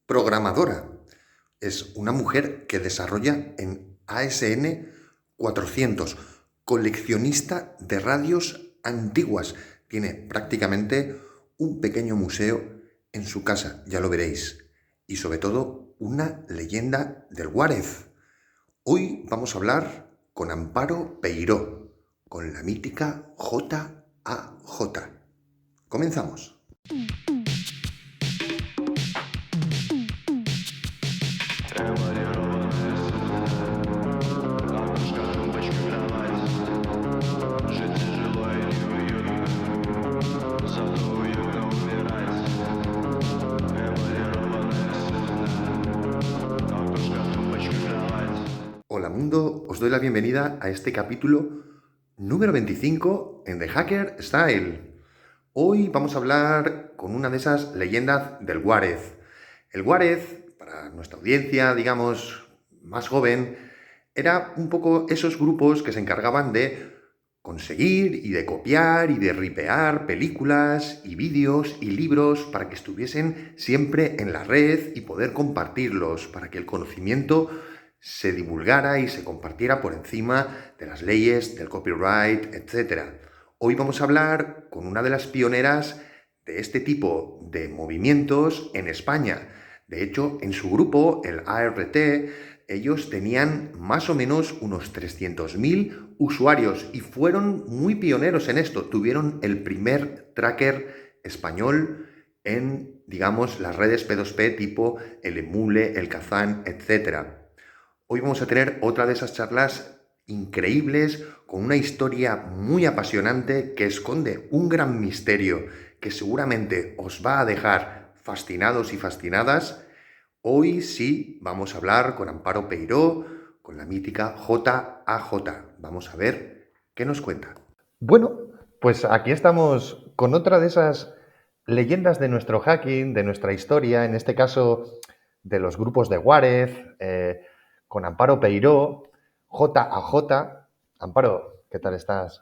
Programadora. Es una mujer que desarrolla en ASN 400, coleccionista de radios antiguas. Tiene prácticamente un pequeño museo en su casa, ya lo veréis. Y sobre todo, una leyenda del Juárez. Hoy vamos a hablar con Amparo Peiró, con la mítica JAJ. Comenzamos. Hola mundo, os doy la bienvenida a este capítulo número 25 en The Hacker Style. Hoy vamos a hablar con una de esas leyendas del Juárez. El Juárez, para nuestra audiencia, digamos, más joven, era un poco esos grupos que se encargaban de conseguir y de copiar y de ripear películas y vídeos y libros para que estuviesen siempre en la red y poder compartirlos, para que el conocimiento se divulgara y se compartiera por encima de las leyes, del copyright, etc. Hoy vamos a hablar con una de las pioneras de este tipo de movimientos en España. De hecho, en su grupo, el ART, ellos tenían más o menos unos 300.000 usuarios y fueron muy pioneros en esto. Tuvieron el primer tracker español en, digamos, las redes P2P tipo el Emule, el Kazan, etc. Hoy vamos a tener otra de esas charlas increíbles con una historia muy apasionante que esconde un gran misterio que seguramente os va a dejar fascinados y fascinadas. Hoy sí vamos a hablar con Amparo Peiró, con la mítica JAJ. Vamos a ver qué nos cuenta. Bueno, pues aquí estamos con otra de esas leyendas de nuestro hacking, de nuestra historia, en este caso de los grupos de Juárez, con Amparo Peiró, JAJ. Amparo, ¿qué tal estás?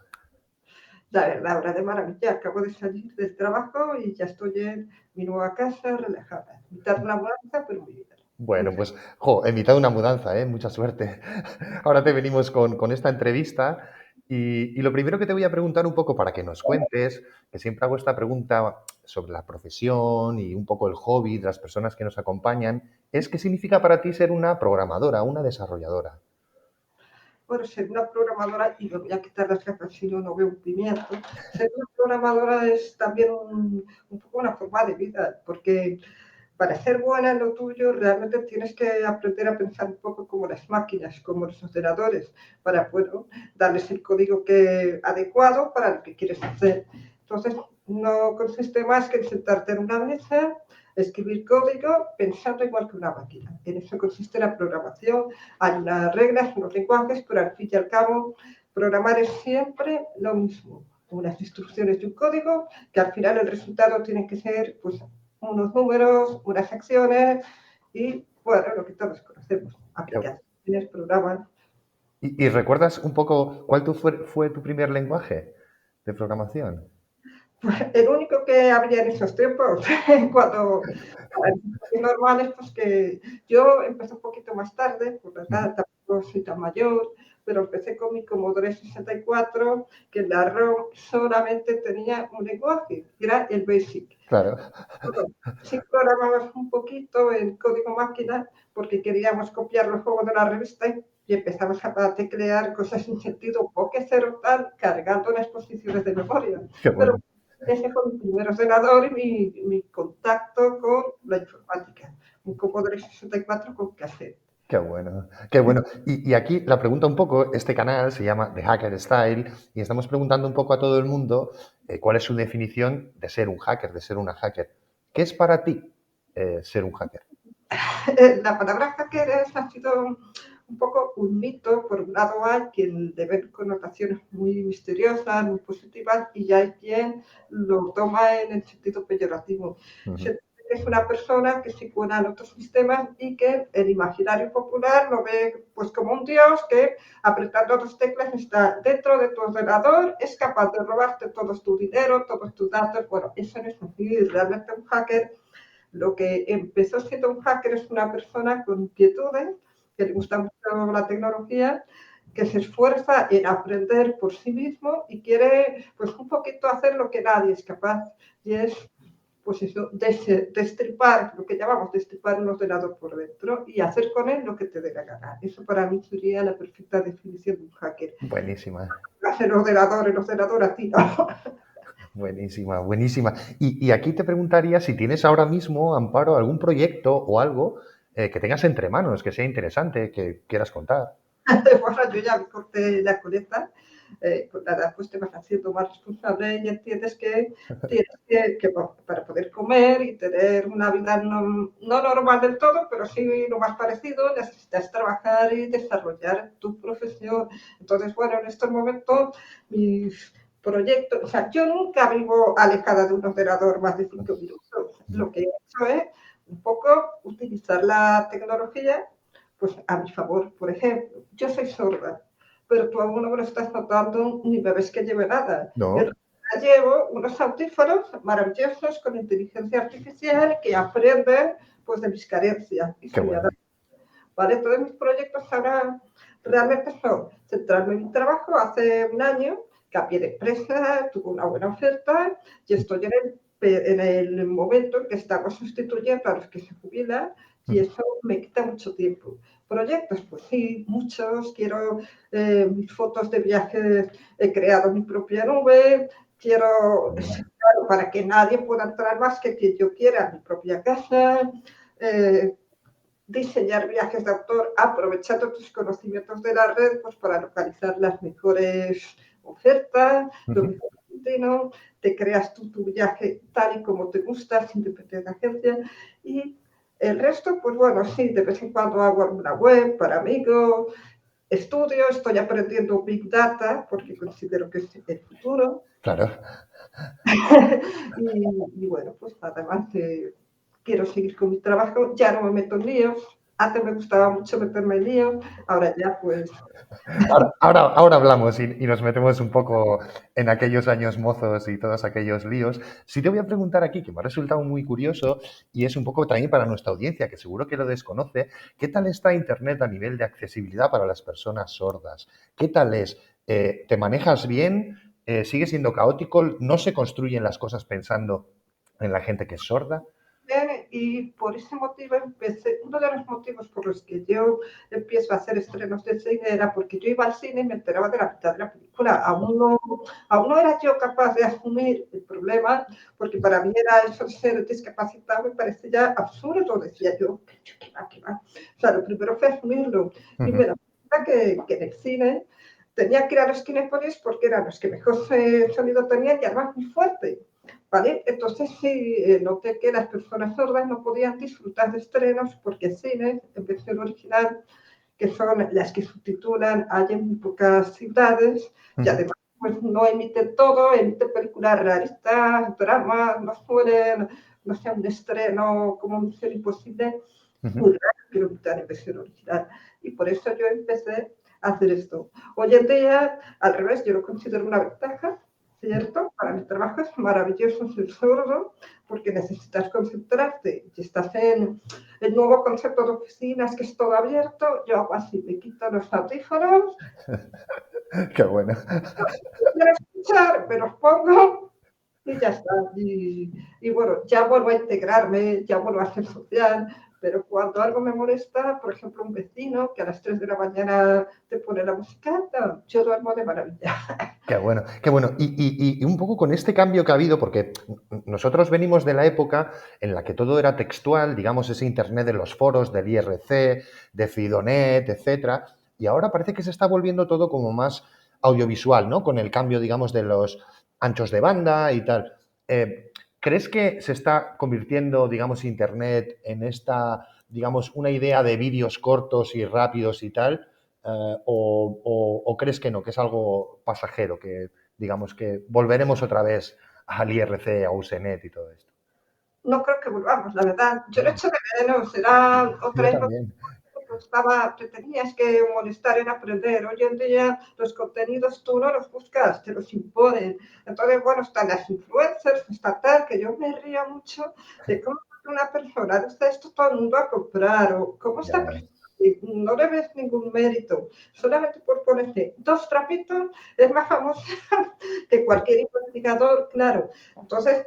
La verdad, ahora de maravilla. Acabo de salir del trabajo y ya estoy en mi nueva casa relajada. Mitad de una mudanza, pero muy bien. Bueno, pues, en mitad de una mudanza, ¿eh? Mucha suerte. Ahora te venimos con esta entrevista y lo primero que te voy a preguntar un poco para que nos cuentes, que siempre hago esta pregunta sobre la profesión y un poco el hobby de las personas que nos acompañan, es ¿qué significa para ti ser una programadora, una desarrolladora? Bueno, ser una programadora, y me voy a quitar las gafas si no, no veo un pimiento. Ser una programadora es también un poco una forma de vida, porque para ser buena en lo tuyo realmente tienes que aprender a pensar un poco como las máquinas, como los ordenadores, para bueno, darles el código adecuado para lo que quieres hacer. Entonces, no consiste más que en sentarte en una mesa, escribir código pensando igual que una máquina. En eso consiste la programación. Hay unas reglas, unos lenguajes, pero al fin y al cabo, programar es siempre lo mismo. Unas instrucciones de un código que al final el resultado tiene que ser pues, unos números, unas acciones y, bueno, lo que todos conocemos, aplicaciones, programas. ¿Y recuerdas un poco cuál fue tu primer lenguaje de programación? Pues el único que había en esos tiempos, cuando normales, pues que yo empecé un poquito más tarde, por la edad, tampoco soy tan mayor, pero empecé con mi Commodore 64, que la ROM solamente tenía un lenguaje, que era el BASIC. Claro. Sí programábamos un poquito en código máquina porque queríamos copiar los juegos de la revista y empezamos a teclear cosas sin sentido, porque cero tal, cargando las posiciones de memoria. Qué Pero bueno. ese fue mi primer ordenador y mi contacto con la informática. Un Commodore 64 con cassette. Qué bueno, qué bueno. Y aquí la pregunta un poco, este canal se llama The Hacker Style y estamos preguntando un poco a todo el mundo cuál es su definición de ser un hacker, de ser una hacker. ¿Qué es para ti ser un hacker? La palabra hacker ha sido un poco un mito. Por un lado hay quien le ve connotaciones muy misteriosas, muy positivas, y hay quien lo toma en el sentido peyorativo. Ujú. Se dice que es una persona que se cuela en otros sistemas y que el imaginario popular lo ve pues como un dios que apretando dos teclas está dentro de tu ordenador, es capaz de robarte todo tu dinero, todos tus datos. Bueno, eso no es así. Realmente un hacker Lo que empezó siendo un hacker es una persona con inquietudes, que le gusta mucho la tecnología, que se esfuerza en aprender por sí mismo y quiere pues un poquito hacer lo que nadie es capaz, y es pues eso, destripar, lo que llamamos destripar un ordenador por dentro y hacer con él lo que te dé la gana. Eso para mí sería la perfecta definición de un hacker. Buenísima, Hacer el ordenador a ti, ¿no? buenísima, buenísima. Y aquí te preguntaría si tienes ahora mismo, Amparo, algún proyecto o algo que tengas entre manos, que sea interesante, que quieras contar. Bueno, yo ya me corté la coleta, con la edad pues te vas haciendo más responsable y entiendes que tienes bueno, para poder comer y tener una vida no normal del todo, pero sí lo más parecido, necesitas trabajar y desarrollar tu profesión. Entonces, bueno, en estos momentos mis proyectos, o sea, yo nunca vivo alejada de un ordenador más de 5 minutos. Lo que he hecho es un poco utilizar la tecnología pues a mi favor. Por ejemplo, yo soy sorda, pero tú aún no me lo estás notando ni me ves que lleve nada. En ¿No? realidad llevo unos audífonos maravillosos con inteligencia artificial que aprenden pues de mis carencias y Qué se me bueno. adaptan. ¿Vale? Todos mis proyectos ahora realmente son centrarme en mi trabajo. Hace un año cambié de empresa, tuve una buena oferta y estoy en el momento en que estamos sustituyendo a los que se jubilan y eso me quita mucho tiempo. Proyectos, pues sí, muchos. Quiero mis fotos de viajes, he creado mi propia nube, quiero, claro, para que nadie pueda entrar más que quien yo quiera a mi propia casa. Eh, Diseñar viajes de autor aprovechando tus conocimientos de la red pues, para localizar las mejores ofertas, los Ujú. mejores destinos, te creas tú tu viaje tal y como te gusta, sin depender de agencia. Y el resto, pues bueno, sí, de vez en cuando hago alguna web para amigos, estudio, estoy aprendiendo Big Data porque considero que es el futuro. Claro. Y bueno, pues nada más, quiero seguir con mi trabajo, ya no me meto en líos, antes me gustaba mucho meterme en líos, ahora ya pues Ahora hablamos y nos metemos un poco en aquellos años mozos y todos aquellos líos. Sí te voy a preguntar aquí, que me ha resultado muy curioso y es un poco también para nuestra audiencia, que seguro que lo desconoce, ¿qué tal está Internet a nivel de accesibilidad para las personas sordas? ¿Qué tal es? ¿Te manejas bien? ¿Sigue siendo caótico? ¿No se construyen las cosas pensando en la gente que es sorda? bien, y por ese motivo empecé, uno de los motivos por los que yo empiezo a hacer estrenos de cine era porque yo iba al cine y me enteraba de la mitad de la película, aún no era yo capaz de asumir el problema, porque para mí era eso de ser discapacitado, me parece ya absurdo, decía yo, qué va, qué va. O sea, lo primero fue asumirlo, y me Ujú. da cuenta que en el cine tenía que ir a los Kinépolis porque eran los que mejor sonido tenían y además muy fuerte. ¿Vale? Entonces sí, noté que las personas sordas no podían disfrutar de estrenos porque el cine, en versión original, que son las que subtitulan, hay en muy pocas ciudades y Ujú. además pues no emiten todo, emiten películas realistas, dramas, no suelen, no sea un estreno como Misión Imposible, Ujú. muy raro que lo emitan en versión original. Y por eso yo empecé a hacer esto. Hoy en día, al revés, yo lo considero una ventaja, ¿cierto? Para mi trabajo es maravilloso ser sordo porque necesitas concentrarte y estás en el nuevo concepto de oficinas que es todo abierto. Yo hago así, me quito los audífonos, Qué bueno. quiero escuchar, me los pongo y ya está. Y bueno, ya vuelvo a integrarme, ya vuelvo a ser social, pero cuando algo me molesta, por ejemplo, un vecino que a las 3 de la mañana te pone la música, no, yo duermo de maravilla. Qué bueno, qué bueno. Y un poco con este cambio que ha habido, porque nosotros venimos de la época en la que todo era textual, digamos ese Internet de los foros, del IRC, de Fidonet, etcétera, y ahora parece que se está volviendo todo como más audiovisual, ¿no? Con el cambio, digamos, de los anchos de banda y tal. ¿Crees que se está convirtiendo, digamos, Internet en esta, digamos, una idea de vídeos cortos y rápidos y tal? O crees que no, que es algo pasajero, que digamos que volveremos otra vez al IRC, a Usenet y todo esto? No creo que volvamos, la verdad. Yo lo No, echo de menos, será yo otra época también. te tenías que molestar en aprender. Hoy en día los contenidos tú no los buscas, te los imponen. Entonces, bueno, están las influencers, está tal, que yo me río mucho de cómo una persona, está esto todo el mundo a comprar, o cómo esta Ya, persona, no le ves ningún mérito, solamente por ponerte dos trapitos es más famosa que sí. cualquier investigador, claro. Entonces,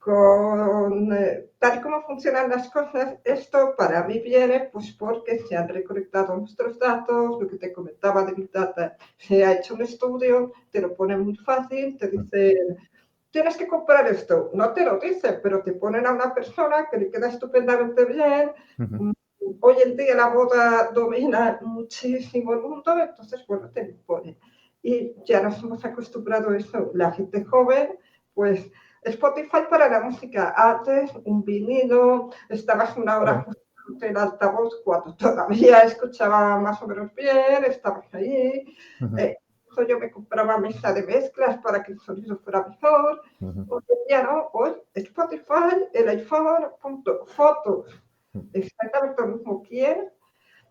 tal y como funcionan las cosas, esto para mí viene pues porque se han recolectado nuestros datos, lo que te comentaba de Big Data, se ha hecho un estudio, te lo ponen muy fácil, te dicen, tienes que comprar esto, no te lo dicen, pero te ponen a una persona que le queda estupendamente bien. Ujú. Mm, Hoy en día la moda domina muchísimo el mundo, entonces, bueno, te lo ponen. Y ya nos hemos acostumbrado a eso. La gente joven, pues Spotify para la música. Antes, un vinilo, estabas una hora Claro. justo el altavoz cuando todavía escuchaba más o menos bien, estabas ahí. Ujú, Eh, yo me compraba mesa de mezclas para que el sonido fuera mejor. ujú, Hoy en día no, hoy Spotify, el iPhone, punto, fotos, exactamente lo mismo quieres.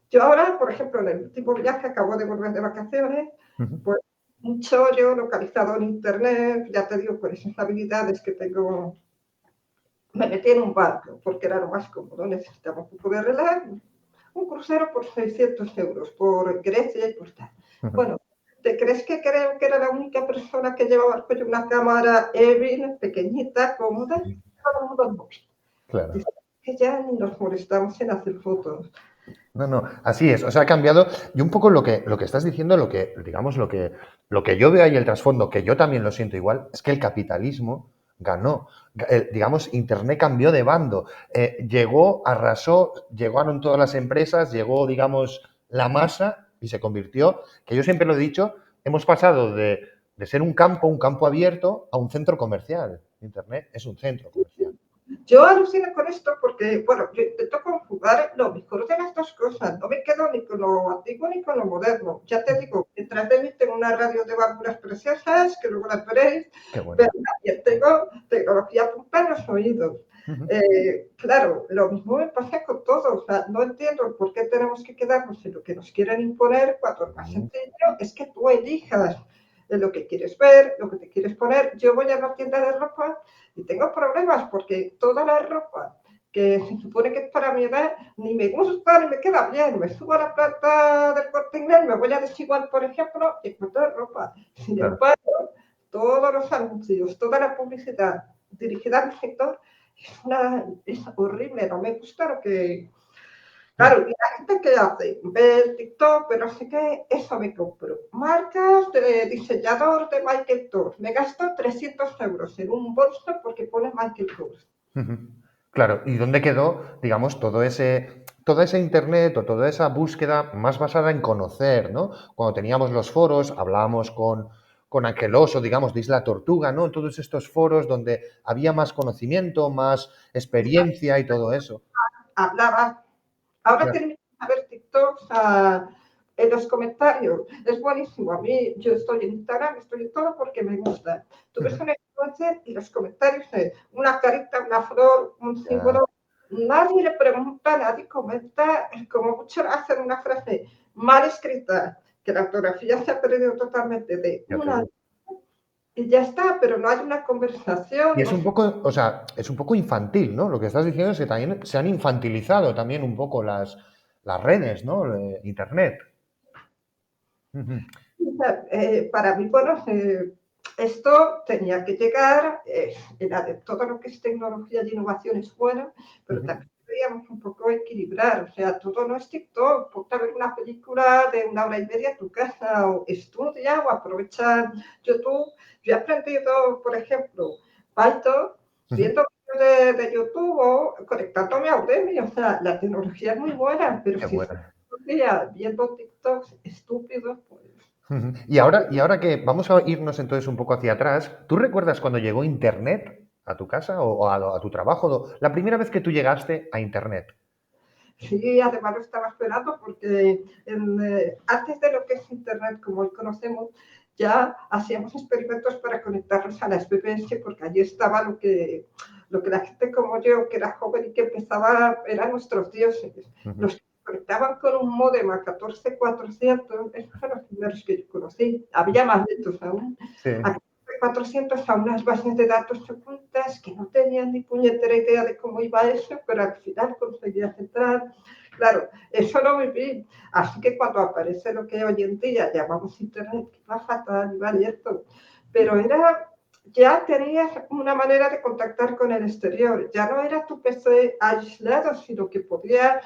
Yo ahora, por ejemplo, en el último viaje, acabo de volver de vacaciones, ujú. pues un chollo localizado en internet, ya te digo, con esas habilidades que tengo, me metí en un barco, porque era lo más cómodo, necesitaba un poco de relax, un crucero por 600 euros, por Grecia y por tal. Ujú. Bueno, ¿te crees que creo que era la única persona que llevaba al cuello una cámara Evin, pequeñita, cómoda? Todo el mundo al móvil. Claro. Dice que ya ni nos molestamos en hacer fotos. No, no, así es. O sea, ha cambiado. Y un poco lo que estás diciendo, lo que, digamos, lo que yo veo ahí el trasfondo, que yo también lo siento igual, es que el capitalismo ganó. Digamos, Internet cambió de bando. Llegó, arrasó, llegaron todas las empresas, llegó, digamos, la masa y se convirtió, que yo siempre lo he dicho, hemos pasado de ser un campo abierto, a un centro comercial. Internet es un centro comercial. Yo alucino con esto porque, bueno, yo intento conjugar lo mejor de las dos cosas. No me quedo ni con lo antiguo ni con lo moderno. Ya te digo, detrás de mí tengo una radio de válvulas preciosas, que luego las veréis, Qué pero bueno. también tengo tecnología punta en los oídos. Ujú. Claro, lo mismo me pasa con todo. O sea, no entiendo por qué tenemos que quedarnos en lo que nos quieren imponer cuando lo más Ujú. sencillo es que tú elijas lo que quieres ver, lo que te quieres poner. Yo voy a una tienda de ropa y tengo problemas porque toda la ropa que se supone que es para mi edad, ni me gusta ni me queda bien. Me subo a la planta del Corte Inglés, me voy a Desigual, por ejemplo, y encuentro ropa. Sin Claro. embargo, todos los anuncios, toda la publicidad dirigida al sector es horrible, no me gusta lo que... Claro, y la gente que hace, ve el TikTok, pero no sé qué, eso me compro. Marcas de diseñador de Michael Kors. Me gasto 300 euros en un bolso porque pone Michael Kors. Ujú. Claro, ¿y dónde quedó, digamos, toda esa internet o toda esa búsqueda más basada en conocer, ¿no? Cuando teníamos los foros, hablábamos con aquel oso, digamos, de Isla Tortuga, ¿no? Todos estos foros donde había más conocimiento, más experiencia y todo eso. Hablaba. Ahora Claro. termino a ver TikToks en los comentarios. Es buenísimo. A mí, yo estoy en Instagram, estoy en todo porque me gusta. Tú ves Ujú. una influencer y los comentarios, una carita, una flor, un Ya, símbolo. Nadie le pregunta, nadie comenta, como mucho hacen una frase mal escrita, que la ortografía se ha perdido totalmente de ya te una digo. y ya está, pero no hay una Y conversación, es no un sé. poco, o sea, es un poco infantil, ¿no? Lo que estás diciendo es que también se han infantilizado también un poco las redes, ¿no? Internet. Ujú. Para mí, bueno, esto tenía que llegar, todo lo que es tecnología y innovación es bueno, pero Ujú. también deberíamos un poco equilibrar, o sea, todo no es TikTok, ponte a ver una película de una hora y media en tu casa, o estudia, o aprovecha YouTube. Yo he aprendido, por ejemplo, Python, Ujú. viendo vídeos de YouTube o conectándome a Udemy, o sea, la tecnología es muy buena, pero Qué si estás buena. todo el día viendo TikToks estúpidos, pues... Ujú. Y ahora que vamos a irnos entonces un poco hacia atrás, ¿tú recuerdas cuando llegó Internet a tu casa o a tu trabajo? La primera vez que tú llegaste a Internet. Sí, además lo estaba esperando porque antes de lo que es Internet, como hoy conocemos, ya hacíamos experimentos para conectarnos a las BBS porque allí estaba lo que la gente como yo, que era joven y que empezaba, eran nuestros dioses. Ujú. Los que se conectaban con un módem a 14400, esos fueron los primeros que yo conocí. Había más lentos aún. Sí. A 400 a unas bases de datos ocultas que no tenían ni puñetera idea de cómo iba eso, pero al final conseguías entrar. Claro, eso lo viví. Así que cuando aparece lo que hoy en día llamamos Internet, iba fatal, iba abierto. Pero ya tenías una manera de contactar con el exterior. Ya no era tu PC aislado, sino que podías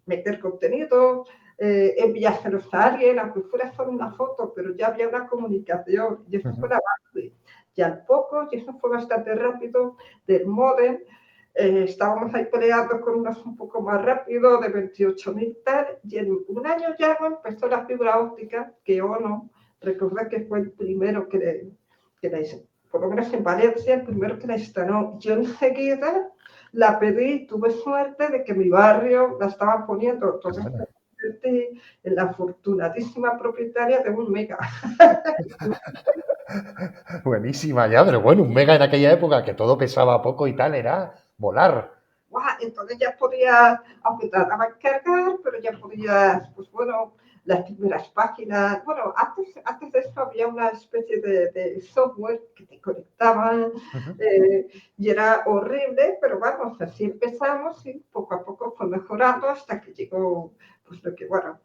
meter contenido, enviárselos a alguien, aunque fuera solo una foto, pero ya había una comunicación y eso fue la base. Y al poco, y eso fue bastante rápido, del módem, estábamos ahí peleando con unos un poco más rápido, de 28.000 tal, y en un año ya empezó la fibra óptica, que ONO, recordé que fue el primero que la hizo, por lo menos en Valencia, el primero que la instaló. Yo enseguida la pedí, tuve suerte de que mi barrio la estaban poniendo, entonces me convertí en la afortunadísima propietaria de un mega. Buenísima ya, pero bueno, un mega en aquella época que todo pesaba poco y tal, era volar. Entonces ya podías, aunque tardaba en cargar, pero ya podías, pues bueno, las primeras páginas. Bueno, antes de eso había una especie de software que te conectaban y era horrible, pero vamos, así empezamos y poco a poco fue mejorando hasta que llegó, pues lo que, bueno,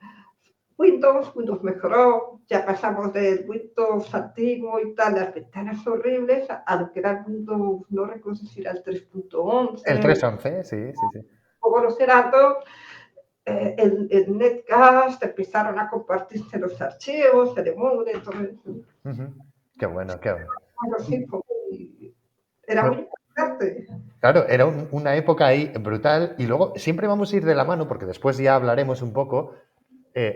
Windows mejoró, ya pasamos del Windows antiguo y tal, las ventanas horribles, a lo que era el Windows, no recuerdo si era el El 3.11, 311, sí, sí, sí. evolucionando, el Netcast, empezaron a compartirse los archivos, el emule, todo eso. Qué bueno, qué bueno. Algo así, era muy importante. Claro, era una época ahí brutal y luego siempre vamos a ir de la mano, porque después ya hablaremos un poco,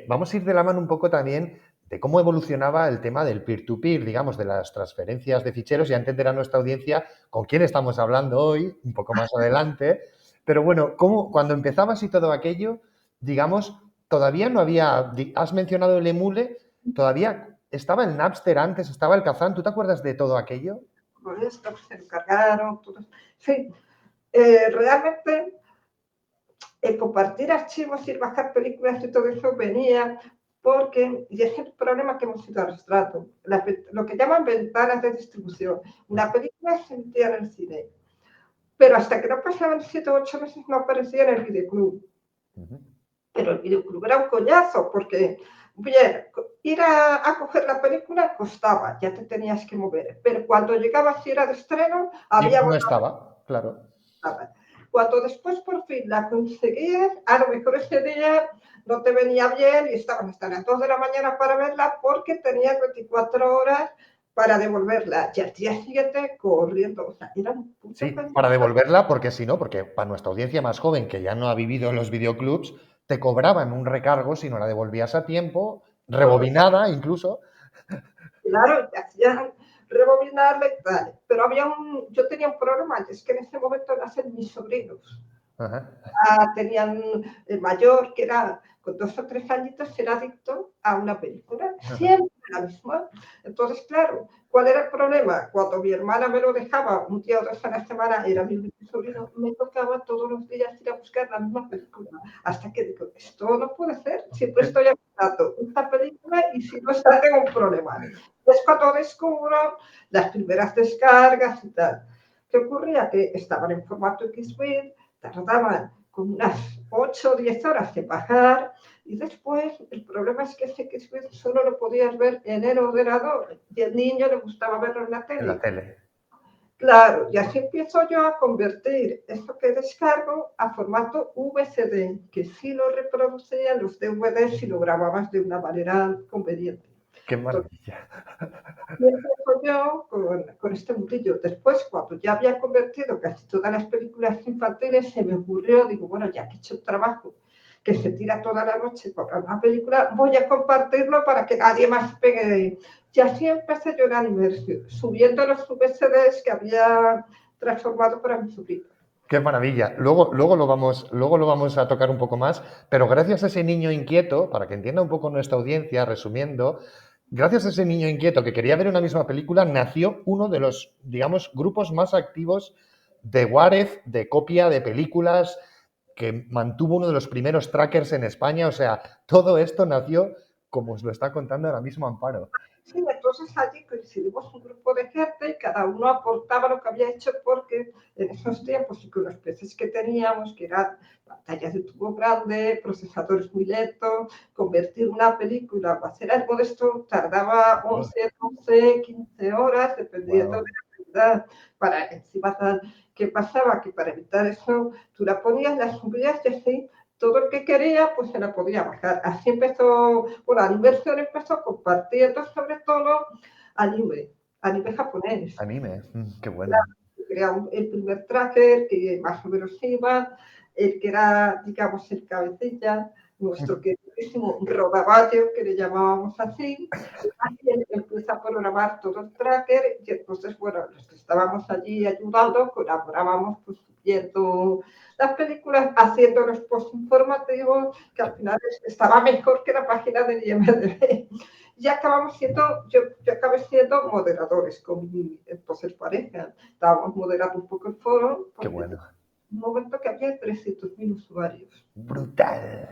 vamos a ir de la mano un poco también de cómo evolucionaba el tema del peer-to-peer, digamos, de las transferencias de ficheros. Ya entenderá nuestra audiencia con quién estamos hablando hoy, un poco más adelante. Pero bueno, cuando empezabas y todo aquello, digamos, todavía no había, has mencionado el emule, todavía estaba el Napster antes, estaba el Kazaa. ¿Tú te acuerdas de todo aquello? Por esto se encargaron, todo. Sí, realmente compartir archivos y bajar películas y todo eso venía porque, y es el problema que hemos ido arrastrando, lo que llaman ventanas de distribución. Una película se emitía en el cine, pero hasta que no pasaban 7 o 8 meses no aparecía en el videoclub. Pero el videoclub era un coñazo, porque, bien, ir a coger la película costaba, ya te tenías que mover, pero cuando llegabas y era de estreno, había... No estaba, claro. Cuando después por fin la conseguías, a lo mejor ese día no te venía bien y estaban hasta las 2 de la mañana para verla porque tenías 24 horas para devolverla. Y al día siguiente corriendo. O sea, era un puto Sí, pendejo. para devolverla, porque si no, porque para nuestra audiencia más joven que ya no ha vivido en los videoclubs, te cobraban un recargo si no la devolvías a tiempo, rebobinada incluso. Claro, te hacían rebobinarla y tal. Pero yo tenía un problema, es que en ese momento nacen mis sobrinos. Ajá. Tenían el mayor, que era con 2 o 3 añitos, era adicto a una película, siempre la misma. Entonces, claro, ¿cuál era el problema? Cuando mi hermana me lo dejaba un día o 2 a la semana, era mi sobrino, me tocaba todos los días ir a buscar la misma película. Hasta que digo, esto no puede ser, siempre estoy buscando esta película y si no está, tengo un problema. Es cuando descubro las primeras descargas y tal. ¿Qué ocurría? Que estaban en formato XBIT, tardaban como unas 8 o 10 horas en bajar y después el problema es que ese XBIT solo lo podías ver en el ordenador y al niño le gustaba verlo en la En la tele. tele. Claro, y así empiezo yo a convertir esto que descargo a formato VCD, que sí lo reproducía los DVDs y lo grababas de una manera conveniente. ¡Qué maravilla! Y empiezo yo con este mundillo. Después, cuando ya había convertido casi todas las películas infantiles, se me ocurrió, digo, bueno, ya que he hecho un trabajo que se tira toda la noche para una película, voy a compartirlo para que nadie más pegue. Y así empecé yo la inmersión, subiendo los VCDs que había transformado para mi sobrino. ¡Qué maravilla! Luego lo vamos a tocar un poco más, pero gracias a ese niño inquieto, para que entienda un poco nuestra audiencia, resumiendo, gracias a ese niño inquieto que quería ver una misma película, nació uno de los, digamos, grupos más activos de Waref, de copia de películas, que mantuvo uno de los primeros trackers en España. O sea, todo esto nació como os lo está contando ahora mismo Amparo. Sí, entonces allí coincidimos un grupo de gente y cada uno aportaba lo que había hecho porque en esos tiempos y con los peces que teníamos, que eran pantallas de tubo grande, procesadores muy lentos, convertir una película o hacer algo de esto tardaba 11, 12, 15 horas, dependiendo de Wow. la calidad. Para encima tal, ¿qué pasaba? Que para evitar eso, tú la ponías, la subías y así todo el que quería, pues se la podía bajar. Así empezó, bueno, la inversión empezó compartiendo sobre todo anime, anime japonés. Anime. Qué bueno. Claro, era el primer tracker que más o menos iba, el que era, digamos, el cabecilla, nuestro queridísimo Rodaballo, que le llamábamos así, y él empieza a programar todo el tracker, y entonces, bueno, los que estábamos allí ayudando, colaborábamos pues viendo las películas, haciendo los post informativos, que al final estaba mejor que la página del IMDb. Y acabamos siendo, yo acabé siendo moderadores con mi entonces pareja. Estábamos moderando un poco el foro, Qué porque bueno. en un momento que había 300.000 usuarios. Brutal.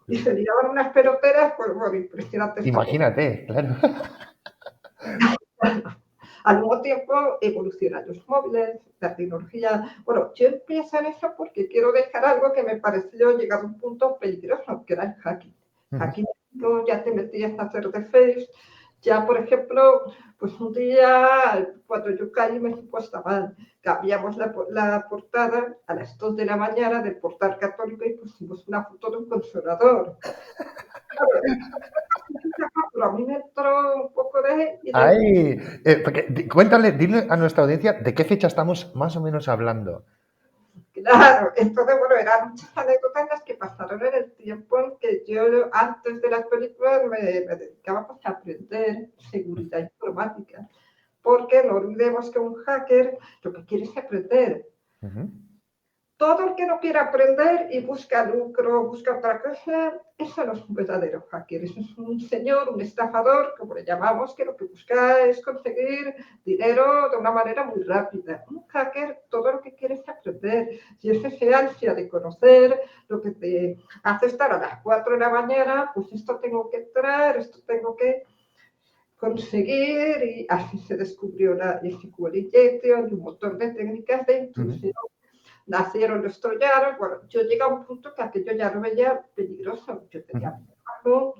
Y se tiraban unas peloteras, pues bueno, impresionante esta cosa. Imagínate, claro. Al mismo tiempo evolucionan los móviles, la tecnología. Bueno, yo empiezo en eso porque quiero dejar algo que me pareció llegar a un punto peligroso, que era el hacking. Aquí ya te metías a hacer de face. Ya, por ejemplo, pues un día, cuando yo caí, me supuesta mal. Cambiamos la portada a las 2 de la mañana del portal católico y pusimos una foto de un consolador. Claro, pero a mí me entró un poco de Ay, cuéntale, dile a nuestra audiencia de qué fecha estamos más o menos hablando. claro, entonces, bueno, eran muchas anécdotas las que pasaron en el tiempo en que yo, antes de las películas, me dedicaba pues, a aprender seguridad informática. Porque no olvidemos que un hacker lo que quiere es aprender. Ujú. Todo el que no quiera aprender y busca lucro, busca otra cosa, eso no es un verdadero hacker. Eso es un señor, un estafador, como le llamamos, que lo que busca es conseguir dinero de una manera muy rápida. Un hacker todo lo que quiere es aprender. Si es ese ansia de conocer, lo que te hace estar a las 4 de la mañana, pues esto tengo que entrar, esto tengo que conseguir, y así se descubrió la SQL injection y un montón de técnicas de intrusión. Nacieron los troyanos. Bueno, yo llegué a un punto que aquello ya no veía peligroso. Yo tenía trabajo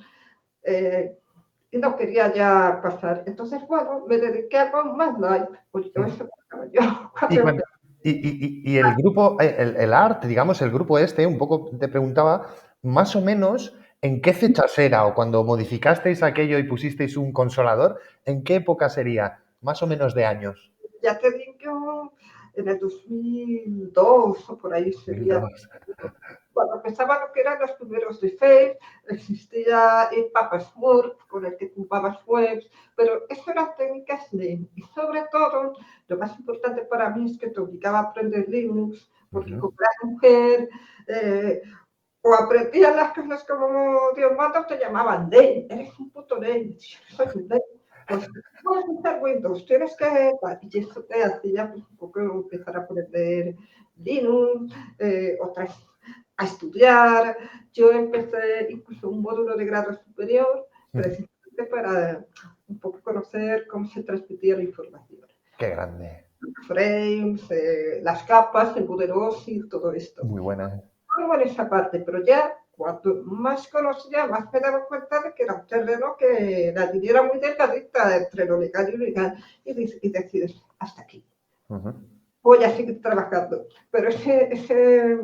y no quería ya pasar. Entonces, bueno, me dediqué a algo más light. Pues yo eso pasaba yo Y, cuando cuando- y el grupo, el ART, digamos, el grupo este, un poco te preguntaba más o menos en qué fechas era o cuando modificasteis aquello y pusisteis un consolador, ¿en qué época sería? Más o menos de años. ya te digo, en el 2002 o por ahí sería. 2002. Cuando empezaban lo que eran los primeros de Face, existía el PapaSmurf con el que tumbabas webs, pero eso eran técnicas de, y sobre todo, lo más importante para mí es que te obligaba a aprender Linux, porque como eras mujer, eh, o aprendías las cosas como Dios manda, o te llamaban Dane, eres un puto Dane, soy un Dane. Pues puedes usar Windows, tienes que, y eso te hacía pues, un poco empezar a aprender Linux, otras a estudiar. Yo empecé incluso un módulo de grado superior precisamente para un poco conocer cómo se transmitía la información. Qué grande. Frames, las capas, el poderoso, todo esto. Muy buena. Algo en esa parte, pero ya cuanto más conocía, más me daba cuenta de que era un terreno que la línea era muy delgadita entre lo legal y lo ilegal, y decides, hasta aquí. Voy a seguir trabajando. Pero ese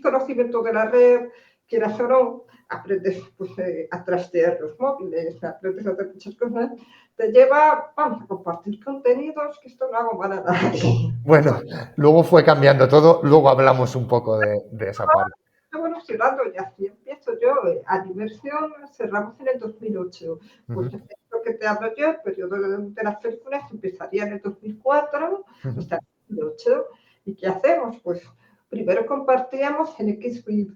conocimiento de la red, quieras o no, aprendes pues, a trastear los móviles, aprendes a hacer muchas cosas, te lleva, vamos, a compartir contenidos, que esto no hago para nadie. Bueno, luego fue cambiando todo, luego hablamos un poco de esa parte. Evolucionando y así empiezo yo. A diversión cerramos en el 2008. Pues lo que te hablo yo, el periodo de las películas empezaría en el 2004 hasta el 2008. ¿Y qué hacemos? Pues primero compartíamos en Xvid.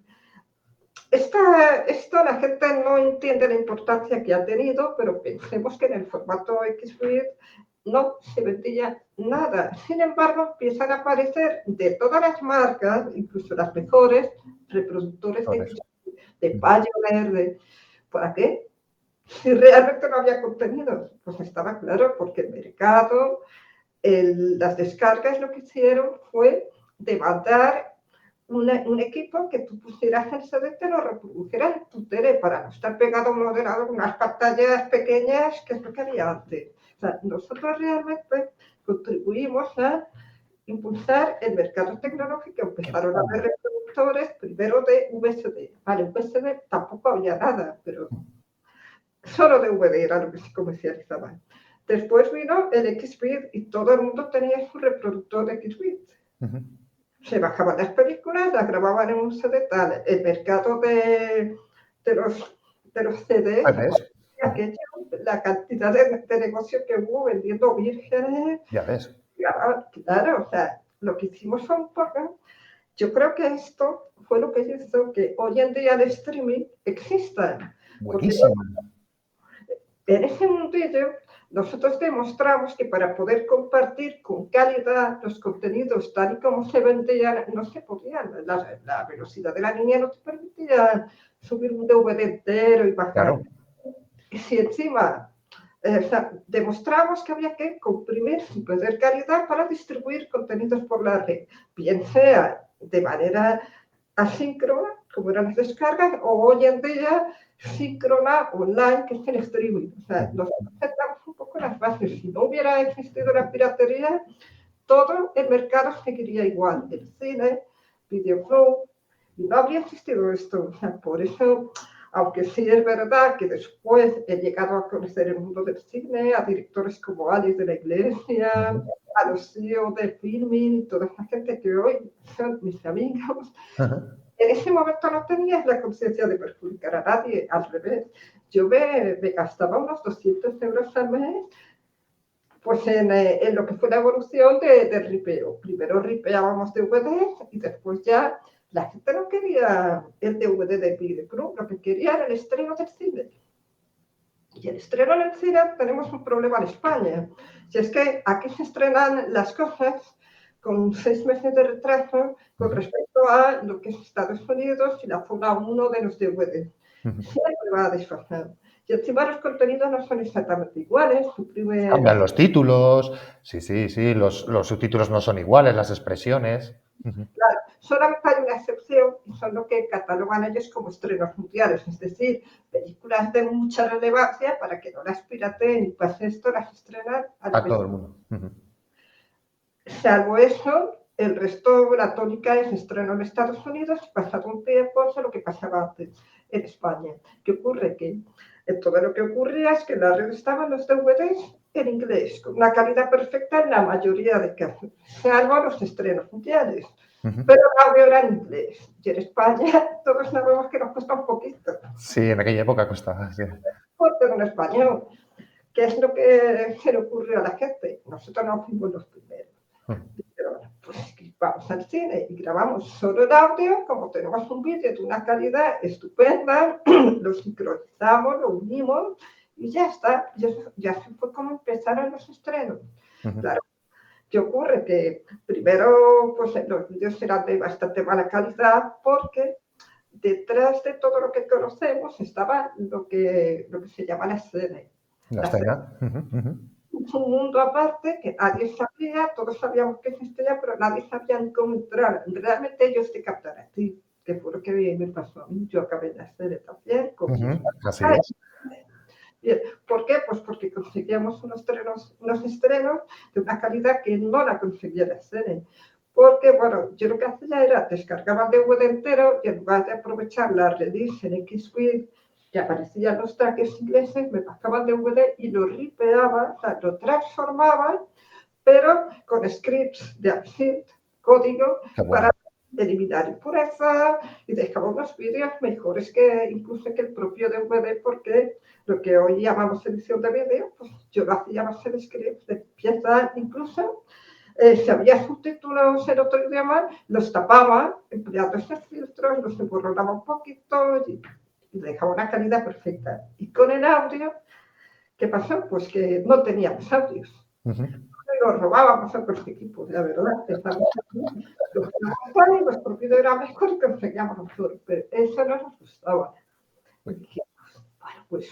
Esto la gente no entiende la importancia que ha tenido, pero pensemos que en el formato Xvid no se vendía nada. Sin embargo, empiezan a aparecer de todas las marcas, incluso las mejores, reproductores de Pioneer, ¿para qué? Si realmente no había contenidos, pues estaba claro, porque el mercado, las descargas lo que hicieron fue demandar un equipo que tú pusieras el CD y te lo reproduciera en tu tele para no estar pegado a un ordenador con unas pantallas pequeñas, que es lo que había antes. O sea, nosotros realmente contribuimos a impulsar el mercado tecnológico. Empezaron a haber reproductores primero de VCD. Vale, VCD tampoco había nada, pero solo DVD era lo que se comercializaba. Después vino el X-Bit y todo el mundo tenía su reproductor de X-Bit. Se bajaban las películas, las grababan en un CD tal. El mercado de los CDs, aquello, la cantidad de negocio que hubo vendiendo vírgenes. Ya ves. Claro, o sea, lo que hicimos fue un poco. Yo creo que esto fue lo que hizo que hoy en día el streaming exista. Buenísimo. En ese mundillo, nosotros demostramos que para poder compartir con calidad los contenidos tal y como se vendían, no se podían. La velocidad de la línea no te permitía subir un DVD entero y bajar. Claro. Y si encima demostramos que había que comprimir sin perder calidad para distribuir contenidos por la red, bien sea de manera asíncrona, como eran las descargas, o hoy en día síncrona online, que es el streaming. O sea, nosotros sentamos un poco las bases. Si no hubiera existido la piratería, todo el mercado seguiría igual. El cine, videoclub, y no habría existido esto. O sea, por eso, aunque sí es verdad que después he llegado a conocer el mundo del cine, a directores como Alice de la Iglesia, a los CEO de Filmin, toda esa gente que hoy son mis amigos. En ese momento no tenías la conciencia de perjudicar a nadie, al revés. Yo me gastaba unos 200 euros al mes pues en lo que fue la evolución del ripeo. Primero ripeábamos DVDs y después ya la gente no quería el DVD de videoclub, lo que quería era el estreno del cine. Y el estreno en el cine tenemos un problema en España. Si es que aquí se estrenan las cosas con 6 meses de retraso con respecto a lo que es Estados Unidos y la zona 1 de los DVD. Siempre va desfasado. Y encima los contenidos no son exactamente iguales. Cambian los títulos, sí, los subtítulos no son iguales, las expresiones. Claro, solamente hay una excepción y son lo que catalogan ellos como estrenos mundiales, es decir, películas de mucha relevancia para que no las pirateen y pase esto, las estrenan a todo el mundo. Salvo eso, el resto, la tónica es estreno en Estados Unidos y pasado un tiempo es lo que pasaba antes en España. ¿Qué ocurre? Que todo lo que ocurría es que en la red estaban los DVDs en inglés, con una calidad perfecta en la mayoría de casos, salvo los estrenos mundiales. Pero el audio era en inglés. Y en España todos sabemos que nos cuesta un poquito. Sí, en aquella época costaba. Sí. Porque en español, ¿qué es lo que se le ocurrió a la gente? Nosotros no fuimos los primeros. Pero, pues vamos al cine y grabamos solo el audio, como tenemos un vídeo de una calidad estupenda, lo sincronizamos, lo unimos y ya está. Y así fue como empezaron los estrenos. Claro. ¿Qué ocurre? Que primero pues, los vídeos eran de bastante mala calidad porque detrás de todo lo que conocemos estaba lo que se llama la escena. La escena. Un mundo aparte que nadie sabía, todos sabíamos que existía, pero nadie sabía ni cómo entrar. Realmente ellos te captan a ti, que fue lo que me pasó a mí. Yo acabé en la serie también. Así es. ¿Por qué? Pues porque conseguíamos unos estrenos de una calidad que no la conseguía la serie. Porque, bueno, yo lo que hacía era descargaba el DVD entero y en lugar de aprovechar la release en Xvideo que aparecían los trackers ingleses, me pasaba el DVD y lo ripeaba, o sea, lo transformaba, pero con scripts de AppSynth, código, para eliminar impurezas y dejaba unos vídeos mejores que incluso que el propio DVD, porque lo que hoy llamamos edición de vídeo, pues yo lo hacía más en scripts de piezas incluso. Si había subtítulos en otro idioma, los tapaba empleando esos filtros, los emborronaba un poquito y dejaba una calidad perfecta. Y con el audio, ¿qué pasó? Pues que no teníamos audios. Los robábamos a otros equipos, la verdad. Nuestro vídeo era mejor y conseguíamos mejor, pero eso no nos gustaba. Y dijimos, bueno, pues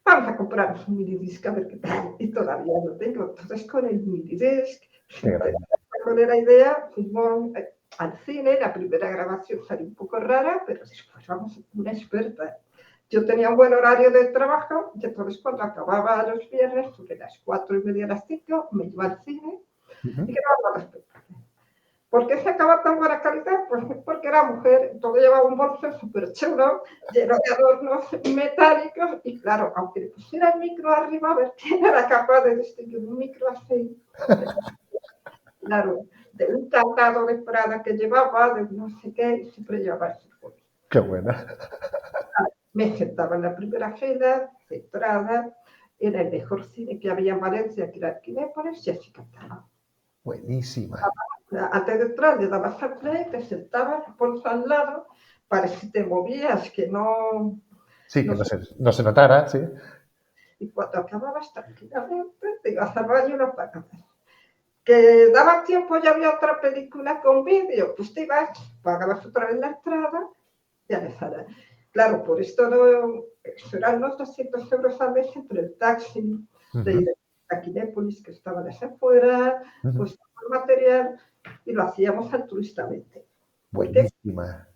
vamos a comprarnos un minidisc a ver qué tal. Y todavía lo tengo. Entonces, con el minidisc, con la idea, fuimos al cine. La primera grabación salió un poco rara, pero después vamos una experta. Yo tenía un buen horario de trabajo, y entonces cuando acababa los viernes, sobre las 4:30, las 5, me iba al cine y grababa las películas. ¿Por qué se acaba tan buena calidad? Pues porque era mujer, todo llevaba un bolso súper chulo, lleno de adornos metálicos, y claro, aunque le pusiera el micro arriba, a ver quién era capaz de distinguir un micro así. Claro, de un candado de Prada que llevaba, de no sé qué, y siempre llevaba ese bolso. Qué buena. Me sentaba en la primera fila, centrada, era el mejor cine que había en Valencia, que era el Kinépolis, y así cantaba. Buenísima. Antes de entrar, le dabas al play, te sentabas, pones al lado, para si te movías, que no... Sí, que no se notara, sí. Y cuando acababas tranquilamente, te ibas al baño y lo apagabas. Que daba tiempo, ya había otra película con vídeo, pues te ibas, pagabas otra vez la entrada, ya les hará. Claro, por esto no, eran unos 200 euros al mes entre el taxi de Aquinépolis, que estaba de afuera, pues el material, y lo hacíamos altruistamente. Buenísima.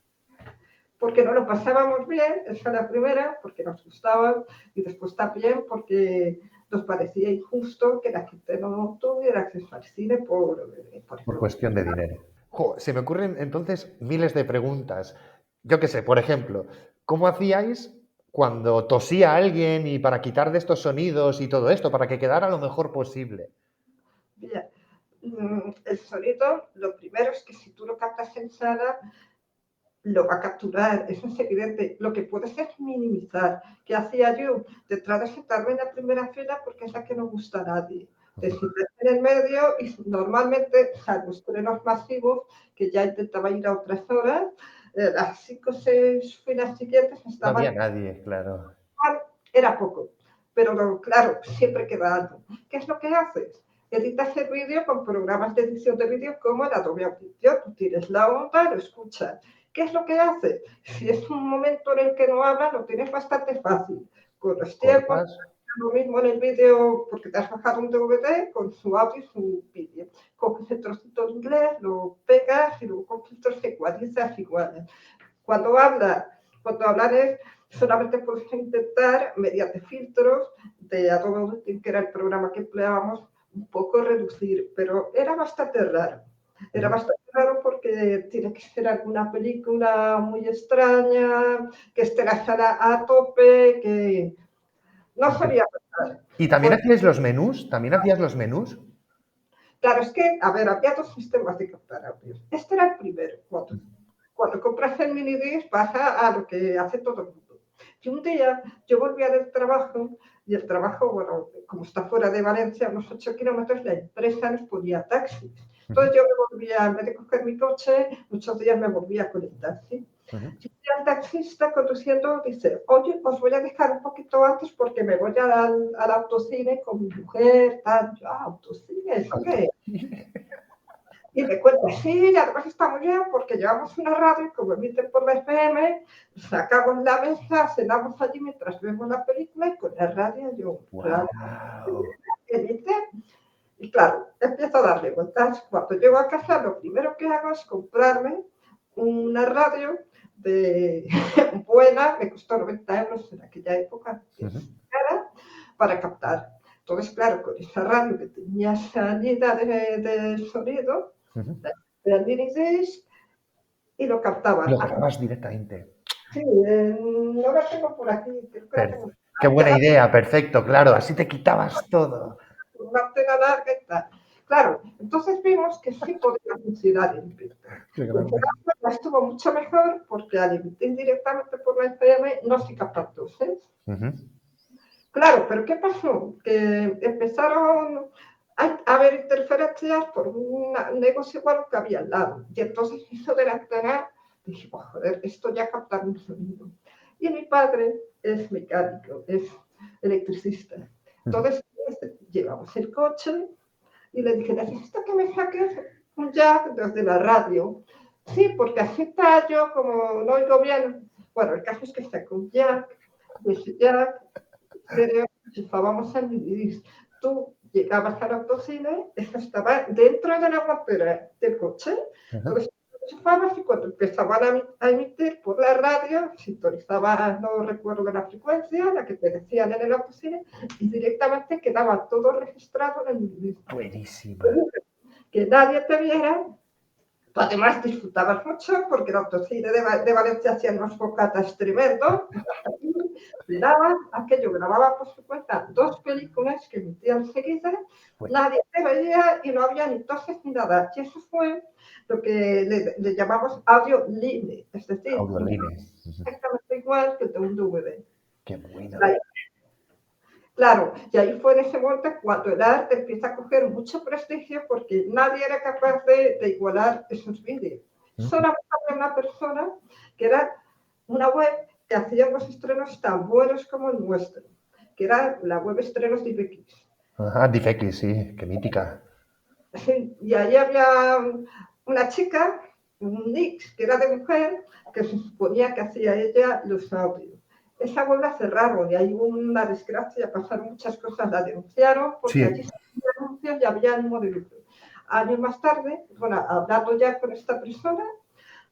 Porque no lo pasábamos bien, esa es la primera, porque nos gustaba, y después también porque nos parecía injusto que la gente no tuviera acceso al cine por cuestión de dinero. Se me ocurren entonces miles de preguntas. Yo qué sé, por ejemplo, ¿cómo hacíais cuando tosía alguien y para quitar de estos sonidos y todo esto, para que quedara lo mejor posible? Bien. El sonido, lo primero es que si tú lo captas en sala, lo va a capturar, eso es evidente. Lo que puedes es minimizar. ¿Qué hacía yo? Detrás de sentarme en la primera fila porque es la que no gusta a nadie. Te sientas en el medio y normalmente, salvo estrenos masivos, que ya intentaba ir a otras horas, las 5 o 6 filas siguientes No estaban... había nadie, claro. Era poco, pero claro, siempre queda algo. ¿Qué es lo que haces? Editas el vídeo con programas de edición de vídeo como el Adobe Audition. Tú tienes la onda, lo escuchas. ¿Qué es lo que haces? Si es un momento en el que no hablas, lo tienes bastante fácil. Con los tiempos, lo mismo en el vídeo, porque te has bajado un DVD con su audio y su vídeo. Coges el trocito de inglés, lo pegas y luego con filtros ecualizas iguales. Cuando hablan es solamente puedes intentar, mediante filtros de Adobe Audition, que era el programa que empleábamos, un poco reducir, pero era bastante raro. Era bastante raro porque tiene que ser alguna película muy extraña, que esté la sala a tope, que no solía pasar. ¿Y también hacías los menús? ¿También hacías los menús? Claro, es que, a ver, había dos sistemas de captar audios. Este era el primero. Cuando compras el minidisc pasa a lo que hace todo el mundo. Y un día yo volvía del trabajo, y el trabajo, bueno, como está fuera de Valencia, unos 8 kilómetros, la empresa nos ponía taxis. Entonces yo me volvía, en vez de coger mi coche, muchos días me volvía con el taxi. Y el taxista conduciendo dice, oye, os voy a dejar un poquito antes porque me voy al autocine con mi mujer, tal. Yo, autocine, ¿eso qué? Y me cuenta, sí, además está muy bien porque llevamos una radio y como emiten por la FM, sacamos la mesa, cenamos allí mientras vemos la película y con la radio yo... Wow. Emite, y claro, empiezo a darle vueltas. Cuando llego a casa, lo primero que hago es comprarme una radio buena, me costó 90 euros en aquella época, cara, para captar. Entonces, claro, con esa radio que tenía salida de sonido, el minidisc, y lo captaban. Lo grabas directamente. Sí, no la tengo por aquí. Creo que la tengo. Qué buena idea, perfecto, claro, así te quitabas todo. Una antena larga y tal. Claro, entonces vimos que sí podía funcionar el invento. Estuvo mucho mejor porque al emitir directamente por la FM no se captan dosis. Claro, pero ¿qué pasó? Que empezaron a haber interferencias por un negocio igual que había al lado. Y entonces hizo de la antena, dije, oh, joder, esto ya capta un sonido. Y mi padre es mecánico, es electricista. Entonces llevamos el coche y le dije, necesito que me saques un jack desde la radio. Sí, porque así tallo, como no oigo bien. Bueno, el caso es que sacó un jack, y ese jack Pero usábamos el minidisc. Tú llegabas al autocine, eso estaba dentro de la guantera del coche, Ajá. entonces enchufabas y cuando empezaban a emitir por la radio, sintonizabas, no recuerdo la frecuencia, la que te decían en el autocine, y directamente quedaba todo registrado en el minidisc. Buenísima. Que nadie te viera. Además, disfrutabas mucho porque el autocine de Valencia hacía unos bocatas tremendos. Grababa aquello, grababa por su cuenta 2 películas que emitían seguidas, Bueno, nadie te veía y no había ni toses ni nada. Y eso fue lo que le llamamos audio libre, es decir, Audiolines. Ujú. exactamente igual que el de un DVD. Qué buena. Ahí, claro, y ahí fue en ese momento cuando el arte empieza a coger mucho prestigio porque nadie era capaz de igualar esos vídeos. Ujú. Solamente había una persona que era una web que hacía unos estrenos tan buenos como el nuestro, que era la web estrenos de IBX. Ajá, Difeclis, sí, qué mítica. Y ahí había una chica, un Nix, que era de mujer, que se suponía que hacía ella los audios. Esa web la cerraron y hay una desgracia, pasaron muchas cosas, la denunciaron porque allí Sí. se hacían anuncios y había ánimo de lucro. Años más tarde, bueno, hablando ya con esta persona,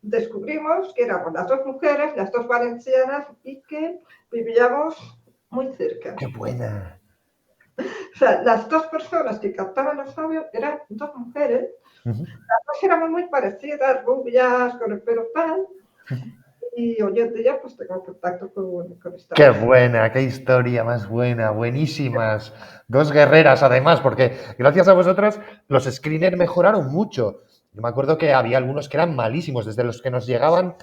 descubrimos que éramos las dos mujeres, las dos valencianas y que vivíamos muy cerca. Qué buena. O sea, las dos personas que captaban los audios eran dos mujeres. Ujú. Pues éramos muy parecidas, rubias, con el pelo tal, y hoy en día pues tengo contacto con esta Qué persona. buena, qué historia más buena, buenísimas. Dos guerreras, además, porque gracias a vosotras los screeners mejoraron mucho. Yo me acuerdo que había algunos que eran malísimos, desde los que nos llegaban.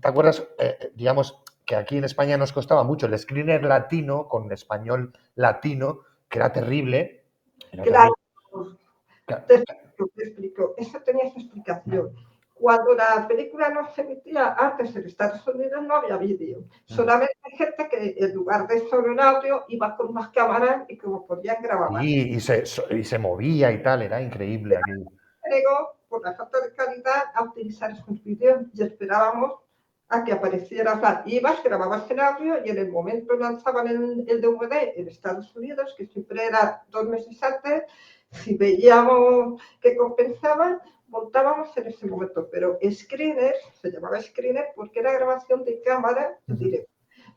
¿Te acuerdas? Digamos que aquí en España nos costaba mucho el screener latino con español latino, que era terrible. Era Claro, terrible. Ca- te explico, eso tenía su explicación. Cuando la película no se emitía antes en Estados Unidos no había vídeo, solamente hay gente que en lugar de solo el audio iba con unas cámaras y como podían grabar. y se movía y tal, era increíble aquí. Llegó por la falta de calidad a utilizar esos vídeos y esperábamos a que apareciera, o sea, ibas, grababas el audio y en el momento lanzaban el DVD en Estados Unidos, que siempre era 2 meses antes, si veíamos que compensaba, montábamos en ese momento, pero screener, se llamaba screener porque era grabación de cámara en Ujú. directo.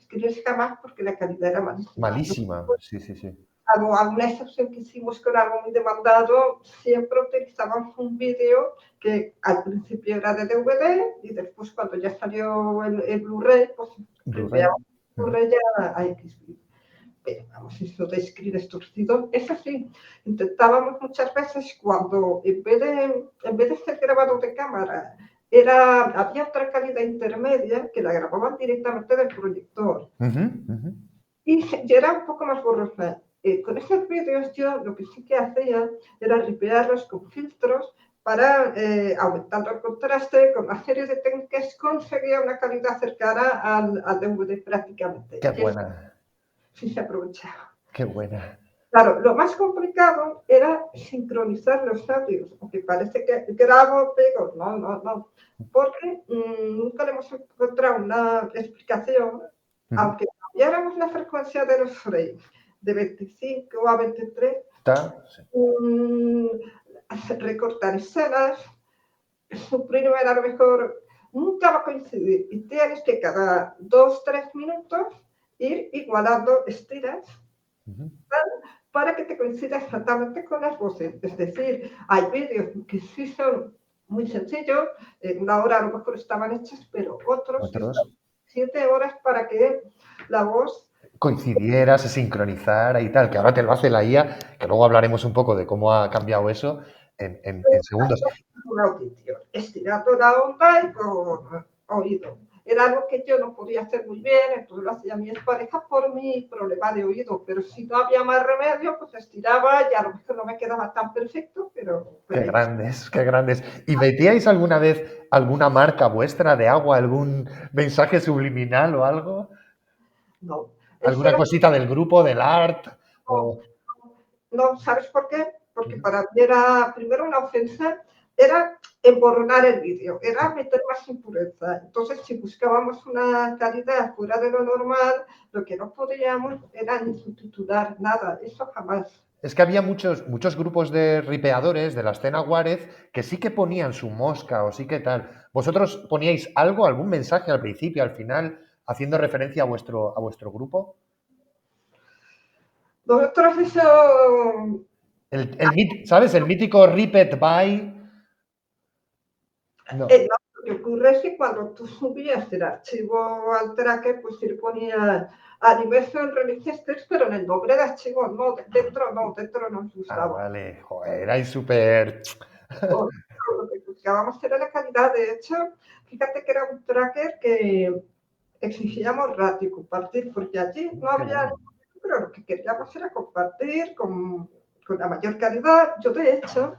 Screeners jamás porque la calidad era malísima. Malísima, sí, sí, sí. Alguna excepción que hicimos con algo muy demandado, siempre utilizamos un vídeo que al principio era de DVD y después cuando ya salió el Blu-ray, pues Blu-ray. reenviamos el Ujú. Blu-ray ya a X. Pero vamos, eso de screen torcido, es así. Intentábamos muchas veces cuando en vez de ser grabado de cámara, había otra calidad intermedia que la grababan directamente del proyector Ujú, ujú. y era un poco más borrosa. Con esos vídeos yo lo que sí que hacía era ripearlos con filtros para, aumentando el contraste, con una serie de técnicas conseguía una calidad cercana al DVD prácticamente. Qué Y eso buena, sí se aprovechaba. qué buena. Claro, lo más complicado era sincronizar los audios, aunque parece que grabo, pego, no, no, no, porque nunca le hemos encontrado una explicación, Ujú. aunque cambiáramos la frecuencia de los frames de 25 a 23, Está, sí. mm, recortar escenas, suprimir a lo mejor, nunca va a coincidir y tienes que cada 2 o 3 minutos ir igualando estiras Ujú. para que te coincida exactamente con las voces. Es decir, hay vídeos que sí son muy sencillos, en una hora a lo mejor estaban hechos, pero otros que están Otros. 7 horas para que la voz Coincidiera, se sincronizara y tal, que ahora te lo hace la IA, que luego hablaremos un poco de cómo ha cambiado eso en segundos. una audición, estirando la onda y con oído. Era algo que yo no podía hacer muy bien, entonces lo hacía mi pareja por mi problema de oído, pero si no había más remedio, pues estiraba y a lo mejor no me quedaba tan perfecto, pero Qué ahí está. grandes, qué grandes. ¿Y metíais alguna vez alguna marca vuestra de agua, algún mensaje subliminal o algo? No, eso ¿Alguna era cosita del grupo, del art? como O... no, ¿sabes por qué? Porque Ujú. para mí era primero una ofensa, era emborronar el vídeo, era meter más impureza. Entonces, si buscábamos una calidad fuera de lo normal, lo que no podíamos era ni subtitular nada, eso jamás. Es que había muchos grupos de ripeadores de la escena Juárez que sí que ponían su mosca o sí que tal. ¿Vosotros poníais algo, algún mensaje al principio, al final, haciendo referencia a vuestro grupo? Nosotros eso, ¿Sabes? El mítico Ripet by. No. lo que ocurre es que cuando tú subías el archivo al tracker, pues se le ponía Animation Release Text, pero en el nombre de archivo, dentro no se Ah, usaba. vale. Joder, erais súper. O lo que buscábamos era la calidad. De hecho, fíjate que era un tracker que exigíamos ratio, compartir, porque allí no Qué había, bueno. pero lo que queríamos era compartir con la mayor calidad. Yo, de hecho,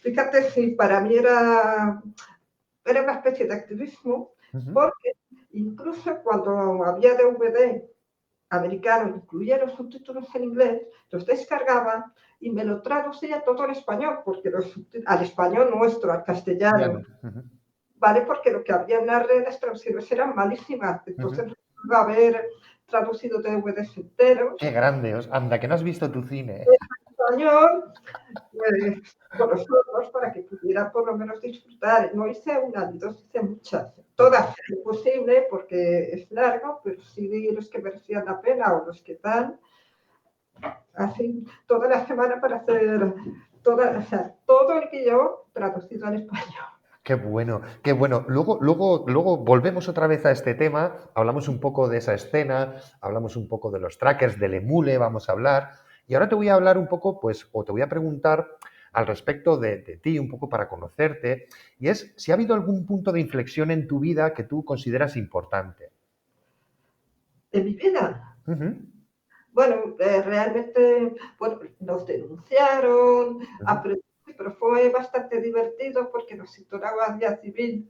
fíjate si para mí era una especie de activismo, Ujú. porque incluso cuando había DVD americano, incluía los subtítulos en inglés, los descargaba y me lo traducía todo en español, porque al español nuestro, al Ya castellano, no. Ujú, ¿vale? Porque lo que había en las redes traducciones eran malísimas. ujú. Entonces, recuerdo haber traducido DVDs enteros Qué grande. Anda, que no has visto tu cine. en español, pues, con los otros para que pudiera por lo menos disfrutar. No hice una ni dos, hice muchas. Todas era imposible porque es largo, pero sí los que merecían la pena o los que tal, así toda la semana para hacer o sea, todo el guión traducido al español. Qué bueno, qué bueno. Luego volvemos otra vez a este tema, hablamos un poco de esa escena, hablamos un poco de los trackers, del emule, vamos a hablar. Y ahora te voy a hablar un poco, pues, o te voy a preguntar al respecto de ti, un poco para conocerte, y es si ha habido algún punto de inflexión en tu vida que tú consideras importante. En mi vida, Ujú, bueno, realmente, bueno, nos denunciaron, ujú. pero fue bastante divertido porque nos citó la Guardia Civil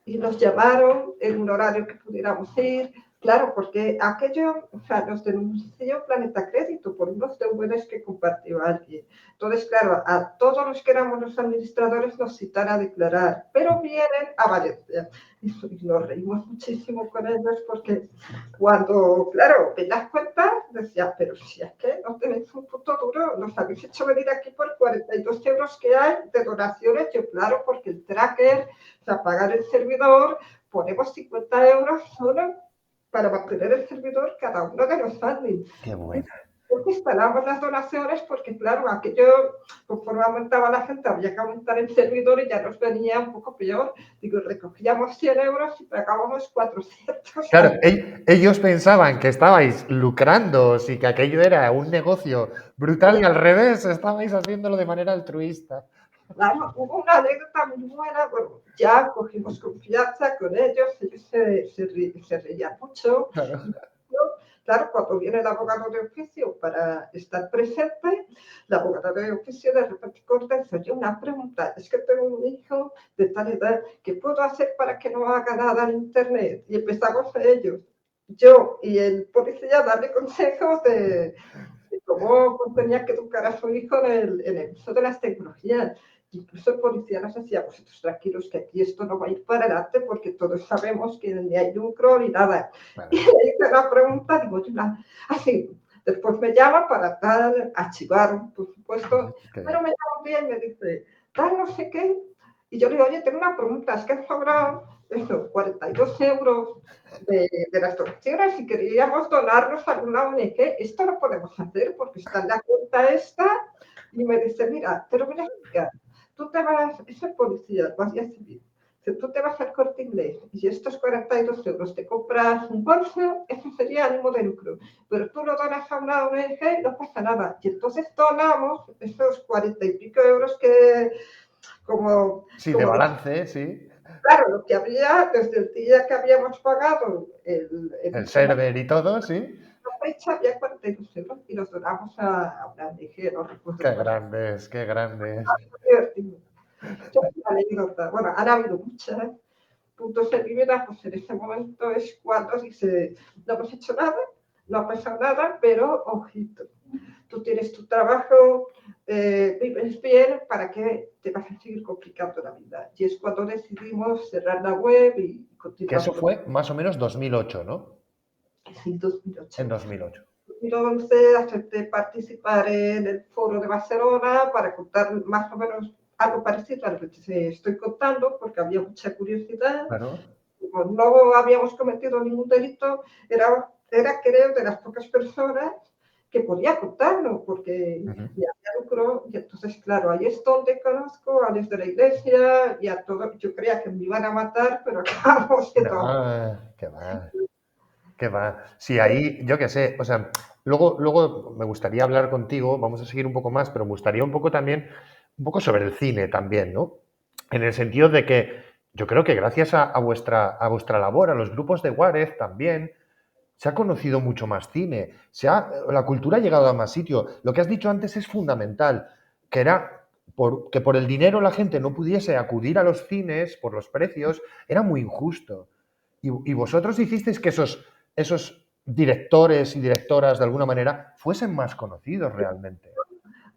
y nos llamaron en un horario que pudiéramos ir. Claro, porque aquello, o sea, nos denunció Planeta Crédito por unos DVDs que compartió alguien. Entonces, claro, a todos los que éramos los administradores nos citan a declarar, pero vienen a Valencia. Y nos reímos muchísimo con ellos porque cuando, claro, ven las cuentas, decía, pero si es que no tenéis un puto duro, nos habéis hecho venir aquí por 42 euros que hay de donaciones. Yo, claro, porque el tracker, o sea, pagar el servidor, ponemos 50 euros solo para mantener el servidor cada uno de los admins. Qué buena. Porque instalamos las donaciones porque, claro, aquello, conforme aumentaba la gente, había que aumentar el servidor y ya nos venía un poco peor. Digo, recogíamos 100 euros y pagábamos 400. Claro, ellos pensaban que estabais lucrando y que aquello era un negocio brutal y al revés, estabais haciéndolo de manera altruista. Claro, hubo una anécdota muy buena, bueno, ya cogimos confianza con ellos se reían mucho. Claro. Y yo, claro, cuando viene el abogado de oficio para estar presente, la abogada de oficio de repente corta y dice, oye, una pregunta, es que tengo un hijo de tal edad, ¿qué puedo hacer para que no haga nada en internet? Y empezamos ellos, yo y el policía, a darle consejos de cómo tenía que educar a su hijo en el uso de las tecnologías. Incluso el policía nos decía, vosotros tranquilos, que aquí esto no va a ir para adelante porque todos sabemos que ni hay lucro ni nada. Y Bueno, le hice la pregunta, digo, así, después me llama para tal, archivar, por supuesto, qué pero bien. me llama bien, me dice, tal, no sé qué. Y yo le digo, oye, tengo una pregunta, es que han sobrado eso, 42 euros de las donaciones y queríamos donarnos a alguna ONG. Esto lo podemos hacer porque está en la cuenta esta. Y me dice, mira, te lo voy a explicar. Tú te vas, es el policía, guardia civil. Si tú te vas al Corte Inglés y estos 42 euros te compras un bolso, eso sería ánimo de lucro. Pero tú lo donas a una ONG y no pasa nada. Y entonces donamos esos 40 y pico euros que, como, Sí, de como balance, sí. claro, lo que había desde el día que habíamos pagado el El último server y todo, sí. fecha, había 42 euros y los donamos a una ONG, no recuerdo Qué cuál. grandes, qué grandes. Divertido. Yo, una anécdota, bueno, han habido muchas puntos de mi vida, pues en ese momento es cuando dice, no hemos hecho nada, no ha pasado nada, pero ojito. tú tienes tu trabajo, vives bien, ¿para qué te vas a seguir complicando la vida? Y es cuando decidimos cerrar la web y Que continuar eso con fue más o menos 2008, ¿no? el 2008. En 2008. 2011 acepté participar en el foro de Barcelona para contar más o menos algo parecido a lo que te estoy contando, porque había mucha curiosidad. Claro. Como no habíamos cometido ningún delito, era creo de las pocas personas que podía contarlo, porque Ujú. ya había lucro, y entonces, claro, ahí es donde conozco a los de la iglesia y a todos. Yo creía que me iban a matar, pero acabamos siendo... No, qué va. ¿Qué va? Sí, ahí, yo qué sé, o sea, luego me gustaría hablar contigo, vamos a seguir un poco más, pero me gustaría un poco también, un poco sobre el cine también, ¿no? En el sentido de que yo creo que gracias a vuestra labor, a los grupos de Juárez también, se ha conocido mucho más cine, la cultura ha llegado a más sitios. Lo que has dicho antes es fundamental, que era que por el dinero la gente no pudiese acudir a los cines por los precios, era muy injusto. Y vosotros hicisteis que esos directores y directoras de alguna manera fuesen más conocidos realmente.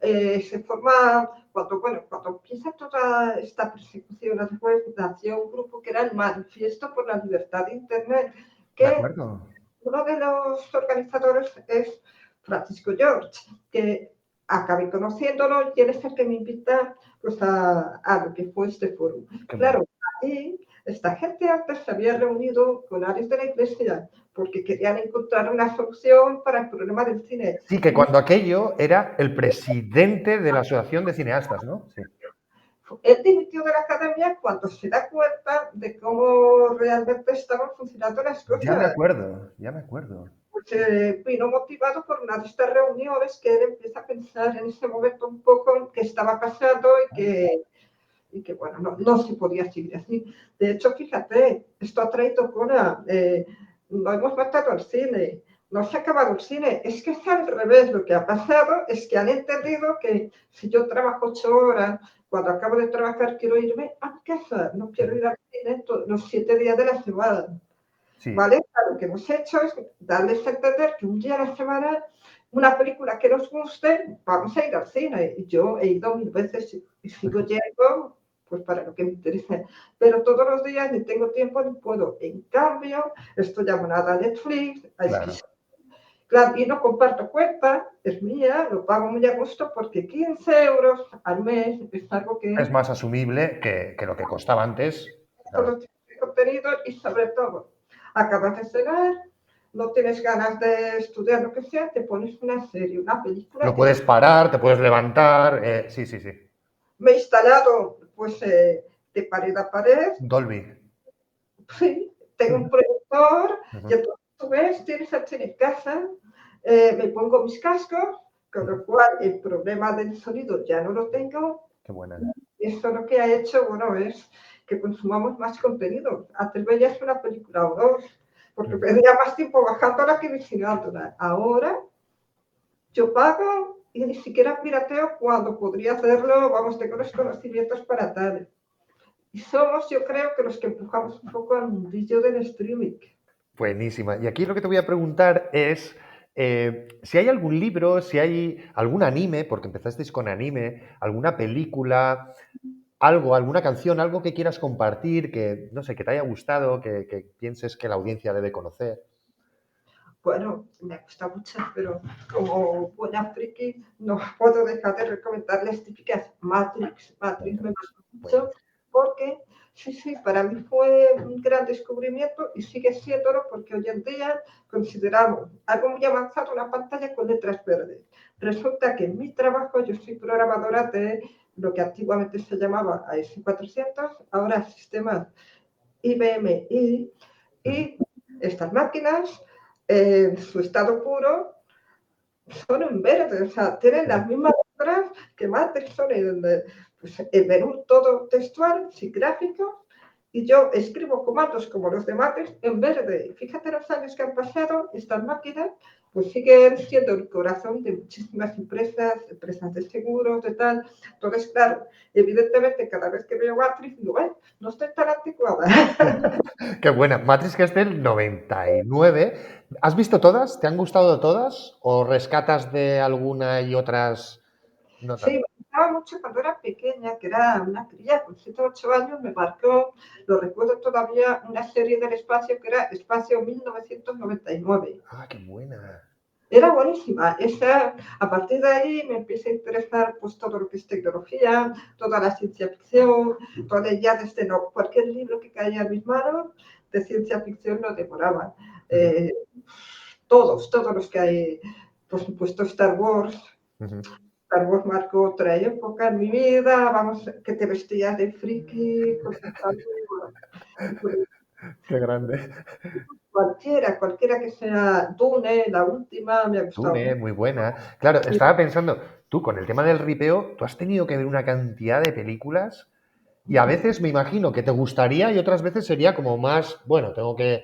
Se forma, cuando empieza toda esta persecución, después nació un grupo que era el Manifiesto por la Libertad de Internet, ¿De que acuerdo? uno de los organizadores es Francisco George, que acabé conociéndolo y él es el que me invita pues, a lo que fue este foro. Qué bueno. Claro, ahí esta gente antes se había reunido con áreas de la iglesia porque querían encontrar una solución para el problema del cine. Sí, que cuando aquello era el presidente de la Asociación de Cineastas, ¿no? Sí. Él dimitió de la academia cuando se da cuenta de cómo realmente estaban funcionando las Ya me cosas. acuerdo, ya me acuerdo. Pues, vino motivado por una de estas reuniones que él empieza a pensar en ese momento un poco en qué estaba pasando y que bueno, no se podía seguir así. De hecho, fíjate, esto ha traído cola. No hemos matado al cine, no se ha acabado el cine. Es que es al revés. Lo que ha pasado es que han entendido que si yo trabajo 8 horas, cuando acabo de trabajar quiero irme a mi casa, no quiero ir al cine los 7 días de la semana. Sí, ¿Vale? Lo que hemos hecho es darles a entender que un día a la semana, una película que nos guste, vamos a ir al cine. Y yo he ido 1000 veces y sigo yendo, pues para lo que me interese. Pero todos los días ni tengo tiempo ni puedo. En cambio, estoy abonada a Netflix, a claro. Sky. Claro, y no comparto cuenta, es mía, lo pago muy a gusto porque 15 euros al mes es algo Es que más asumible que lo que costaba antes. Claro. solo tiene contenido y sobre todo, acabas de cenar, no tienes ganas de estudiar lo que sea, te pones una serie, una película. Lo puedes parar, te puedes levantar. Sí, sí, sí. Me he instalado pues de pared a pared, Dolby. sí, tengo un Ujú, proyector y ujú, entonces tú ves, tienes el cine en casa, me pongo mis cascos, con ujú. lo cual el problema del sonido ya no lo tengo. Qué buena. Esto lo que ha hecho, bueno, es que consumamos más contenido. Antes veías una película o dos, porque Mm. perdía más tiempo bajándola que vigilándola. Ahora yo pago y ni siquiera pirateo cuando podría hacerlo, vamos, tengo los conocimientos para tal. Y somos, yo creo, que los que empujamos un poco al mundillo del streaming. Buenísima. Y aquí lo que te voy a preguntar es si hay algún libro, si hay algún anime, porque empezasteis con anime, alguna película, algo, alguna canción, algo que quieras compartir, que no sé, que te haya gustado, que pienses que la audiencia debe conocer. Bueno, me gusta mucho, pero como buena friki no puedo dejar de recomendar las típicas Matrix. Matrix me gusta mucho Buenísimo. porque, sí, sí, para mí fue un gran descubrimiento y sigue siéndolo porque hoy en día consideramos algo muy avanzado una pantalla con letras verdes. Resulta que en mi trabajo yo soy programadora de lo que antiguamente se llamaba AS400, ahora sistemas IBM Ujú. y estas máquinas, en su estado puro, son en verde, o sea, tienen Ujú. las mismas letras que Matrix, son pues, el menú todo textual, sin gráficos, y yo escribo comandos como los de Matrix en verde. Fíjate los años que han pasado, estas máquinas pues siguen siendo el corazón de muchísimas empresas de seguros, de tal. Entonces, claro, evidentemente cada vez que veo Matrix digo, "Ay, no estoy tan anticuada". Qué buena. Matrix, que es del 99. ¿Has visto todas? ¿Te han gustado todas? ¿O rescatas de alguna y otras no Sí, tanto? me gustaba mucho cuando era pequeña, que era una cría con 7 o 8 años, me marcó, lo recuerdo todavía, una serie del espacio que era Espacio 1999. Ah, qué buena. Era buenísima. Esa, a partir de ahí me empieza a interesar pues, todo lo que es tecnología, toda la ciencia ficción, todo, ya desde no, cualquier libro que caía en mis manos de ciencia ficción lo devoraba. Ujú, Eh, todos los que hay, por supuesto Star Wars. ujú. Star Wars marcó otra época en mi vida, vamos, que te vestías de friki, con tus amigos, Qué grande. cualquiera que sea Dune, la última, me ha gustado Dune, mucho. muy buena. Claro, estaba pensando, tú con el tema del ripeo, tú has tenido que ver una cantidad de películas y a veces me imagino que te gustaría y otras veces sería como más, bueno, tengo que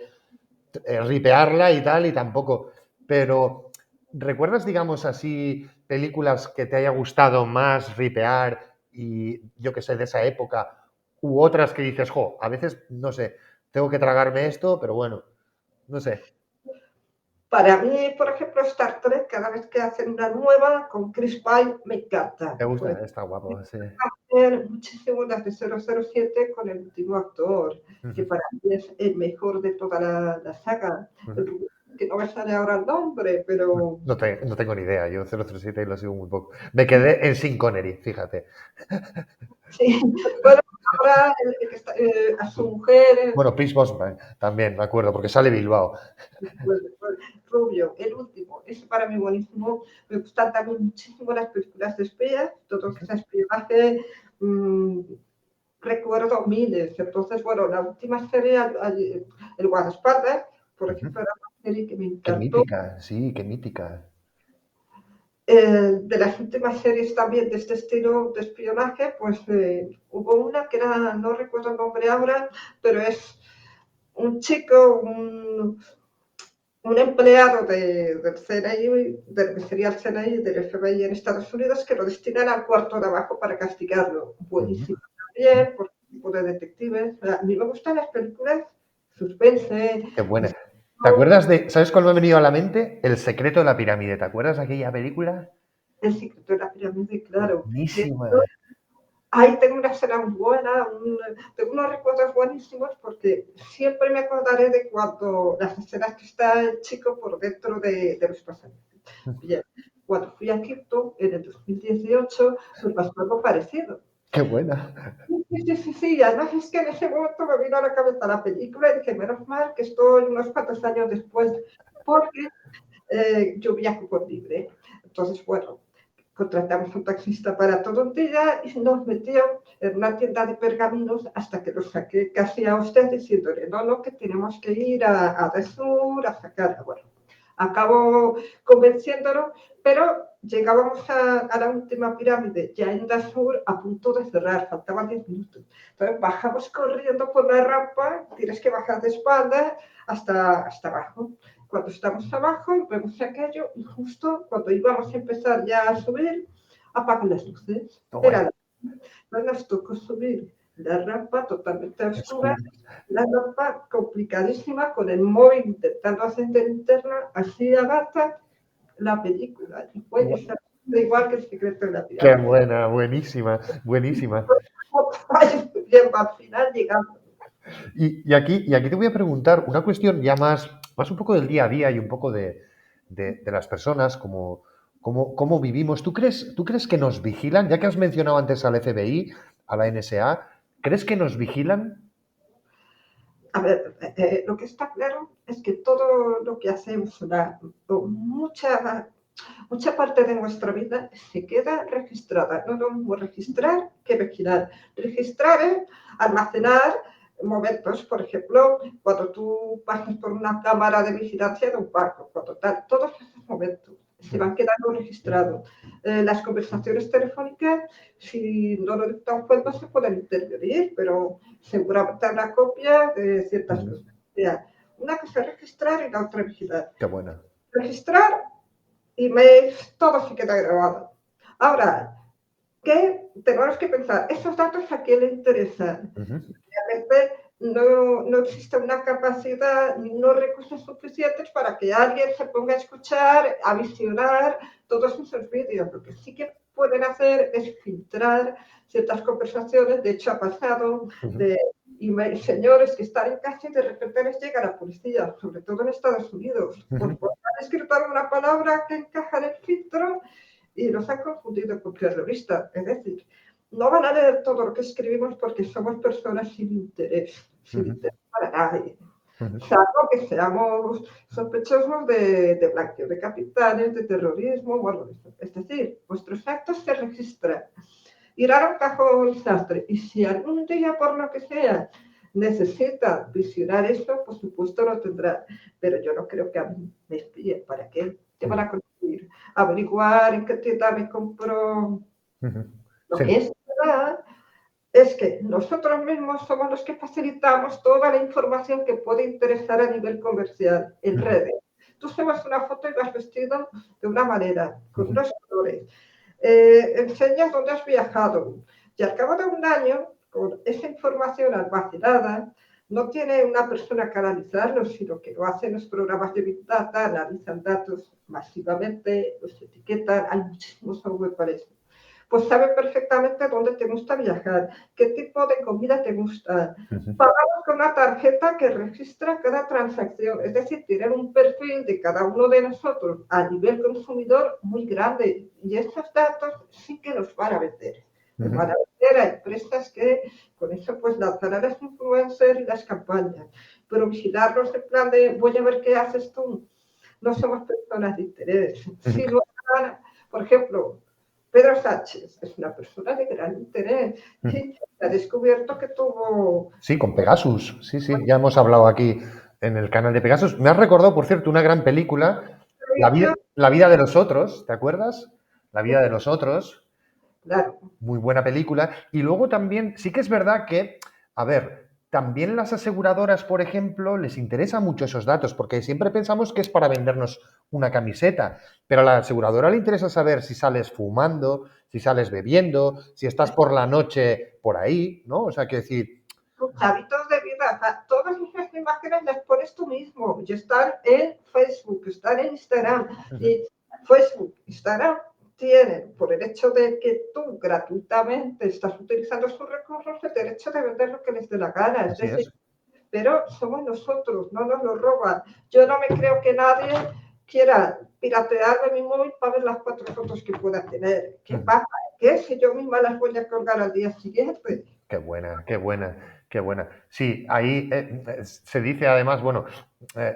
ripearla y tal y tampoco. Pero, ¿recuerdas, digamos así, películas que te haya gustado más ripear y yo que sé, de esa época? U otras que dices, jo, a veces, no sé, tengo que tragarme esto, pero bueno, no sé. Para mí, por ejemplo, Star Trek, cada vez que hacen una nueva con Chris Pine, me encanta. ¿Te Por gusta? ejemplo, Está guapo, sí. hacen muchísimo las de 007 con el último actor, que Ujú, para mí es el mejor de toda la saga. ujú. Que no me sale ahora el nombre, pero No tengo ni idea, yo 007 lo sigo muy poco. Me quedé en Sean Connery, fíjate. sí. Bueno, ahora el que está, a su mujer, Bueno, Pierce Brosnan también, me acuerdo, porque sale Bilbao. pues, Rubio, el último, es para mí buenísimo. Me gustan también muchísimo las películas de espías, todo lo que sea espionaje. mmm, Recuerdo miles. Entonces, bueno, la última serie, el guardaespaldas, por Ujú. ejemplo, era una serie que me Qué encantó. mítica, sí, qué mítica. De las últimas series también de este estilo de espionaje, pues hubo una que era, no recuerdo el nombre ahora, pero es un chico, un empleado del CNI, de lo que sería el CNI, del FBI en Estados Unidos, que lo destinan al cuarto de abajo para castigarlo. Ujú. Buenísimo también, por tipo de detectives. A mí me gustan las películas suspense, Qué buena. ¿Te misterio, acuerdas de, sabes cuál me ha venido a la mente? El secreto de la pirámide. ¿Te acuerdas de aquella película? El secreto de la pirámide, claro. De Buenísima. ahí tengo una escena muy buena, tengo unos recuerdos buenísimos porque siempre me acordaré de cuando las escenas que está el chico por dentro de los pasajes. Bien, cuando fui a Egipto en el 2018, me pasó algo parecido. Qué buena. Sí, además es que en ese momento me vino a la cabeza la película y dije, menos mal que estoy unos cuantos años después, porque yo viajo por libre. Entonces, bueno, contratamos un taxista para todo un día y nos metió en una tienda de pergaminos hasta que lo saqué casi a usted diciéndole, no, no, que tenemos que ir a Desur a sacar. Bueno, acabo convenciéndolo, pero llegábamos a la última pirámide, ya en Dasur, a punto de cerrar, faltaban 10 minutos. Entonces bajamos corriendo por la rampa, tienes que bajar de espaldas hasta abajo. Cuando estamos abajo, vemos aquello y justo cuando íbamos a empezar ya a subir, apagan las luces. Toma Era ya. la... Nos tocó subir la rampa totalmente oscura, Oscuro. la rampa complicadísima, con el móvil intentando hacer de linterna, así a gata, la película. Y fue Buah, exactamente igual que el secreto de la qué pirámide. buena, buenísima, buenísima. Bien, al final llegamos. Y aquí te voy a preguntar una cuestión ya más un poco del día a día y un poco de las personas, cómo vivimos. ¿Tú crees que nos vigilan? Ya que has mencionado antes al FBI, a la NSA, ¿crees que nos vigilan? A ver, lo que está claro es que todo lo que hacemos, mucha parte de nuestra vida se queda registrada. No es lo mismo registrar que vigilar. Registrar es almacenar momentos, por ejemplo, cuando tú pasas por una cámara de vigilancia de un barco, cuando tal, todos esos momentos se van quedando registrados. Las conversaciones telefónicas, si no lo dicta un juez, no se pueden intervenir, pero seguramente habrá copia de ciertas Ujú. cosas. O sea, una cosa es registrar y la otra vigilar. Qué buena. registrar emails, todo se queda grabado. Ahora, ¿qué tenemos que pensar? ¿Esos datos a quién le interesan? Realmente no existe una capacidad ni unos recursos suficientes para que alguien se ponga a escuchar, a visionar todos esos vídeos. Lo que sí que pueden hacer es filtrar ciertas conversaciones. De hecho, ha pasado de email, señores que están en casa y de repente les llega la policía, sobre todo en Estados Unidos, por han escrito una palabra que encaja en el filtro y los han confundido con terroristas. Es decir, no van a leer todo lo que escribimos porque somos personas sin interés para nadie. Salvo que seamos sospechosos de blanqueo de capitales, de terrorismo, bueno, es decir, vuestros actos se registran, irán a un cajón sastre. Y si algún día, por lo que sea, necesita visionar eso, por supuesto lo tendrá. Pero yo no creo que a mí me espíen. ¿Para qué? ¿Qué van a conseguir? Averiguar en qué tienda me compro. Lo que es verdad es que nosotros mismos somos los que facilitamos toda la información que puede interesar a nivel comercial en redes. Tú subes una foto y vas vestido de una manera, con unos colores. Enseñas dónde has viajado. Y al cabo de un año, con esa información almacenada, no tiene una persona que analizarlo, sino que lo hacen los programas de Big Data, analizan datos masivamente, los etiquetan, hay muchísimos software para eso. Pues sabe perfectamente dónde te gusta viajar, qué tipo de comida te gusta. Pagamos con una tarjeta que registra cada transacción, es decir, tienen un perfil de cada uno de nosotros a nivel consumidor muy grande y estos datos sí que los van a vender. Los van a vender a empresas que con eso pues lanzarán las influencers y las campañas, pero vigilarlos en plan de voy a ver qué haces tú. No somos personas de interés. Si lo harán, por ejemplo, Pedro Sánchez es una persona de gran interés. Sí, ha descubierto que tuvo... Sí, con Pegasus. Sí, sí, ya hemos hablado aquí en el canal de Pegasus. Me has recordado, por cierto, una gran película, La vida de los otros, ¿te acuerdas? La vida de los otros. Claro. Muy buena película. Y luego también, sí que es verdad que, a ver, también las aseguradoras, por ejemplo, les interesa mucho esos datos, porque siempre pensamos que es para vendernos una camiseta, pero a la aseguradora le interesa saber si sales fumando, si sales bebiendo, si estás por la noche por ahí, ¿no? O sea, que decir... Tus hábitos de vida, o sea, todas esas imágenes las pones tú mismo. Y están en Facebook, están en Instagram. Y Facebook, Instagram tienen, por el hecho de que tú gratuitamente estás utilizando sus recursos, el derecho de vender lo que les dé la gana. Es decir, pero somos nosotros, no nos lo roban. Yo no me creo que nadie quiera piratearme mi móvil para ver las 4 fotos que pueda tener. ¿Qué pasa? ¿Qué si yo misma las voy a colgar al día siguiente? Qué buena, qué buena, qué buena. Sí, ahí se dice además, bueno,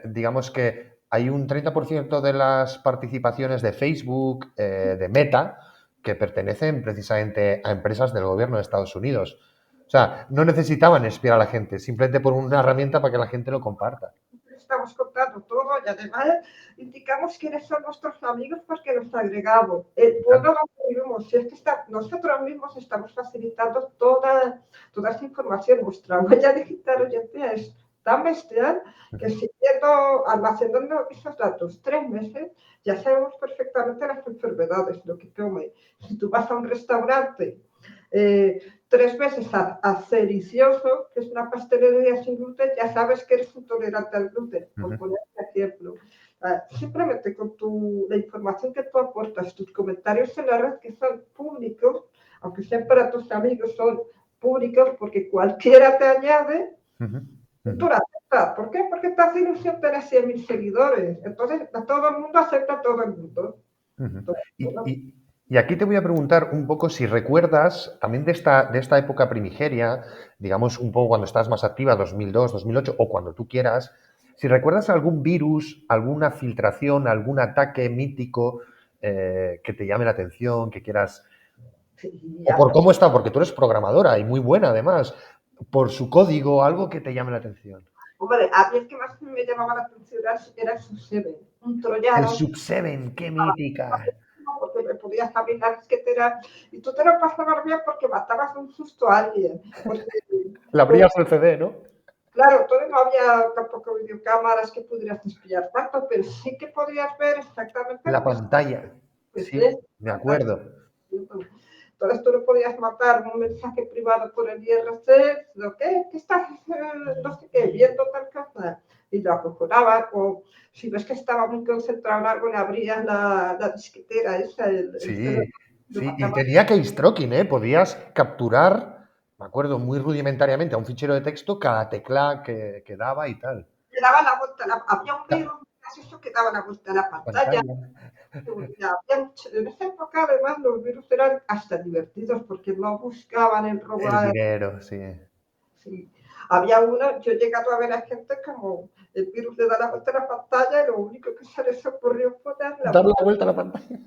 digamos que hay un 30% de las participaciones de Facebook, de Meta, que pertenecen precisamente a empresas del gobierno de Estados Unidos. O sea, no necesitaban espiar a la gente, simplemente por una herramienta para que la gente lo comparta. Estamos contando todo y además indicamos quiénes son nuestros amigos porque los agregamos. El pueblo donde vivimos, si es que nosotros mismos estamos facilitando toda esa información. Nuestra huella digital hoy en día es tan bestial que siguiendo almacenando esos datos 3 meses, ya sabemos perfectamente las enfermedades, lo que come. Si tú vas a un restaurante 3 veces a Celicioso, que es una pastelería sin gluten, ya sabes que eres intolerante al gluten, por poner un ejemplo. Simplemente con la información que tú aportas, tus comentarios en la red que son públicos, aunque sean para tus amigos, son públicos porque cualquiera te añade, tú la aceptas. ¿Por qué? Porque te hace ilusión tener 100.000 seguidores. Entonces, a todo el mundo acepta a todo el mundo. Y aquí te voy a preguntar un poco si recuerdas también de esta época primigeria, digamos un poco cuando estás más activa, 2002, 2008 o cuando tú quieras, si recuerdas algún virus, alguna filtración, algún ataque mítico que te llame la atención, que quieras... O por cómo está, porque tú eres programadora y muy buena además, por su código, algo que te llame la atención. Hombre, a mí el que más me llamaba la atención era el Sub-7, un troyano. El Sub-7, qué mítica. Porque me podías abrir la disquetera y tú te lo pasabas bien porque matabas de un susto a alguien. Le abrías el CD, ¿no? Claro, todavía no había tampoco videocámaras que pudieras espiar tanto, pero sí que podías ver exactamente La lo que estaba. pantalla. Pues Sí, es me fantástico. acuerdo. Entonces tú le podías matar un mensaje privado por el IRC, lo que estás, no sé qué, viendo tal cosa, y lo acojonaban, o si ves que estaba muy concentrado en algo, le abrías la disquetera esa, el CD, Sí, lo sí, y matabas. tenía keystroking, ¿eh? Podías capturar, me acuerdo, muy rudimentariamente a un fichero de texto cada tecla que daba y tal. Le daba la vuelta, había un La virus, eso que daba la vuelta a la pantalla. pantalla. En esa época, además, los virus eran hasta divertidos porque no buscaban el El robar. dinero, sí. Sí. Había uno, yo he llegado a ver a gente como el virus le da la vuelta a la pantalla y lo único que se les ocurrió fue dar la Dar la vuelta. vuelta a la pantalla.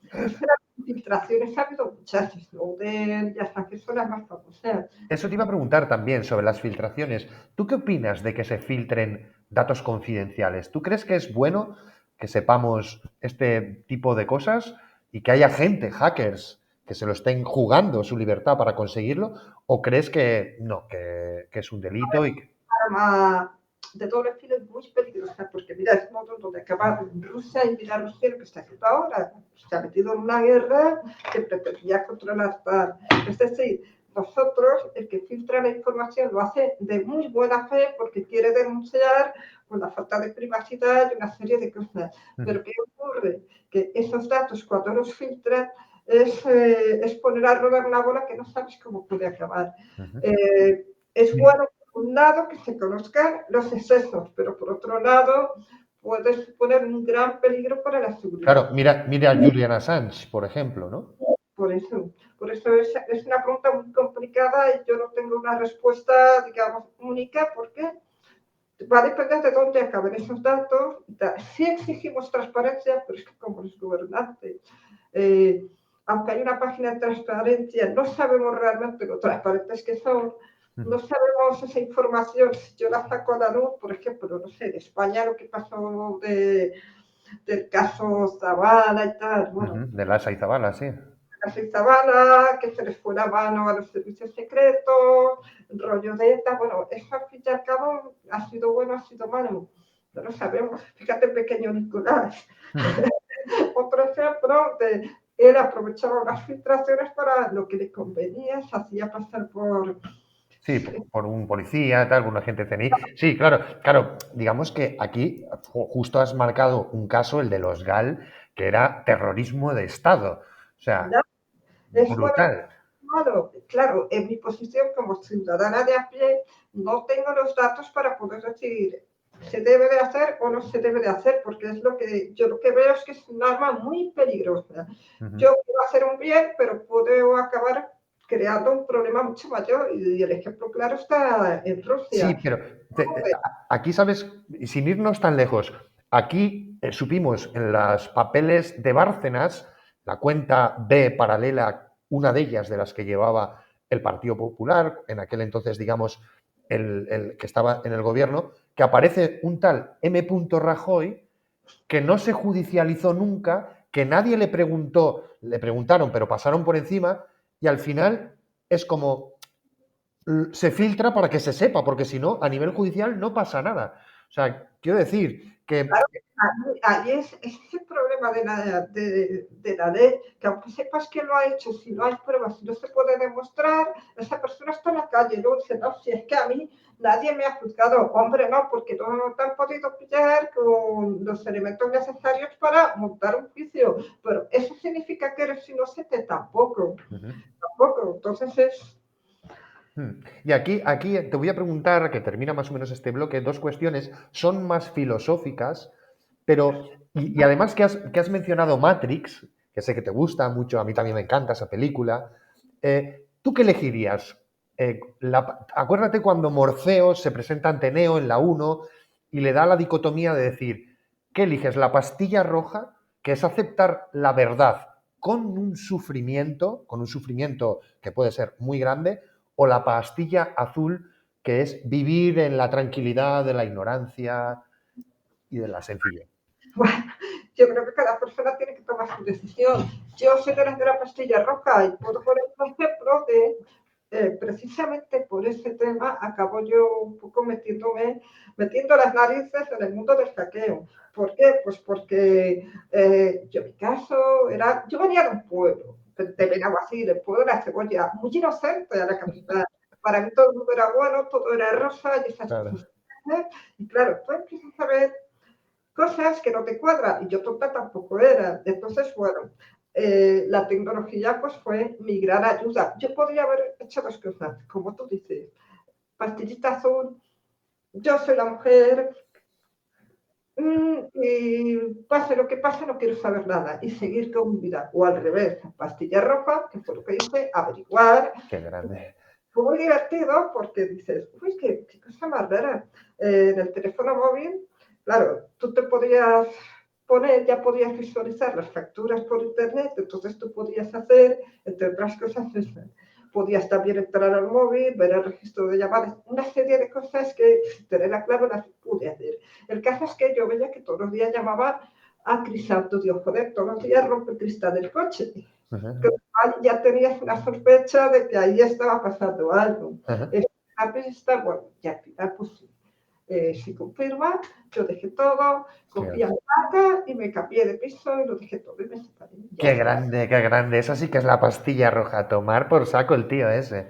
Esas eran infiltraciones, ha habido muchas, Snowden, ya está, que son las más famosas. Eso te iba a preguntar también sobre las filtraciones. ¿Tú qué opinas de que se filtren datos confidenciales? ¿Tú crees que es bueno que sepamos este tipo de cosas y que haya gente, hackers, que se lo estén jugando su libertad para conseguirlo? ¿O crees que no, que es un delito y que... Arma de doble filo es muy peligrosa porque mira, es modo donde acaba en Rusia y mira Rusia lo que está haciendo ahora. Se ha metido en una guerra que pretendía controlar tal. Es decir, nosotros, el que filtra la información lo hace de muy buena fe porque quiere denunciar por la falta de privacidad y una serie de cosas. Ujú, Pero ¿qué ocurre? Que esos datos cuando los filtran es poner a rodar una bola que no sabes cómo puede acabar. ujú. Es bueno, por un lado, que se conozcan los excesos, pero por otro lado, puede suponer un gran peligro para la Claro, seguridad. mira a Julian Assange, por ejemplo, ¿no? Por eso es una pregunta muy complicada y yo no tengo una respuesta, digamos, única, porque va a depender de dónde acaben esos datos. Sí exigimos transparencia, pero es que como los gobernantes, eh, aunque hay una página de transparencia, no sabemos realmente lo transparentes que son, Ujú. no sabemos esa información. Si yo la saco a la luz, por ejemplo, no sé, en España lo que pasó del caso Zavala y tal, bueno, Ujú, de Lasa y Zabala, sí. caso Zavala, que se les fue la mano a los servicios secretos, rollo de ETA, bueno, eso al fin y al cabo ha sido bueno, ha sido malo, no lo sabemos. Fíjate, pequeño Nicolás, Ujú. otro ejemplo de él aprovechaba las filtraciones para lo que le convenía, se hacía pasar por... Sí, por un policía, tal, por un agente CNI. Sí, claro, claro. Digamos que aquí justo has marcado un caso, el de los GAL, que era terrorismo de Estado. O sea, ¿Ya? Es bueno, brutal. malo. Claro, en mi posición como ciudadana de a pie, no tengo los datos para poder decir se debe de hacer o no se debe de hacer, porque es lo que yo lo que veo es que es un arma muy peligrosa. Ujú. Yo quiero hacer un bien, pero puedo acabar creando un problema mucho mayor y el ejemplo claro está en Sí, Rusia. pero aquí, ¿sabes? Y sin irnos tan lejos, aquí supimos en los papeles de Bárcenas, la cuenta B paralela, una de ellas de las que llevaba el Partido Popular, en aquel entonces, digamos, el que estaba en el gobierno, que aparece un tal M. Rajoy que no se judicializó nunca, que nadie le preguntó, le preguntaron, pero pasaron por encima, y al final es como se filtra para que se sepa, porque si no, a nivel judicial no pasa nada. O sea, quiero decir que... Claro, ahí es el problema de la ley, que aunque sepas que lo ha hecho, si no hay pruebas, si no se puede demostrar, esa persona está en la calle, luego dice, no, si es que a mí nadie me ha juzgado, hombre, no, porque no te han podido pillar con los elementos necesarios para montar un juicio, pero eso significa que eres inocente, tampoco, Ujú. tampoco, entonces es... Y aquí te voy a preguntar, que termina más o menos este bloque, dos cuestiones, son más filosóficas, pero, y además que has mencionado Matrix, que sé que te gusta mucho, a mí también me encanta esa película, ¿tú qué elegirías? Acuérdate cuando Morfeo se presenta ante Neo en la uno y le da la dicotomía de decir, ¿qué eliges? La pastilla roja, que es aceptar la verdad con un sufrimiento que puede ser muy grande, o la pastilla azul, que es vivir en la tranquilidad de la ignorancia y de la sencillez. Bueno, yo creo que cada persona tiene que tomar su decisión. Yo soy de las de la pastilla roja y puedo poner un ejemplo de precisamente por ese tema acabo yo un poco metiendo las narices en el mundo del hackeo. ¿Por qué? Pues porque yo, en mi caso, yo venía de un pueblo, de Benaguacil, el pueblo de la cebolla, muy inocente a la capital. Para mí todo el mundo era bueno, todo era rosa y esas Claro. cosas. Y claro, tú empiezas a ver cosas que no te cuadran y yo tonta tampoco era. Entonces, bueno, la tecnología pues fue mi gran ayuda. Yo podría haber hecho dos cosas, como tú dices, pastillita azul, yo soy la mujer y pase lo que pase, no quiero saber nada y seguir con mi vida. O al revés, pastilla roja, que fue lo que hice, averiguar. Qué grande. Fue muy divertido porque dices, uy, qué cosa más rara. En el teléfono móvil, claro, tú te podías ya podías visualizar las facturas por internet, entonces tú podías hacer, entre otras cosas, podías también entrar al móvil, ver el registro de llamadas, una serie de cosas que, sin tener la clave, las pude hacer. El caso es que yo veía que todos los días llamaba a Crisanto, digo, joder, todos los días rompe el cristal del coche. Ajá, Ya tenías una sospecha de que ahí estaba pasando algo. ajá. A está, bueno, y al final, pues si confirma, yo dejé todo, Qué, cogí a mi vaca y me cambié de piso y lo dejé todo y me separé. Ya qué está. grande, qué grande. Esa sí que es la pastilla roja. A tomar por saco el tío ese.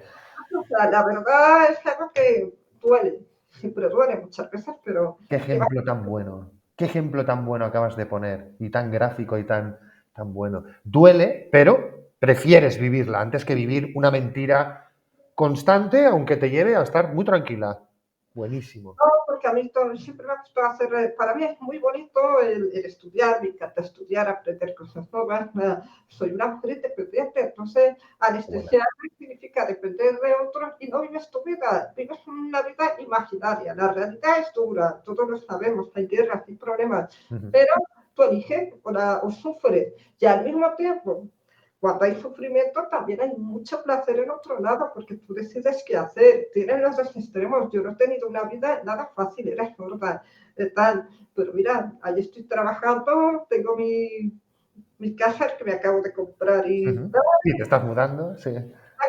O sea, la verdad es algo que duele, siempre duele muchas veces, pero Qué que va. ejemplo tan bueno. Qué ejemplo tan bueno acabas de poner. Y tan gráfico y tan bueno. Duele, pero prefieres vivirla antes que vivir una mentira constante, aunque te lleve a estar muy tranquila. Buenísimo. No, porque a mí siempre me ha gustado hacer, para mí es muy bonito el estudiar, me encanta estudiar, aprender cosas nuevas. Soy una mujer independiente, entonces Buena. anestesiarme significa depender de otros y no vives tu vida, vives una vida imaginaria. La realidad es dura, todos lo sabemos, hay guerras, hay problemas, Ujú. pero tú eliges o sufres y al mismo tiempo cuando hay sufrimiento también hay mucho placer en otro lado porque tú decides qué hacer. Tienen los dos extremos. Yo no he tenido una vida nada fácil, era sorda, tal. Pero mira, ahí estoy trabajando, tengo mi casa que me acabo de comprar y Ujú. Sí, te estás mudando, sí.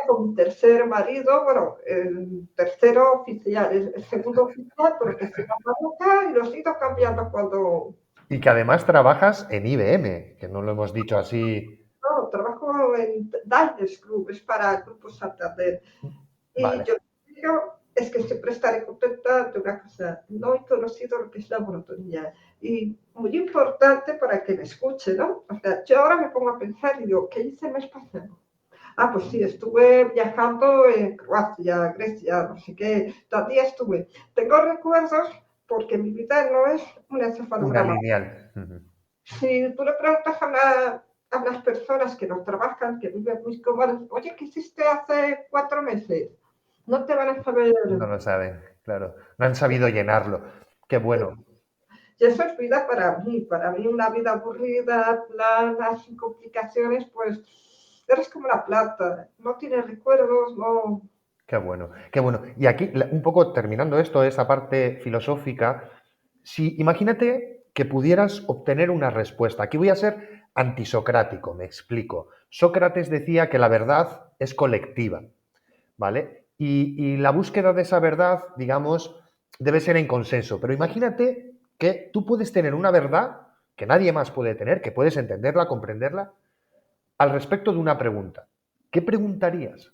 con mi tercer marido, bueno, el tercero oficial, el segundo oficial, pero que se llama Luca y los he ido cambiando cuando. Y que además trabajas en IBM, que no lo hemos dicho así. No, trabajo en Diners Club, es para el Grupo Santander. Y Vale. yo digo, es que siempre estaré contenta de una cosa, no he conocido lo que es la monotonía. Y muy importante para que me escuche, ¿no? O sea, yo ahora me pongo a pensar y digo, ¿qué hice el mes pasado? Ah, pues sí, estuve viajando en Croacia, Grecia, no sé qué, tal día estuve. Tengo recuerdos porque mi vida no es un Una encefalograma. lineal. Ujú. Si tú le preguntas a unas personas que no trabajan, que viven muy cómodas, oye, ¿qué hiciste hace 4 meses? No te van a saber. No lo saben, claro. No han sabido llenarlo. Qué bueno. Y eso es vida para mí. Para mí una vida aburrida, plana, sin complicaciones, pues eres como una planta. No tienes recuerdos, no. Qué bueno, qué bueno. Y aquí, un poco terminando esto, esa parte filosófica, si imagínate que pudieras obtener una respuesta. Aquí voy a ser antisocrático, me explico. Sócrates decía que la verdad es colectiva, ¿vale? Y la búsqueda de esa verdad, digamos, debe ser en consenso. Pero imagínate que tú puedes tener una verdad que nadie más puede tener, que puedes entenderla, comprenderla, al respecto de una pregunta. ¿Qué preguntarías?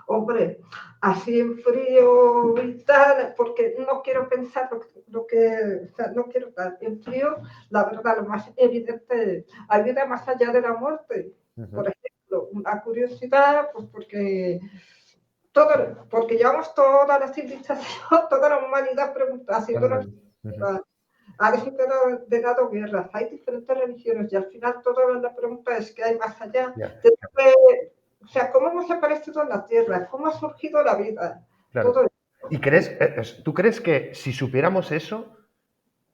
Hombre, así en frío y tal, porque no quiero pensar o sea, no quiero tal. En frío, la verdad, lo más evidente, hay vida más allá de la muerte. Por Ujú. ejemplo, una curiosidad, pues porque llevamos toda la civilización, toda la humanidad haciéndonos Ujú. preguntas. Ha desencadenado guerras, hay diferentes religiones y al final toda la pregunta es qué hay más allá. Ya, De dónde, o sea, ¿cómo hemos aparecido en la Tierra? ¿Cómo ha surgido la vida? claro. Todo ¿Y eso. tú crees que si supiéramos eso,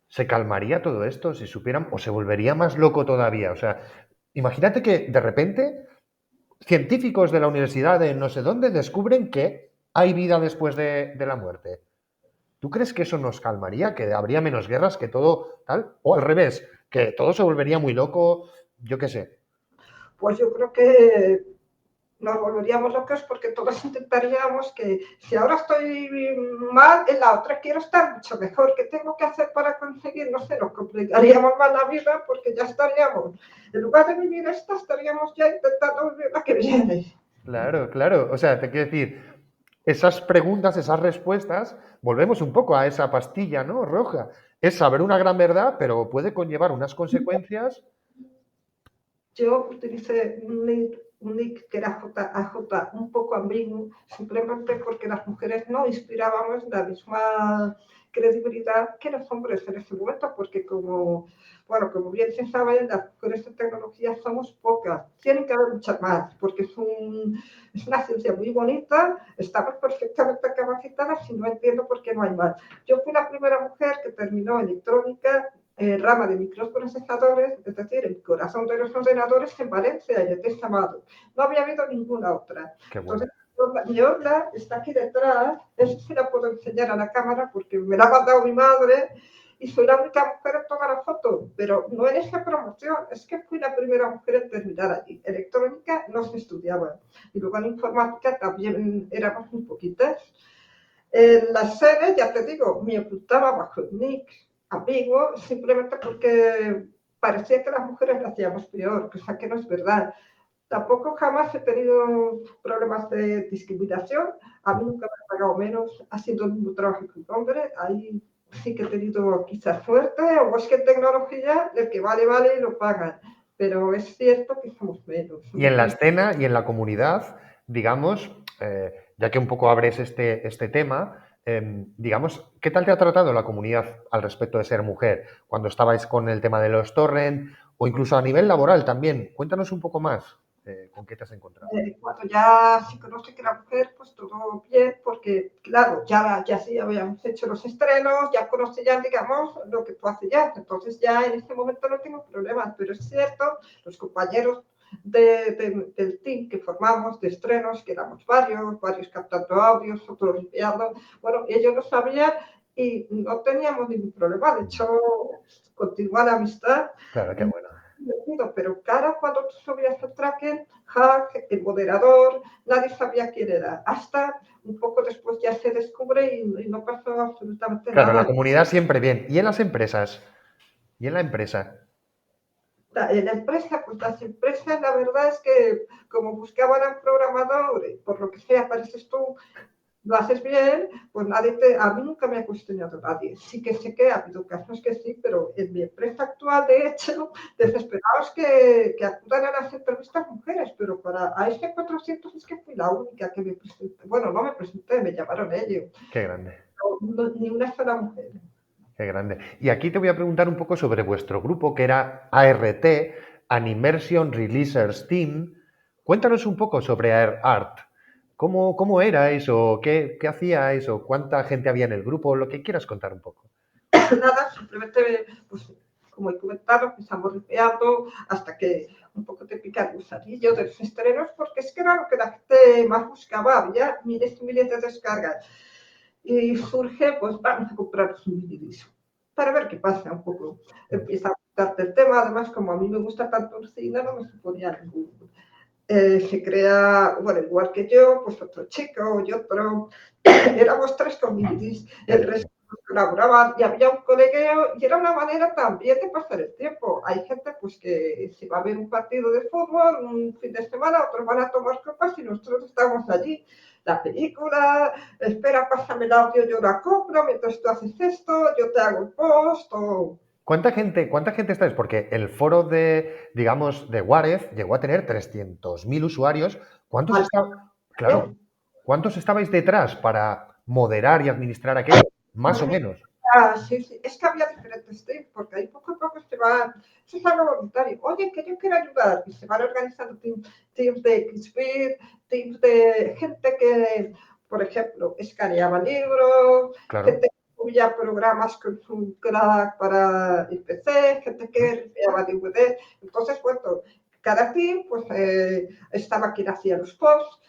se calmaría todo esto? Si supieran, o se volvería más loco todavía. O sea, imagínate que de repente científicos de la universidad de no sé dónde descubren que hay vida después de la muerte. ¿Tú crees que eso nos calmaría? ¿Que habría menos guerras? ¿Que todo tal? O al revés, que todo se volvería muy loco, yo qué sé. Pues yo creo que nos volveríamos locos porque todos intentaríamos que si ahora estoy mal, en la otra quiero estar mucho mejor. ¿Qué tengo que hacer para conseguir? No sé, nos complicaríamos más la vida porque ya estaríamos, en lugar de vivir esta, estaríamos ya intentando vivir la que viene. Claro, claro. O sea, te quiero decir, esas preguntas, esas respuestas, volvemos un poco a esa pastilla, ¿no? Roja. Es saber una gran verdad, pero puede conllevar unas consecuencias. Yo utilicé un nick que era JAJ, un poco ambiguo, simplemente porque las mujeres no inspirábamos la misma credibilidad que los hombres en ese momento, porque como bien se sabe, las mujeres de tecnología somos pocas, tienen que haber muchas más, porque es una ciencia muy bonita, estamos perfectamente capacitadas y no entiendo por qué no hay más. Yo fui la primera mujer que terminó electrónica rama de microprocesadores, es decir, el corazón de los ordenadores en Valencia y de Testamado. No había habido ninguna otra. Qué bueno. Entonces, mi orla está aquí detrás, eso sí la puedo enseñar a la cámara porque me la ha mandado mi madre y soy la única mujer en toda la foto, pero no en esa promoción, es que fui la primera mujer en terminar allí. Electrónica no se estudiaba y luego en informática también éramos muy poquitas. En la sede, ya te digo, me ocultaba bajo el nick amigo, simplemente porque parecía que las mujeres lo hacíamos peor, cosa que no es verdad. Tampoco jamás he tenido problemas de discriminación. A mí nunca me han pagado menos haciendo el mismo trabajo que un hombre. Ahí sí que he tenido quizás suerte, o es que en tecnología el que vale, vale y lo pagan. Pero es cierto que somos menos. Y en la escena y en la comunidad, digamos, ya que un poco abres este tema, digamos, ¿qué tal te ha tratado la comunidad al respecto de ser mujer? Cuando estabais con el tema de los torrent o incluso a nivel laboral también. Cuéntanos un poco más, ¿con qué te has encontrado? Cuando ya se conoce que la mujer, pues todo bien, porque claro, ya sí habíamos hecho los estrenos, ya conoce ya, digamos, lo que tú haces ya, entonces ya en este momento no tengo problemas, pero es cierto, los compañeros del team que formamos de estrenos, que éramos varios captando audios, otros limpiando, bueno, ellos lo sabían y no teníamos ningún problema, de hecho, continúa la amistad. Claro, qué bueno. Pero cara cuando tú subías el tracker, hack, el moderador, nadie sabía quién era. Hasta un poco después ya se descubre y no pasó absolutamente Claro, la nada. comunidad siempre bien. ¿Y en las empresas? ¿Y en la empresa? En la empresa, pues las empresas, la verdad es que como buscaban a un programador, por lo que sea, apareces tú, lo haces bien, pues a mí nunca me ha cuestionado nadie. Sí que sé que ha habido casos que sí, pero en mi empresa actual, de hecho, desesperados que acudan a las entrevistas mujeres, pero a este 400 es que fui la única que me presenté. Bueno, no me presenté, me llamaron ellos. Qué grande. Ni una sola mujer. Qué grande. Y aquí te voy a preguntar un poco sobre vuestro grupo, que era ART, An Immersion Releasers Team. Cuéntanos un poco sobre ART. ¿Cómo era eso? ¿Qué hacíais? ¿O cuánta gente había en el grupo? Lo que quieras contar un poco. Nada, simplemente, pues, como he comentado, empezamos ripeando hasta que un poco te pica el gusanillo de los estrenos, porque es que era lo que la gente más buscaba, había miles y miles de descargas. Y surge, pues vamos a comprar un minidisc para ver qué pasa un poco. Empieza a gustarte el tema, además como a mí me gusta tanto el cine, no me suponía ningún. Se crea, bueno, igual que yo, pues otro chico y otro, éramos tres con minidisc, el resto colaboraban y había un colegueo y era una manera también de pasar el tiempo. Hay gente pues que se va a ver un partido de fútbol un fin de semana, otros van a tomar copas y nosotros estamos allí. La película, espera, pásame el audio, yo la compro, mientras tú haces esto, yo te hago el post o... ¿Cuánta gente estáis? Porque el foro digamos, de Warez llegó a tener 300.000 usuarios. Claro, ¿cuántos estabais detrás para moderar y administrar aquello? Más o menos. Sí, sí, es que había diferentes teams, porque ahí poco a poco se es algo voluntario. Oye, que yo quiero ayudar, y se van organizando teams de Xpeed, teams de gente que, por ejemplo, escaneaba libros, Claro. gente que subía programas con su crack para el PC, gente que enviaba DVD. Entonces, bueno, cada team, pues, estaba quien hacía los posts,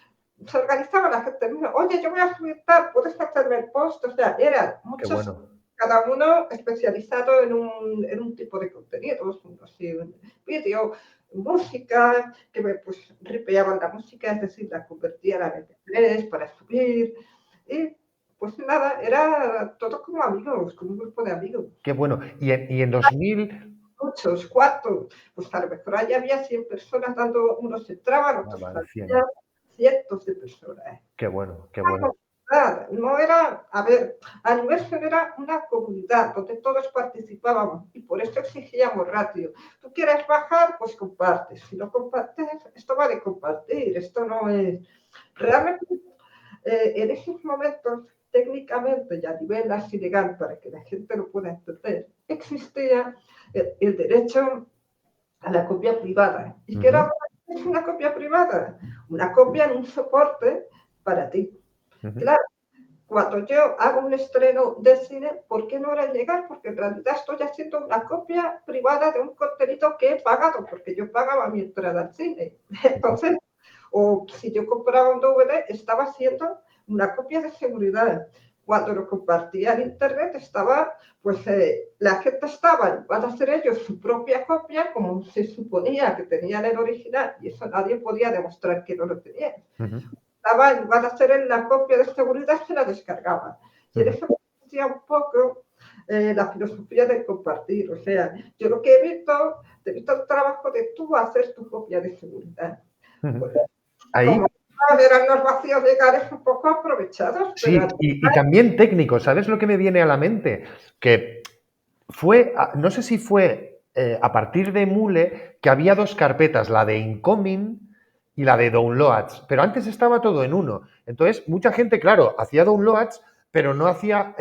se organizaba la gente, oye, yo voy a subir tal, puedes hacerme el post, o sea, eran Qué muchos bueno. cada uno especializado en un tipo de contenidos, unos en vídeo, música, que me pues ripeaban la música, es decir, la convertían a MP3 para subir. Y pues nada, era todo como amigos, como un grupo de amigos. Qué bueno. Y en 2000... Muchos, cuartos, pues a lo mejor ahí había 100 personas dando, unos entraban, Ah, otros vale, 100. salían, cientos de personas. Qué bueno, qué bueno. No era, a ver, Universal era una comunidad donde todos participábamos y por eso exigíamos ratio. Tú quieres bajar, pues compartes. Si no compartes, esto va de compartir, esto no es. Realmente, en esos momentos, técnicamente y a nivel así legal, para que la gente lo pueda entender, existía el derecho a la copia privada. ¿Y qué era una copia privada? Una copia en un soporte para ti. Claro, cuando yo hago un estreno de cine, ¿por qué no era ilegal? Porque en realidad estoy haciendo una copia privada de un contenido que he pagado, porque yo pagaba mi entrada al cine. Entonces, o si yo compraba un DVD, estaba haciendo una copia de seguridad. Cuando lo compartía en internet, estaba, pues la gente estaba, van a hacer ellos su propia copia, como se suponía que tenían el original, y eso nadie podía demostrar que no lo tenían. Estaba, en lugar de hacer la copia de seguridad, se la descargaba. Y en eso decía un poco la filosofía de compartir. O sea, yo lo que he visto el trabajo de tú hacer tu copia de seguridad. Pues, Ahí, como eran los vacíos legales un poco aprovechados. sí, Pero y también técnico. ¿Sabes lo que me viene a la mente? Que fue, no sé si fue a partir de Mule, que había dos carpetas, la de incoming y la de downloads, pero antes estaba todo en uno. Entonces, mucha gente, claro, hacía downloads, pero no hacía,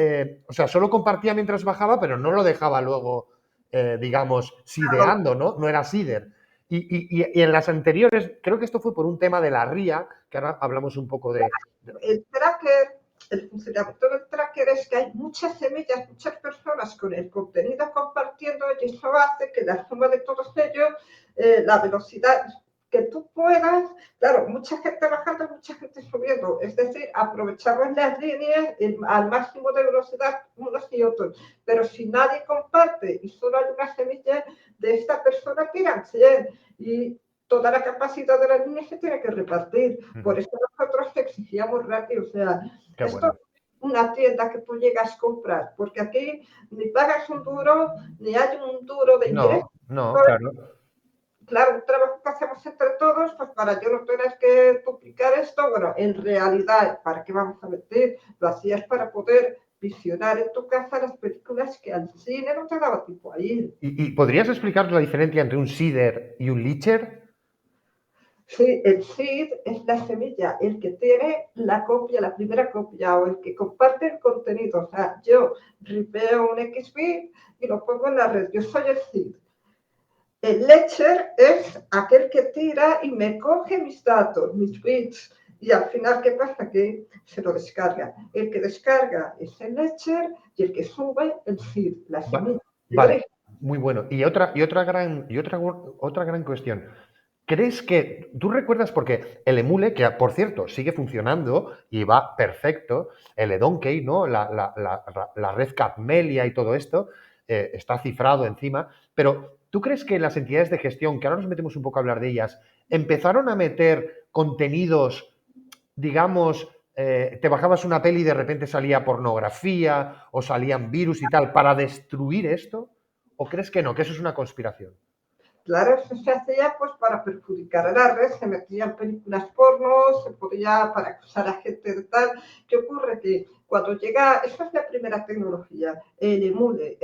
o sea, solo compartía mientras bajaba, pero no lo dejaba luego, digamos, sideando, ¿no? No era seeder. Y en las anteriores, creo que esto fue por un tema de la RIA, que ahora hablamos un poco de... el tracker, el funcionamiento del tracker es que hay muchas semillas, muchas personas con el contenido compartiendo y eso hace que la suma de todos ellos, la velocidad que tú puedas, claro, mucha gente bajando, mucha gente subiendo, es decir, aprovechamos las líneas al máximo de velocidad unos y otros, pero si nadie comparte y solo hay una semilla de esta persona, tiran 100 y toda la capacidad de la línea se tiene que repartir. Por eso nosotros exigíamos ratio. O sea, Qué esto bueno. es una tienda que tú llegas a comprar, porque aquí ni pagas un duro, ni hay un duro de ingreso. No, no, claro. Claro, un trabajo que hacemos entre todos, pues para yo no tener que duplicar esto, bueno, en realidad, ¿para qué vamos a meter? Lo hacías para poder visionar en tu casa las películas que al cine no te daba tiempo a ir. ¿Y podrías explicar la diferencia entre un seeder y un leacher? Sí, el seed es la semilla, el que tiene la copia, la primera copia, o el que comparte el contenido. O sea, yo ripeo un XB y lo pongo en la red. Yo soy el seed. El ledger es aquel que tira y me coge mis datos, mis bits. Y al final, ¿qué pasa? Que se lo descarga. El que descarga es el ledger y el que sube el seed, la semilla. Vale, muy bueno. Y otra gran cuestión. ¿Crees que tú recuerdas, porque el Emule, que por cierto sigue funcionando y va perfecto, el eDonkey, ¿no? La red Catmelia y todo esto, está cifrado encima, pero ¿tú crees que las entidades de gestión, que ahora nos metemos un poco a hablar de ellas, empezaron a meter contenidos, digamos, te bajabas una peli y de repente salía pornografía o salían virus y tal, para destruir esto? ¿O crees que no, que eso es una conspiración? Claro, eso se hacía pues para perjudicar a la red, se metían películas porno, se podía para acusar a gente de tal. ¿Qué ocurre? Que cuando llega, esa es la primera tecnología, el emule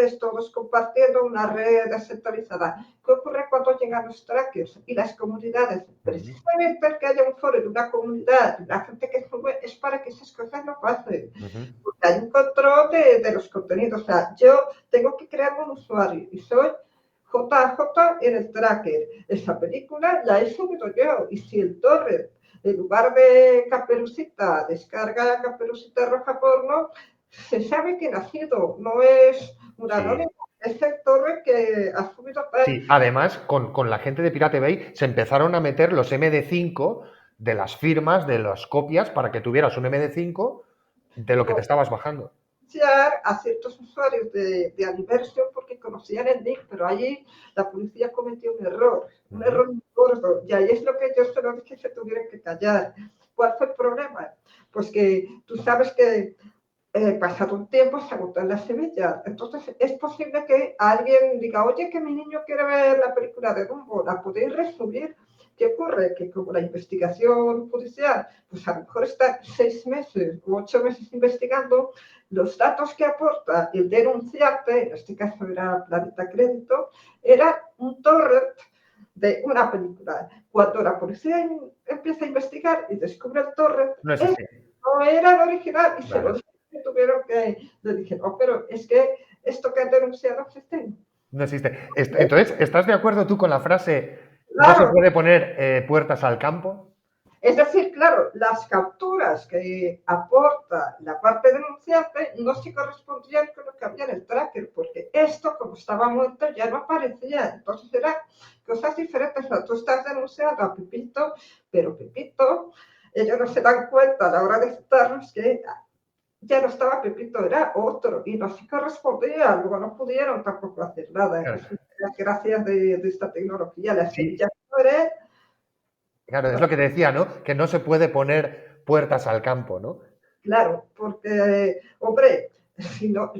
es todos compartiendo una red descentralizada. ¿Qué ocurre cuando llegan los trackers y las comunidades? Precisamente el que haya un foro de una comunidad, la gente que sube, es para que esas cosas no pasen. Porque hay un control de los contenidos. O sea, yo tengo que crear un usuario y soy JJ en el tracker. Esa película la he subido yo. Y si el torrent, en lugar de Caperucita, descarga Caperucita Roja Porno, se sabe quién ha sido. No es un anónimo, es el torrent que ha subido. Sí, además, con la gente de Pirate Bay se empezaron a meter los MD5 de las firmas, de las copias, para que tuvieras un MD5 de lo que te estabas bajando. denunciar a ciertos usuarios de Aniversion porque conocían el nick, pero allí la policía cometió un error muy gordo, y ahí es lo que yo solo dije que se tuvieran que callar. ¿Cuál fue el problema? Pues que tú sabes que pasado un tiempo se agotan las semillas. Entonces es posible que alguien diga, oye, que mi niño quiere ver la película de Dumbo, la podéis resubir. ¿Qué ocurre? Que como la investigación judicial, pues a lo mejor está 6 meses u 8 meses investigando, los datos que aporta el denunciante, en este caso era Planeta Crédito, era un torrent de una película. Cuando la policía empieza a investigar y descubre el torrent, No existe. no era el original y se Claro. lo tuvieron que, le dije, no, pero es que esto que han denunciado existe. No existe. Entonces, ¿estás de acuerdo tú con la frase no se Claro, puede poner puertas al campo? es decir, claro, las capturas que aporta la parte denunciante no se correspondían con lo que había en el tracker, porque esto, como estaba muerto, ya no aparecía. Entonces eran cosas diferentes. O sea, tú estás denunciando a Pepito, pero Pepito, ellos no se dan cuenta a la hora de citarlos que ya no estaba Pepito, era otro, y no se correspondía, luego no pudieron tampoco hacer nada. Claro, Es las gracias de esta tecnología, las sí, semillas mueren. claro, es lo que te decía, ¿no? Que no se puede poner puertas al campo, ¿no? Claro, porque, hombre, si no,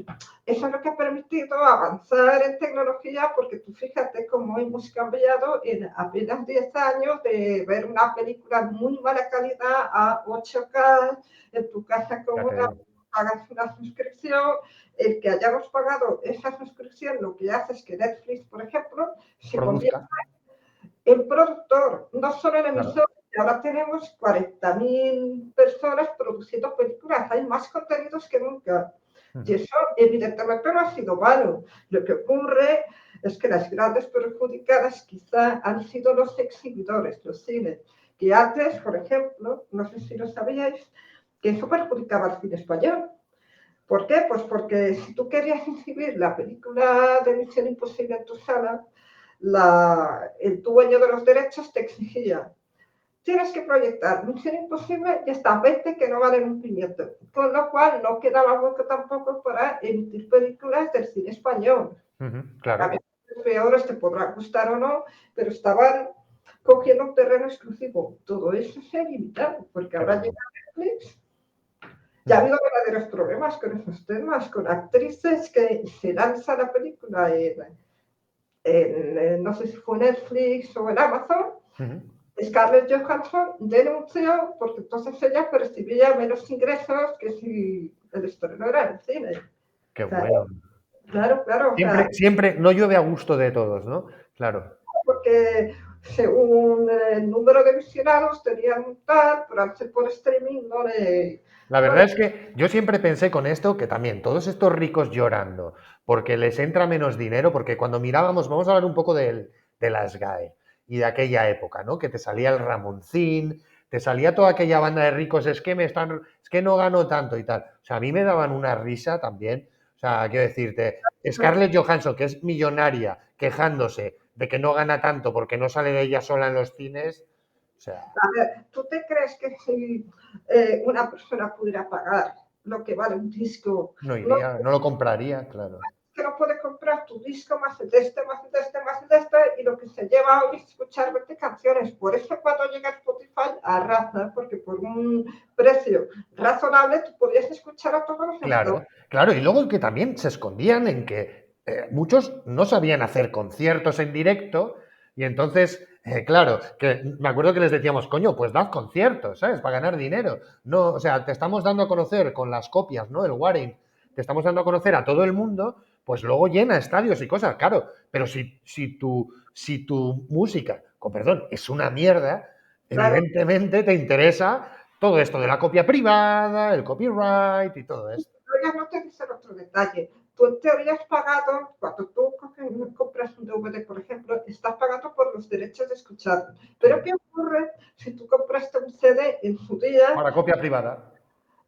eso es lo que ha permitido avanzar en tecnología, porque tú fíjate cómo hemos cambiado en apenas 10 años de ver una película de muy mala calidad a 8K en tu casa Ya te cómoda, digo. pagas una suscripción. El que hayamos pagado esa suscripción lo que hace es que Netflix, por ejemplo, se convierte Produzca, en productor, no solo en claro. emisor. Ahora tenemos 40.000 personas produciendo películas, hay más contenidos que nunca. Y Ujú. eso evidentemente no ha sido malo. Lo que ocurre es que las grandes perjudicadas quizá han sido los exhibidores, los cines, que antes, por ejemplo, no sé si lo sabíais, que eso perjudicaba al cine español. ¿Por qué? Pues porque si tú querías exhibir la película de Misión Imposible en tu sala, el dueño de los derechos te exigía, tienes que proyectar Misión Imposible y estas 20 que no valen un pimiento. Con lo cual no quedaba hueco tampoco para emitir películas del cine español. A Claro, veces peores te podrá gustar o no, pero estaban cogiendo un terreno exclusivo. Todo eso se ha limitado, porque qué ahora bueno. llega Netflix. Ya ha habido verdaderos problemas con esos temas, con actrices que se lanzan la película no sé si fue Netflix o en Amazon. Ujú. Scarlett Johansson denunció porque entonces ella percibía menos ingresos que si el estreno era en el cine. Qué O sea, bueno. claro, claro, o sea, Siempre, siempre no llueve a gusto de todos, ¿no? Claro. porque según el número de visionados tenían un tal, pero al ser por streaming La no verdad le es que yo siempre pensé con esto que también todos estos ricos llorando porque les entra menos dinero, porque cuando mirábamos, vamos a hablar un poco de las GAE y de aquella época, ¿no? Que te salía el Ramoncín, te salía toda aquella banda de ricos, es que no gano tanto y tal. O sea, a mí me daban una risa también. O sea, quiero decirte, Scarlett Johansson, que es millonaria, quejándose de que no gana tanto porque no sale de ella sola en los cines. O sea, A ver, ¿tú te crees que si una persona pudiera pagar lo que vale un disco, no no, iría, no lo compraría, claro. que no puede comprar tu disco más el de este, más el de este, más el de este, y lo que se lleva hoy es escuchar 20 canciones? Por eso cuando llega Spotify arrasa, porque por un precio razonable tú podías escuchar a todos los Claro, autores. claro. Y luego que también se escondían en que muchos no sabían hacer conciertos en directo y entonces, claro, que me acuerdo que les decíamos, coño, pues dad conciertos, ¿sabes? Para ganar dinero. No, o sea, te estamos dando a conocer con las copias, ¿no? El Warring, te estamos dando a conocer a todo el mundo, pues luego llena estadios y cosas, claro. Pero si tu música, con perdón, es una mierda, Claro, evidentemente te interesa todo esto de la copia privada, el copyright y todo esto. pero ya no te dicen otro detalle. Tú en teoría has pagado, cuando tú compras un DVD, por ejemplo, estás pagando por los derechos de escucharlo. Sí. Pero ¿qué ocurre si tú compraste un CD en su día? Para copia privada.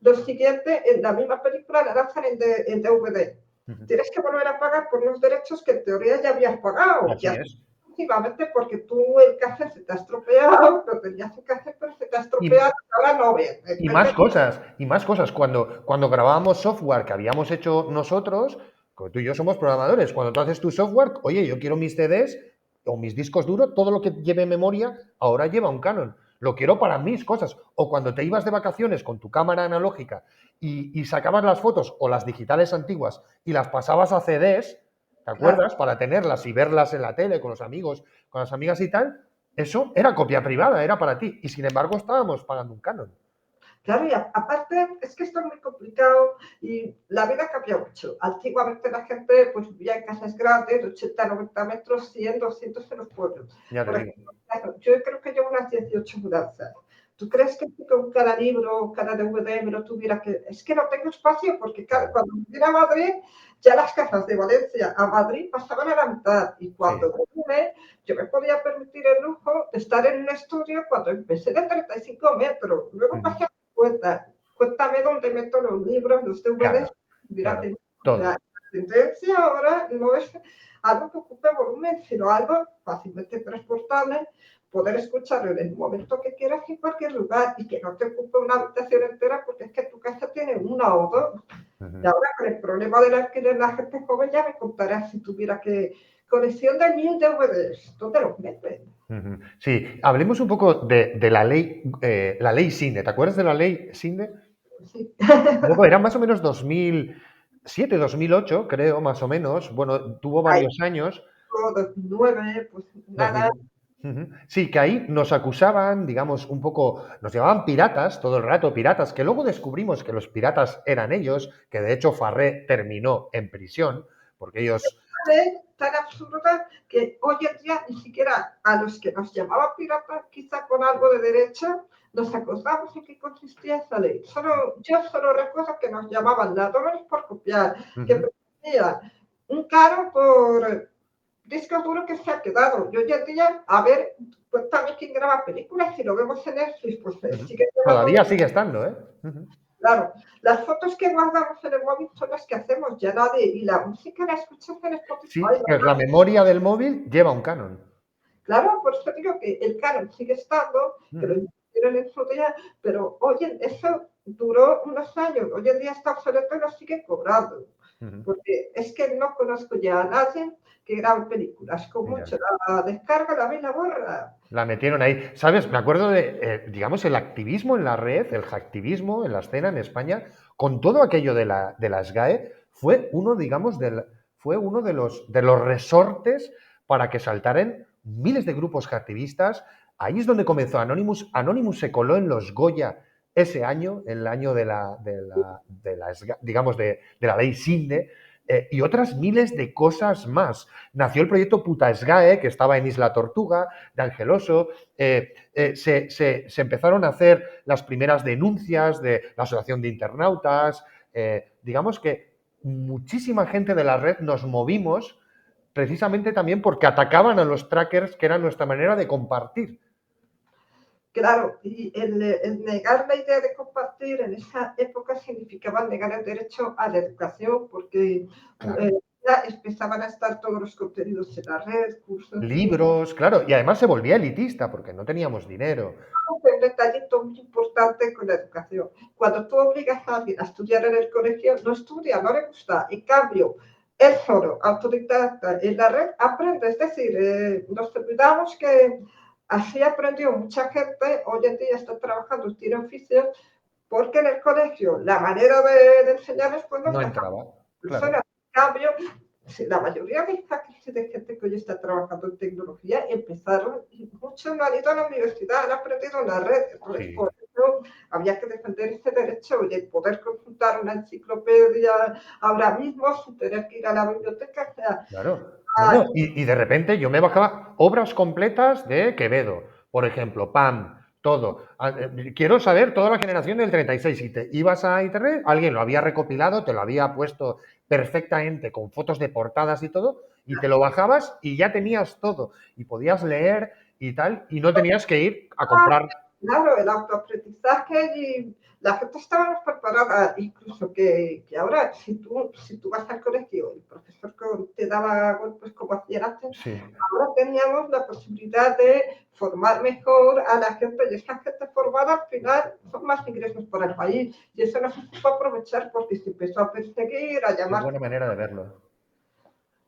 Lo siguiente, en la misma película la lanzan en DVD. Ujú. Tienes que volver a pagar por los derechos que en teoría ya habías pagado. Así Ya es. últimamente porque tú el cassette se te ha estropeado, pero tenías un cassette, pero se te ha Y, estropeado, ahora no ves. y más cosas, y más cosas. Cuando grabábamos software que habíamos hecho nosotros, como tú y yo somos programadores, cuando tú haces tu software, oye, yo quiero mis CDs o mis discos duros, todo lo que lleve memoria, ahora lleva un Canon. Lo quiero para mis cosas. O cuando te ibas de vacaciones con tu cámara analógica y sacabas las fotos o las digitales antiguas y las pasabas a CDs, ¿te Claro, acuerdas? Para tenerlas y verlas en la tele con los amigos, con las amigas y tal. Eso era copia privada, era para ti. Y sin embargo estábamos pagando un Canon. claro, y aparte es que esto es muy complicado y la vida cambia mucho. Antiguamente la gente pues vivía en casas grandes, de 80, 90 metros, 100, 200 en los pueblos. Ya te Por digo. ejemplo, claro, yo creo que llevo unas 18 mudanzas. ¿Tú crees que si con cada libro, cada DVD me lo tuviera que...? Es que no tengo espacio porque Claro. cuando vine a Madrid, ya las casas de Valencia a Madrid pasaban a la mitad. Y Sí. cuando vine, yo me podía permitir el lujo de estar en un estudio cuando empecé de 35 metros. Luego Ujú. pasé cuéntame dónde meto los libros, los DVDs. Claro, Mira claro. que la Todo. tendencia ahora no es algo que ocupe volumen, sino algo fácilmente transportable, poder escucharlo en el momento que quieras en cualquier lugar y que no te ocupe una habitación entera porque es que tu casa tiene una o dos. Y Ujú. ahora con el problema del alquiler, la gente joven ya me contará si tuviera que colección de 1000 DVDs, ¿dónde los meten? Ujú. Sí, hablemos un poco de la ley Sinde. ¿Te acuerdas de la ley Sinde? Sí. Luego era más o menos 2007, 2008, creo, más o menos. Bueno, tuvo Ahí varios años. 2009, pues nada. 2000. Ujú. Sí, que ahí nos acusaban, digamos, un poco, nos llamaban piratas todo el rato, piratas, que luego descubrimos que los piratas eran ellos, que de hecho Farré terminó en prisión, porque ellos, Tan absurda que hoy en día ni siquiera a los que nos llamaban piratas, quizá con algo de derecha, nos acordamos en qué consistía esa ley. Yo solo recuerdo que nos llamaban ladrones por copiar, que ujú, pretendía un caro por disco duro que se ha quedado. Y hoy en día, a ver, cuéntame quién graba películas, si lo vemos en Netflix, pues ujú. sigue grabando. Todavía sigue estando, ¿eh? Ujú. Claro, las fotos que guardamos en el móvil son las que hacemos ya nadie, y la música la escuchas en Spotify. Sí, pues la memoria del móvil lleva un canon. Claro, por eso digo que el canon sigue estando, que lo Ujú, hicieron en su día, pero oye, eso duró unos años, hoy en día está obsoleto y lo sigue cobrando, ujú. porque es que no conozco ya a nadie que grabe películas, con Ya. mucho la descarga, la ve y la borra. La metieron ahí. ¿Sabes? Me acuerdo de, digamos, el activismo en la red, el hacktivismo en la escena en España, con todo aquello de la SGAE, fue uno, digamos, fue uno de los resortes para que saltaran miles de grupos hacktivistas. Ahí es donde comenzó Anonymous. Anonymous se coló en los Goya ese año, el año digamos, de la ley Sinde, y otras miles de cosas más. Nació el proyecto Puta SGAE, que estaba en Isla Tortuga, de Angeloso, se empezaron a hacer las primeras denuncias de la Asociación de Internautas, digamos que muchísima gente de la red nos movimos precisamente también porque atacaban a los trackers, que era nuestra manera de compartir. Claro, y el negar la idea de compartir en esa época significaba negar el derecho a la educación, porque Claro. ya empezaban a estar todos los contenidos en la red, cursos, Libros, claro, y además se volvía elitista porque no teníamos dinero. un detallito muy importante con la educación. Cuando tú obligas a alguien a estudiar en el colegio, no estudia, no le gusta. En cambio, él solo, autodidacta, en la red, aprende. Es decir, nos olvidamos que así aprendió mucha gente. Hoy en día está trabajando, tiene oficio, porque en el colegio la manera de enseñarles pues no No encaja entraba, con claro. personas. En cambio, sí, la mayoría de hackers y de gente que hoy está trabajando en tecnología empezaron, y muchos no han ido a la universidad, han aprendido en la red. Entonces, Sí, por eso había que defender ese derecho y el poder consultar una enciclopedia ahora mismo sin tener que ir a la biblioteca. O sea, claro. No, no, y de repente yo me bajaba obras completas de Quevedo, por ejemplo, PAM, todo. Quiero saber toda la generación del 36. Si te ibas a internet, alguien lo había recopilado, te lo había puesto perfectamente con fotos de portadas y todo, y te lo bajabas y ya tenías todo. Y podías leer y tal, y no tenías que ir a comprar. Claro, el autoaprendizaje y la gente estaba más preparada, incluso que ahora, si tú vas al colegio, el profesor te daba golpes como hacían antes, Sí. ahora teníamos la posibilidad de formar mejor a la gente y esa gente formada al final son más ingresos para el país y eso no se supo aprovechar porque se empezó a perseguir, a Qué llamar buena manera de verlo.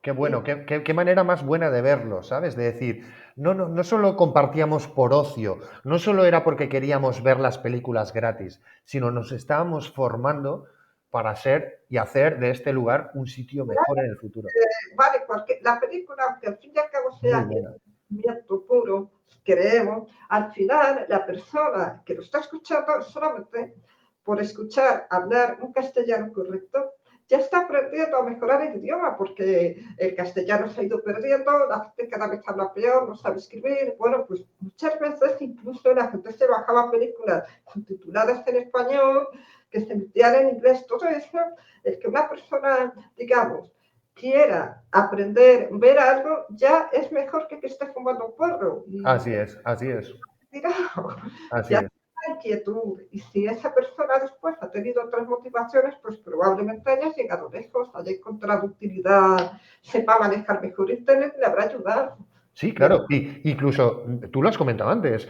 Qué y bueno, qué manera más buena de verlo, ¿sabes? De decir, no solo compartíamos por ocio, no solo era porque queríamos ver las películas gratis, sino nos estábamos formando para ser y hacer de este lugar un sitio mejor en el futuro. vale, la película, aunque al fin y al cabo Muy sea buena. entretenimiento puro, creemos, al final la persona que lo está escuchando solamente por escuchar hablar un castellano correcto, ya está aprendiendo a mejorar el idioma, porque el castellano se ha ido perdiendo, la gente cada vez habla peor, no sabe escribir. Bueno, pues muchas veces incluso la gente se bajaba películas subtituladas en español, que se emitían en inglés, todo eso, es que una persona, digamos, quiera aprender, ver algo, ya es mejor que esté fumando un porro. Y Así es, así es, tirado, así ya es. está inquietud. Y si esa persona después ha tenido otras motivaciones, pues probablemente haya llegado lejos, haya encontrado utilidad, sepa manejar mejor Internet, le habrá ayudado. Sí, Y claro. Y incluso tú lo has comentado antes,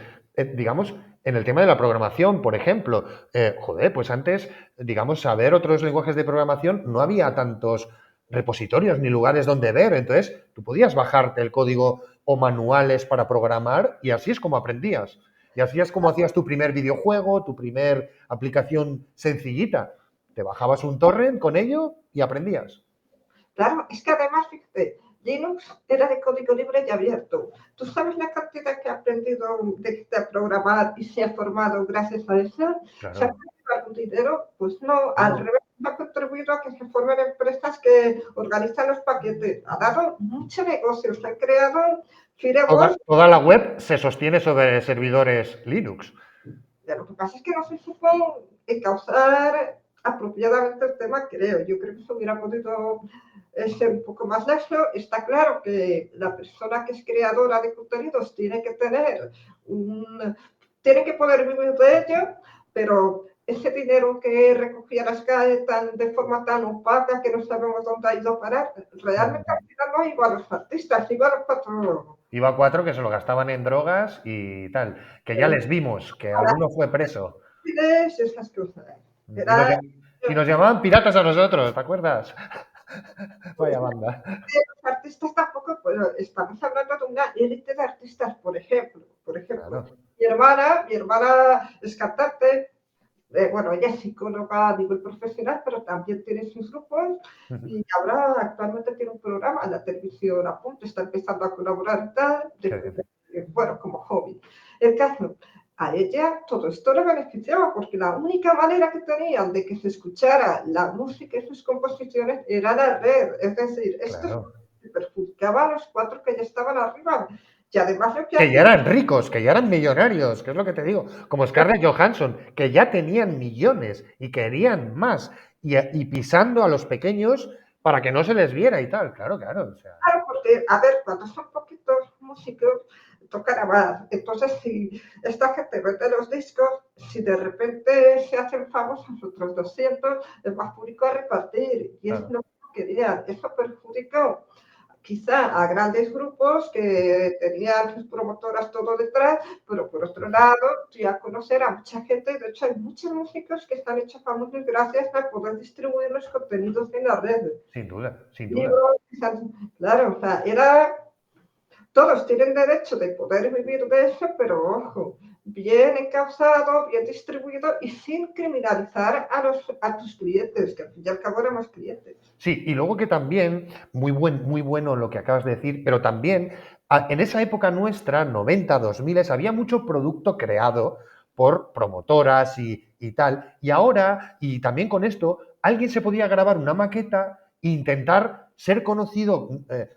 digamos, en el tema de la programación, por ejemplo, joder, pues antes, digamos, saber otros lenguajes de programación, no había tantos repositorios ni lugares donde ver. Entonces, tú podías bajarte el código o manuales para programar y así es como aprendías. Y así es como hacías tu primer videojuego, tu primer aplicación sencillita. Te bajabas un torrent con ello y aprendías. claro, es que además, fíjate, Linux era de código libre y abierto. ¿Tú sabes la cantidad que ha aprendido de programar y se ha formado gracias a eso? ¿Se ha Claro. perdido algún dinero? Pues no, No, al no. revés, ha contribuido a que se formen empresas que organizan los paquetes. Ha dado mucho negocio, se han creado firewalls. Toda la web se sostiene sobre servidores Linux. Lo que pasa es que no se supo encauzar apropiadamente el tema, creo. Yo creo que se hubiera podido ser un poco más lejos. Está claro que la persona que es creadora de contenidos tiene que tener tiene que poder vivir de ello, pero ese dinero que recogía las calles de forma tan opaca que no sabemos dónde ha ido a parar, realmente al final no iba a los artistas, iba a los patrólogos. Iba cuatro que se lo gastaban en drogas y tal. Que ya les vimos, que Para alguno fue preso. esas cosas. Y nos, Era y nos llamaban piratas a nosotros, ¿te acuerdas? Vaya banda. los artistas tampoco, pues estamos hablando de una élite de artistas, por ejemplo, Claro. mi hermana es cantante, bueno, ella es psicóloga a nivel profesional, pero también tiene sus grupos y ahora actualmente tiene un programa en la televisión a punto, está empezando a colaborar y tal, Qué bien. bueno, como hobby. El caso, a ella todo esto le beneficiaba porque la única manera que tenían de que se escuchara la música y sus composiciones era la red, es decir, esto Claro. perjudicaba a los cuatro que ya estaban arriba. Y además lo que Que ya hacía, eran ricos, que ya eran millonarios, que es lo que te digo. Como Scarlett Johansson, que ya tenían millones y querían más. Y pisando a los pequeños para que no se les viera y tal. Claro, claro. O sea, claro, porque, a ver, cuando son poquitos músicos, tocan a más. Entonces, si esta gente vende los discos, si de repente se hacen famosos otros 200, es más público a repartir. Y es claro. lo que querían. Eso perjudicó quizá a grandes grupos que tenían sus promotoras todo detrás, pero por otro lado, ya conocer a mucha gente. De hecho, hay muchos músicos que están hechos famosos gracias a poder distribuir los contenidos en la red. Sin duda, sin duda. Libros, claro, o sea, todos tienen derecho de poder vivir de eso, pero ojo, bien encauzado, bien distribuido y sin criminalizar a tus clientes, que al fin y al cabo éramos clientes. Sí, y luego que también, muy bueno lo que acabas de decir, pero también en esa época nuestra, 90, 2000, había mucho producto creado por promotoras y tal. Y ahora, y también con esto, alguien se podía grabar una maqueta e intentar ser conocido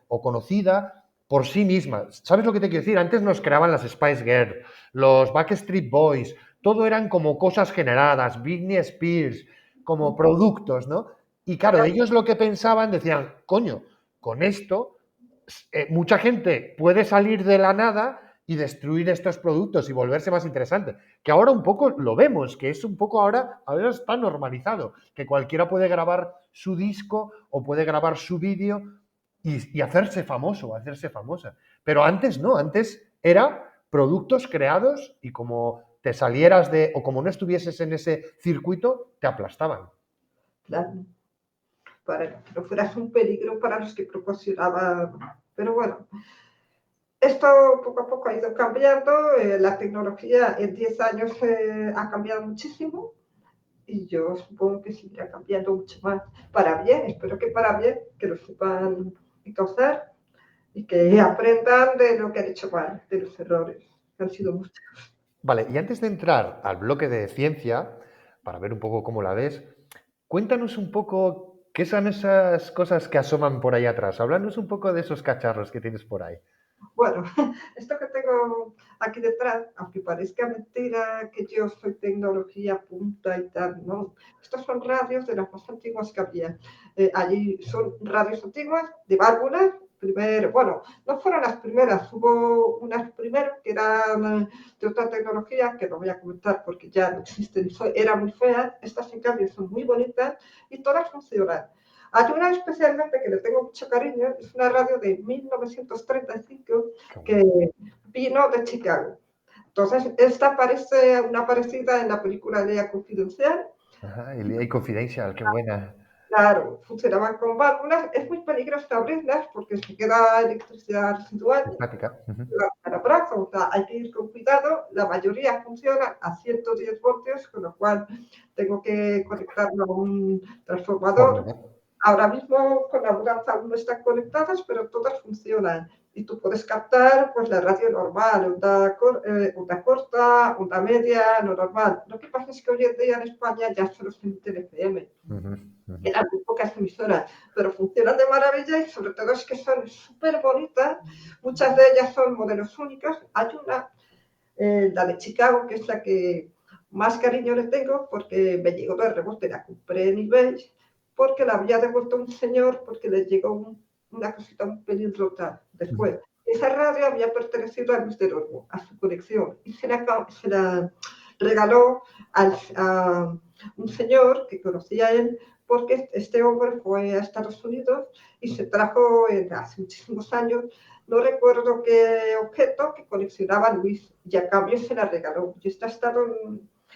o conocida por sí misma. ¿Sabes lo que te quiero decir? Antes nos creaban las Spice Girls, los Backstreet Boys, todo eran como cosas generadas, Britney Spears, como productos, ¿no? Y claro, ellos lo que pensaban, decían, coño, con esto mucha gente puede salir de la nada y destruir estos productos y volverse más interesante. Que ahora un poco lo vemos, que es un poco ahora está normalizado, que cualquiera puede grabar su disco o puede grabar su vídeo y hacerse famoso, hacerse famosa. Pero antes no, antes era productos creados y como te salieras o como no estuvieses en ese circuito, te aplastaban. Claro, para que no fueras un peligro para los que proporcionaban. Pero bueno, esto poco a poco ha ido cambiando. La tecnología en 10 años ha cambiado muchísimo y yo supongo que seguirá cambiando mucho más para bien. Espero que para bien, que lo sepan encauzar y que aprendan de lo que han hecho mal, de los errores, que han sido muchos. Vale, y antes de entrar al bloque de ciencia, para ver un poco cómo la ves, cuéntanos un poco qué son esas cosas que asoman por ahí atrás. Háblanos un poco de esos cacharros que tienes por ahí. Bueno, esto que tengo aquí detrás, aunque parezca mentira que yo soy tecnología punta y tal, no. Estos son radios de las más antiguas que había. Allí son radios antiguas de válvulas. Primero, bueno, no fueron las primeras, hubo unas primero que eran de otra tecnología que no voy a comentar porque ya no existen, eran muy feas. Estas en cambio son muy bonitas y todas funcionan. Hay una especialmente que le tengo mucho cariño, es una radio de 1935 que vino de Chicago. Entonces, esta parece una parecida en la película Lea Confidencial. Ajá, el Confidential, qué buena. Claro, funcionaban con válvulas. Es muy peligroso abrirlas porque se queda electricidad residual Estática. para brazo. O sea, hay que ir con cuidado. La mayoría funciona a 110 voltios, con lo cual tengo que conectarlo a un transformador. Ahora mismo con la mudanza aún no están conectadas, pero todas funcionan. Y tú puedes captar pues la radio normal, onda corta, onda media, no normal. Lo que pasa es que hoy en día en España ya solo se emite en FM. Eran muy pocas emisoras, pero funcionan de maravilla y sobre todo es que son súper bonitas. Muchas de ellas son modelos únicos. Hay una, la de Chicago, que es la que más cariño le tengo porque me llegó de rebote, la compré en eBay porque la había devuelto un señor porque le llegó una cosita un pelín rota después. Esa radio había pertenecido a Luis del Olmo, a su colección, y se la regaló a un señor que conocía a él porque este hombre fue a Estados Unidos y se trajo hace muchísimos años, no recuerdo qué objeto que coleccionaba Luis, y a cambio se la regaló. Y está estado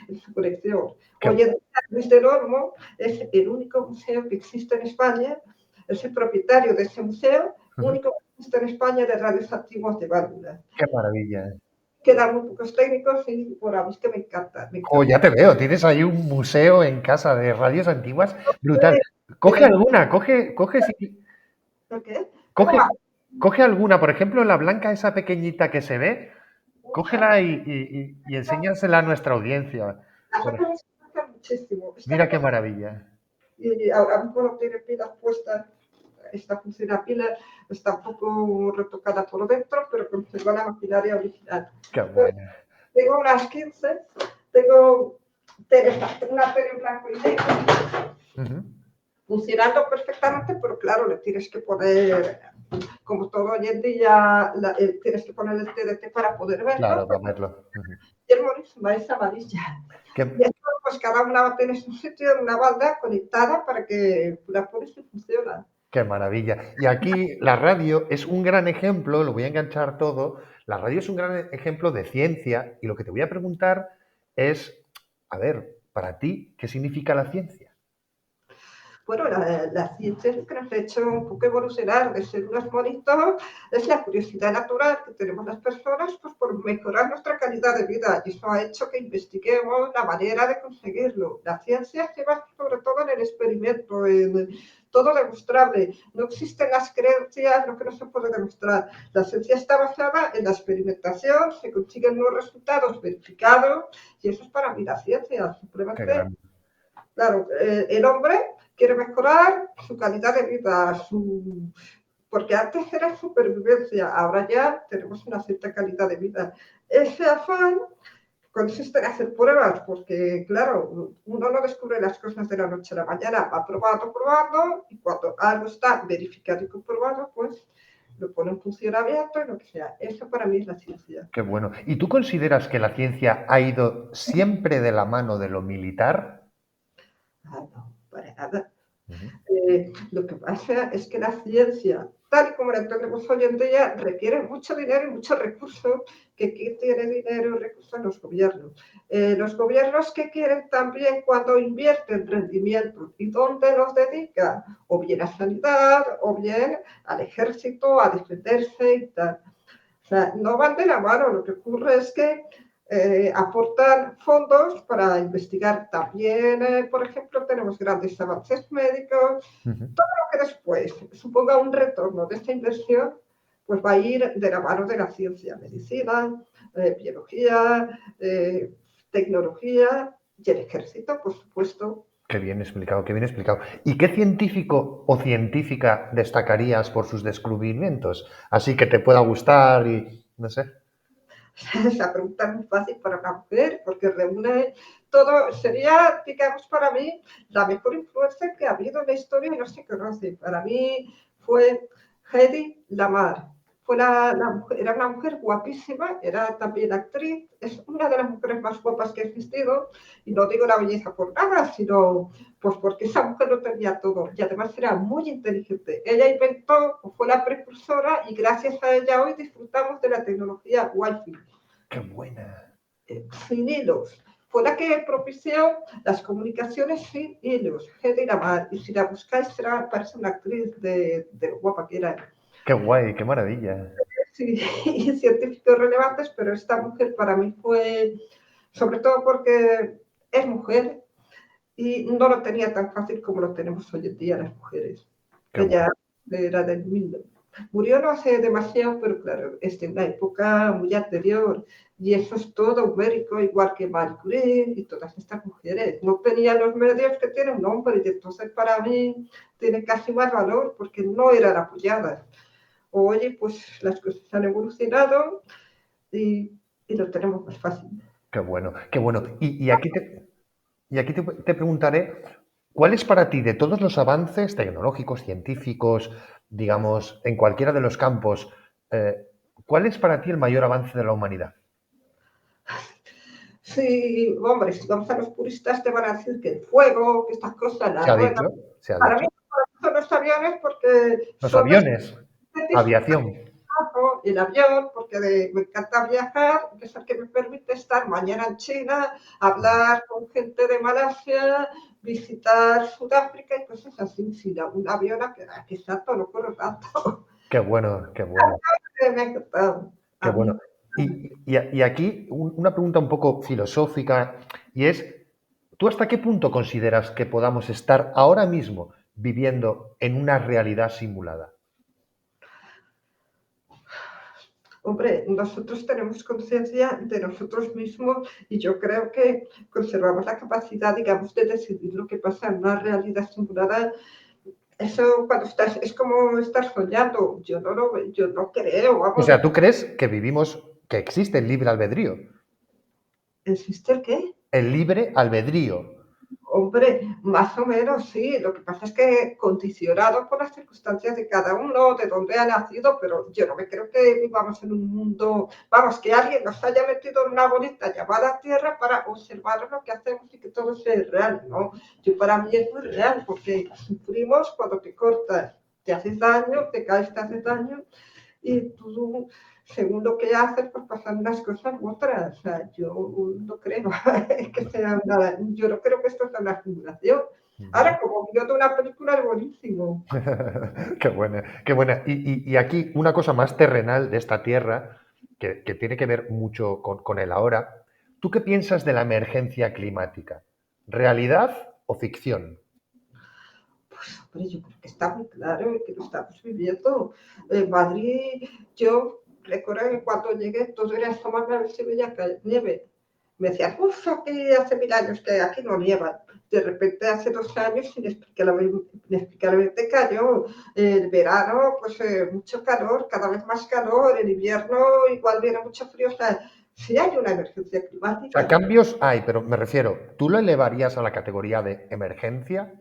en su colección. Hoy en día Luis del Olmo es el único museo que existe en España, es el propietario de ese museo, único que existe en España de radios antiguas de válvulas. Qué maravilla. Quedan muy pocos técnicos y por a mí es que me encanta. Oh, ya te veo, tienes ahí un museo en casa de radios antiguas brutal. Coge alguna, ¿Qué? coge alguna, por ejemplo, la blanca esa pequeñita que se ve, cógela y enséñasela a nuestra audiencia. Muchísimo. Mira qué maravilla. Y ahora mismo no tiene pilas puestas. Esta funciona a pilas, está un poco retocada por dentro, pero conserva la maquinaria original. Qué buena. Tengo unas 15, tengo una tele en blanco y negro, funcionando perfectamente, pero claro, le tienes que poner, como todo hoy en día, tienes que poner el TDT para poder verlo. Claro, para verlo. Y es buenísima, es amarilla. Y esto, pues cada una tiene su sitio en una balda conectada para que la pones y funciona. Qué maravilla. Y aquí la radio es un gran ejemplo, lo voy a enganchar todo, la radio es un gran ejemplo de ciencia y lo que te voy a preguntar es, a ver, para ti, ¿qué significa la ciencia? Bueno, la ciencia es lo que nos ha hecho un poco evolucionar de ser unos monitos, es la curiosidad natural que tenemos las personas pues, por mejorar nuestra calidad de vida y eso ha hecho que investiguemos la manera de conseguirlo. La ciencia se basa sobre todo en el experimento, en todo demostrable. No existen las creencias, lo que no se puede demostrar. La ciencia está basada en la experimentación, se consiguen nuevos resultados verificados y eso es para mí la ciencia. Simplemente, claro, el hombre quiere mejorar su calidad de vida, porque antes era supervivencia, ahora ya tenemos una cierta calidad de vida. Ese afán consiste en hacer pruebas, porque claro, uno no descubre las cosas de la noche a la mañana, va probando, y cuando algo está verificado y comprobado, pues lo pone en funcionamiento y lo que sea. Eso para mí es la ciencia. Qué bueno. ¿Y tú consideras que la ciencia ha ido siempre de la mano de lo militar? Ah, no, para nada. Ujú. Lo que pasa es que la ciencia, tal y como la tenemos hoy en día, requiere mucho dinero y muchos recursos, que ¿quién tiene dinero y recursos? Los gobiernos. Los gobiernos que quieren también cuando invierten rendimientos y dónde los dedican, o bien a sanidad, o bien al ejército, a defenderse y tal. O sea, no van de la mano. Lo que ocurre es que aportan fondos para investigar también, por ejemplo, tenemos grandes avances médicos, Ujú. que después suponga un retorno de esta inversión, pues va a ir de la mano de la ciencia, medicina, biología, tecnología y el ejército, por supuesto. Qué bien explicado, qué bien explicado. ¿Y qué científico o científica destacarías por sus descubrimientos? Así que te pueda gustar y no sé. Esa pregunta es muy fácil para una mujer porque reúne todo, sería, digamos, para mí la mejor influencia que ha habido en la historia y no se conoce. Para mí fue Hedy Lamarr. Era una mujer guapísima, era también actriz, es una de las mujeres más guapas que ha existido, y no digo la belleza por nada, sino pues porque esa mujer lo tenía todo, y además era muy inteligente. Ella inventó, fue la precursora, y gracias a ella hoy disfrutamos de la tecnología Wi-Fi Qué buena. sin hilos. Fue la que propició las comunicaciones sin hilos, Hedy Lamarr, y si la buscáis parece una actriz de lo guapa que era. Qué guay, qué maravilla. Sí, y científicos relevantes, pero esta mujer para mí fue, sobre todo porque es mujer y no lo tenía tan fácil como lo tenemos hoy en día las mujeres. Qué Ella bueno. era del 1000. Murió no hace demasiado, pero claro, es de una época muy anterior. Y eso es todo un mérito, igual que Marie Curie y todas estas mujeres. No tenían los medios que tiene un hombre, y entonces para mí tiene casi más valor porque no eran apoyadas. Oye, pues las cosas han evolucionado y, y lo tenemos más fácil. Qué bueno, qué bueno. Y aquí te preguntaré, ¿cuál es para ti de todos los avances tecnológicos, científicos, digamos, en cualquiera de los campos, eh, cuál es para ti el mayor avance de la humanidad? Sí, hombre, si vamos a los puristas te van a decir que el fuego, que estas cosas, Se las ha ruedas. dicho, se ha Para dicho. mí son los aviones porque Los son de aviones, disfrutar aviación. el avión, porque me encanta viajar, que es el que me permite estar mañana en China, hablar con gente de Malasia, visitar Sudáfrica y cosas así. Si un avión que salto, no corro tanto. Qué bueno, qué bueno, Me ha encantado. qué A bueno. mí, Y aquí una pregunta un poco filosófica y es, ¿tú hasta qué punto consideras que podamos estar ahora mismo viviendo en una realidad simulada? hombre, nosotros tenemos conciencia de nosotros mismos y yo creo que conservamos la capacidad, digamos, de decidir lo que pasa en una realidad simulada. Eso cuando estás, es como estar soñando. Yo no creo, O vamos, sea, ¿tú crees que vivimos, que existe el libre albedrío? ¿existe el qué? El libre albedrío. Hombre, más o menos sí. Lo que pasa es que condicionado por las circunstancias de cada uno, de dónde ha nacido, pero yo no me creo que vivamos en un mundo, vamos, que alguien nos haya metido en una bolita llamada Tierra para observar lo que hacemos y que todo sea real, ¿no? Yo para mí es muy real porque sufrimos cuando te cortas, te haces daño, te caes, te haces daño y tú, según lo que haces, pues pasan unas cosas u otras. O sea, yo no creo que sea nada, yo no creo que esto sea una simulación. Vale. Ahora, como vio de una película, es buenísimo. Qué buena, qué buena. Y aquí una cosa más terrenal de esta tierra, que tiene que ver mucho con el ahora. ¿Tú qué piensas de la emergencia climática? ¿Realidad o ficción? Pues, hombre, yo creo que está muy claro que lo estamos viviendo. En Madrid, yo recuerdo que cuando llegué, todo era asomarme a ver si veía caer nieve. Me decían, uff, aquí hace 1000 años que aquí no nieva. De repente, hace 2 años, inexplicablemente cayó. El verano, pues mucho calor, cada vez más calor. El invierno, igual viene mucho frío. O sea, sí hay una emergencia O sea, climática. cambios hay, pero me refiero, ¿tú lo elevarías a la categoría de emergencia?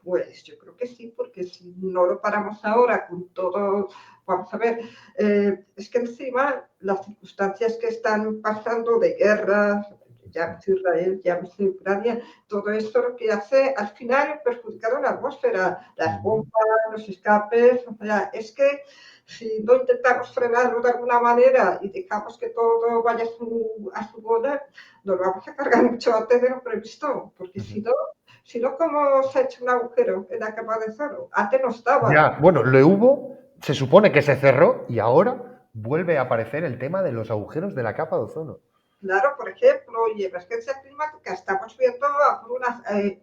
Pues yo creo que sí, porque si no lo paramos ahora con todo, vamos a ver, es que encima las circunstancias que están pasando de guerras, llámese Israel, llámese Ucrania, todo esto lo que hace al final es perjudicar a la atmósfera, las Ujú. bombas, los escapes, o sea, es que si no intentamos frenarlo de alguna manera y dejamos que todo vaya a su bola, nos vamos a cargar mucho antes de lo previsto, porque Ujú. si no, ¿cómo se ha hecho un agujero en la capa de ozono? Antes no estaba. Ya, bueno, lo hubo, se supone que se cerró y ahora vuelve a aparecer el tema de los agujeros de la capa de ozono. Claro, por ejemplo, y emergencia climática, estamos viendo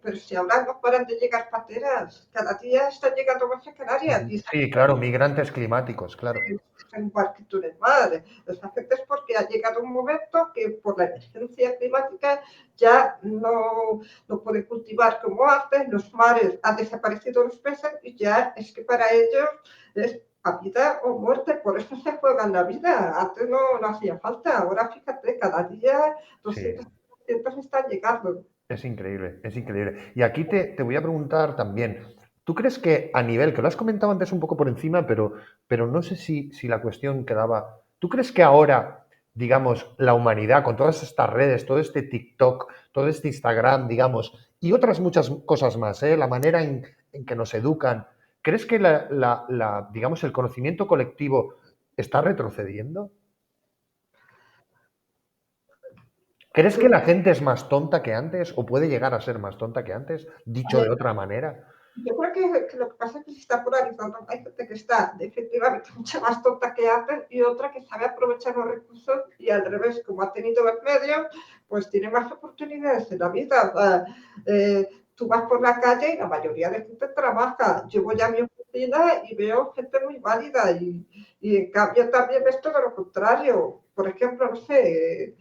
pero si ahora no paran de llegar pateras, cada día están llegando más a Canarias, Ujú. y esa Sí, claro, migrantes climáticos, claro. gente está en un barquito en el mar. Esa gente es porque ha llegado un momento que por la emergencia climática ya no puede cultivar como antes, los mares han desaparecido los peces y ya es que para ellos es a vida o muerte, por eso se juegan la vida. Antes no hacía falta, ahora fíjate, cada día Sí, 200, 300 están llegando. es increíble, es increíble. Y aquí te voy a preguntar también, ¿tú crees que a nivel, que lo has comentado antes un poco por encima, pero no sé si la cuestión quedaba, ¿tú crees que ahora, digamos, la humanidad, con todas estas redes, todo este TikTok, todo este Instagram, digamos, y otras muchas cosas más, la manera en que nos educan, ¿crees que digamos, el conocimiento colectivo está retrocediendo? ¿Crees que Yo, la gente es más tonta que antes o puede llegar a ser más tonta que antes? Dicho de otra manera. Yo creo que lo que pasa es que se está polarizando. Hay gente que está efectivamente mucho más tonta que antes y otra que sabe aprovechar los recursos y al revés, como ha tenido los medios, pues tiene más oportunidades en la vida. Tú vas por la calle y la mayoría de gente trabaja. Yo voy a mi oficina y veo gente muy válida y en cambio también ves todo lo contrario. Por ejemplo, no sé,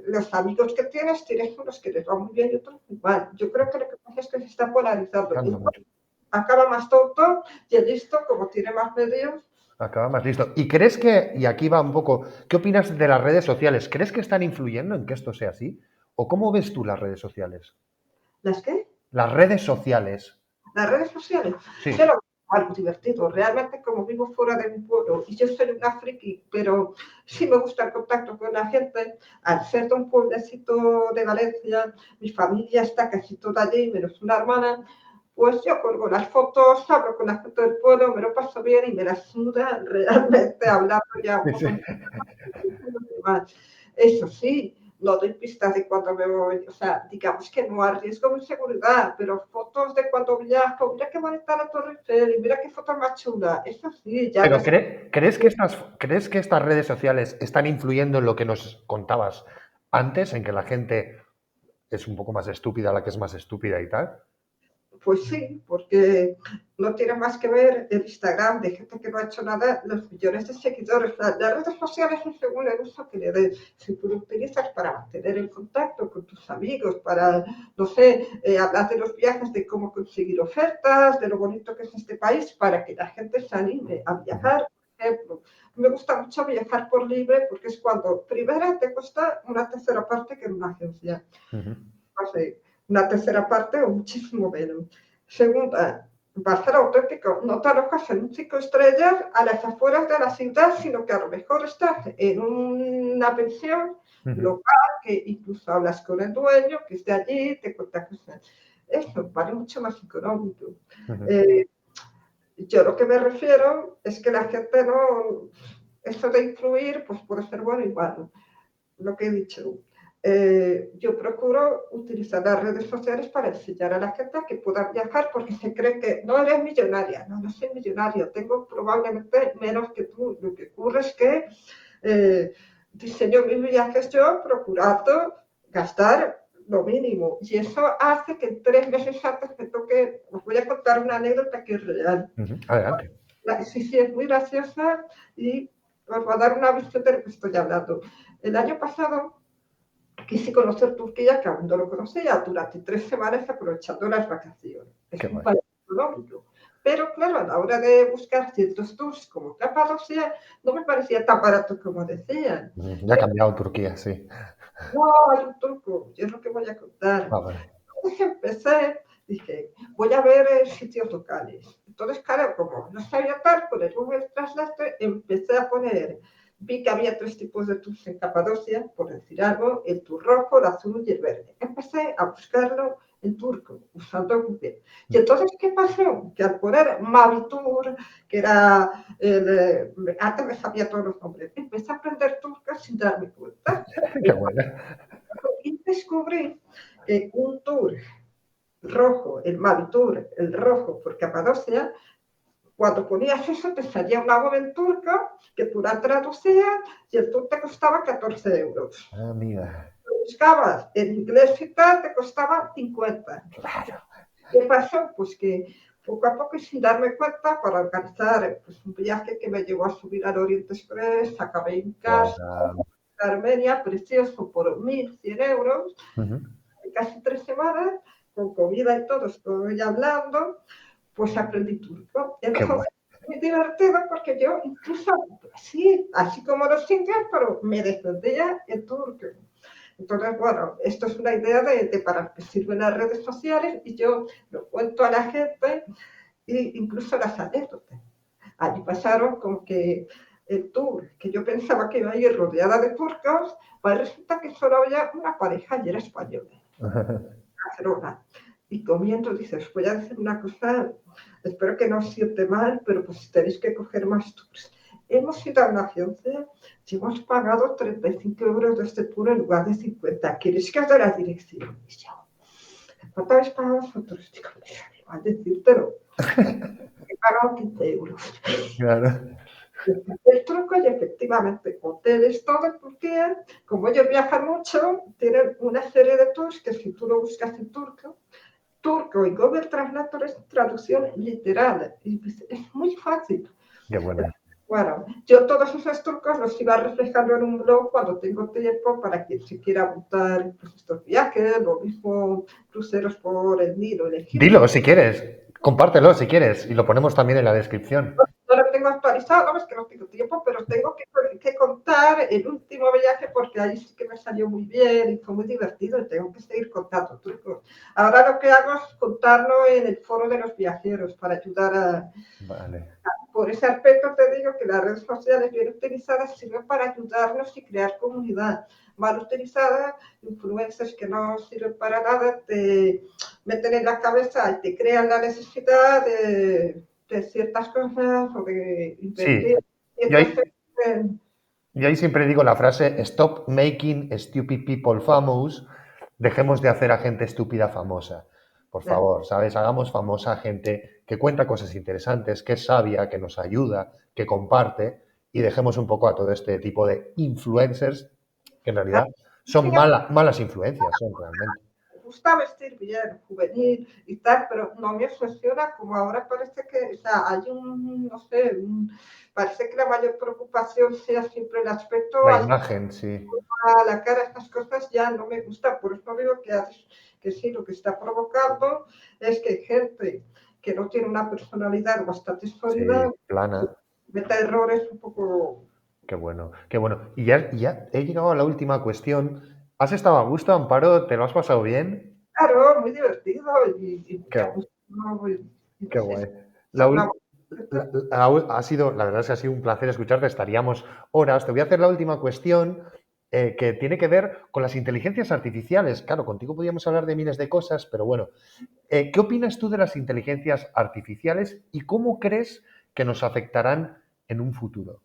los amigos que tienes unos que les va muy bien y otros muy mal. Yo creo que lo que pasa es que se está polarizando. Anda mucho. Acaba más tonto y el listo, como tiene más medios. Acaba más listo. ¿Y crees que, y aquí va un poco, qué opinas de las redes sociales? ¿Crees que están influyendo en que esto sea así? ¿O cómo ves tú las redes sociales? ¿Las qué? Las redes sociales. Las redes sociales. Yo Sí. lo veo algo divertido. Realmente, como vivo fuera de mi pueblo y yo soy una friki, pero sí me gusta el contacto con la gente, al ser de un pueblecito de Valencia, mi familia está casi toda allí, menos una hermana, pues yo colgo las fotos, hablo con la gente del pueblo, me lo paso bien y me la suda realmente hablando ya un poco Sí. más. Eso sí, no doy pistas de cuando me voy, o sea, digamos que no arriesgo mi seguridad, pero fotos de cuando viajo, mira qué bonita la Torre Eiffel, y mira qué foto más chula, eso sí, ya Pero después. ¿crees que estas redes sociales están influyendo en lo que nos contabas antes, en que la gente es un poco más estúpida, la que es más estúpida y tal? Pues sí, porque no tiene más que ver el Instagram de gente que no ha hecho nada, los millones de seguidores. Las redes sociales es según el uso que le des. Si tú lo utilizas para mantener el contacto con tus amigos, para, no sé, hablar de los viajes, de cómo conseguir ofertas, de lo bonito que es este país, para que la gente se anime a Ujú, viajar, por ejemplo. Me gusta mucho viajar por libre porque es cuando, primero, te cuesta una tercera parte que en una agencia. ujú. Hace una tercera parte o muchísimo menos. Segunda, va a ser auténtico. No te alojas en un 5 estrellas a las afueras de la ciudad, sino que a lo mejor estás en una pensión Ujú, local, que incluso hablas con el dueño, que es de allí, te cuenta cosas. Eso vale mucho más económico. ujú. Eh, yo lo que me refiero es que la gente no, eso de influir, pues puede ser bueno y malo lo que he dicho. Yo procuro utilizar las redes sociales para enseñar a la gente a que pueda viajar porque se cree que no eres millonaria, no soy millonario, tengo probablemente menos que tú. Lo que ocurre es que diseño mis viajes yo procurando gastar lo mínimo y eso hace que 3 meses antes me toque, os voy a contar una anécdota que es real. Ujú. Adelante. Sí, sí, es muy graciosa y os va a dar una visión de lo que estoy hablando. El año pasado quise conocer Turquía, que aún no lo conocía, durante 3 semanas aprovechando las vacaciones. Qué Es un guay. país económico. Pero claro, a la hora de buscar ciertos tours como Capadocia, no me parecía tan barato como decían. Ujú. Ya ha cambiado Turquía, sí. No, hay un truco, y es lo que voy a contar. Ah, vale. Entonces empecé dije, voy a ver sitios locales. Entonces, claro, como no sabía tal, con el Google Translate empecé a poner, vi que había 3 tipos de tours en Capadocia, por decir algo, el tour rojo, el azul y el verde. Empecé a buscarlo en turco, usando Google. Y entonces, ¿qué pasó? Que al poner Mavitour, que era, antes me sabía todos los nombres, empecé a aprender turco sin darme cuenta. Qué bueno. Y descubrí que un tour rojo, el Mavitour, el rojo por Capadocia, cuando ponías eso te salía una web en turco que tú la traducías y el tour te costaba 14 euros. Ah, mira. Buscabas en inglés y tal, te costaba 50. Claro. ¿Qué pasó? Pues que poco a poco y sin darme cuenta, para organizar pues, un viaje que me llevó a subir al Oriente Express, acabé en casa, Wow. Armenia, precioso, por 1.100 euros, Ujú. casi 3 semanas, con comida y todo, estoy hablando, pues aprendí turco. Qué bueno. Entonces, muy divertido porque yo incluso, así como los indios, pero me defendía en turco. Entonces, bueno, esto es una idea de para qué sirven las redes sociales y yo lo cuento a la gente e incluso las anécdotas. Allí pasaron como que el tour, que yo pensaba que iba a ir rodeada de turcos, pues resulta que solo había una pareja y era española, Barcelona. Y comiendo dices, voy a decir una cosa, espero que no os siente mal, pero pues tenéis que coger más tours. Hemos ido a una agencia y hemos pagado 35 euros de este tour en lugar de 50. ¿Queréis que os dé la dirección? Y yo, ¿cuánto habéis pagado vosotros? Digo, igual decírtelo. He pagado 15 euros. Claro. El truco y efectivamente hoteles todo en Turquía, como ellos viajan mucho, tienen una serie de tours que si tú lo buscas en turco y Google Translator es traducción literal. Y es muy fácil. Qué bueno. Bueno, yo todos esos trucos los iba reflejando en un blog cuando tengo tiempo para quien se quiera apuntar pues, estos viajes, lo mismo cruceros por el Nilo, el Egipto. Dilo si quieres. Compártelo si quieres y lo ponemos también en la descripción. No lo tengo actualizado, no es que no tengo tiempo, pero tengo que contar el último viaje porque ahí sí que me salió muy bien y fue muy divertido y tengo que seguir contando trucos. Ahora lo que hago es contarlo en el foro de los viajeros para ayudar a... Vale. Por ese aspecto te digo que las redes sociales bien utilizadas sirven para ayudarnos y crear comunidad. Mal utilizadas, influencers que no sirven para nada, te meten en la cabeza y te crean la necesidad de ciertas cosas o de Sí. invertir. Y Yo ahí, entonces, eh, yo ahí siempre digo la frase Stop making stupid people famous. Dejemos de hacer a gente estúpida famosa. Por favor, ¿sabes? Hagamos famosa a gente que cuenta cosas interesantes, que es sabia, que nos ayuda, que comparte y dejemos un poco a todo este tipo de influencers que en realidad son malas influencias, son realmente. me gusta vestir bien, juvenil y tal, pero no me obsesiona como ahora parece que, o sea, hay no sé, parece que la mayor preocupación sea siempre el aspecto, La imagen, sí. a la cara, estas cosas ya no me gusta, por eso digo que sí, lo que está provocando es que hay gente que no tiene una personalidad bastante sólida, Sí, plana. meta errores un poco... Qué bueno, qué bueno. Y ya he llegado a la última cuestión. ¿Has estado a gusto, Amparo? ¿Te lo has pasado bien? Claro, muy divertido y Qué, muy a gusto, ¿no? Y qué no sé, guay. si hablamos... Ha sido, la verdad es que ha sido un placer escucharte. Estaríamos horas. Te voy a hacer la última cuestión que tiene que ver con las inteligencias artificiales. Claro, contigo podíamos hablar de miles de cosas, pero bueno, ¿qué opinas tú de las inteligencias artificiales y cómo crees que nos afectarán en un futuro?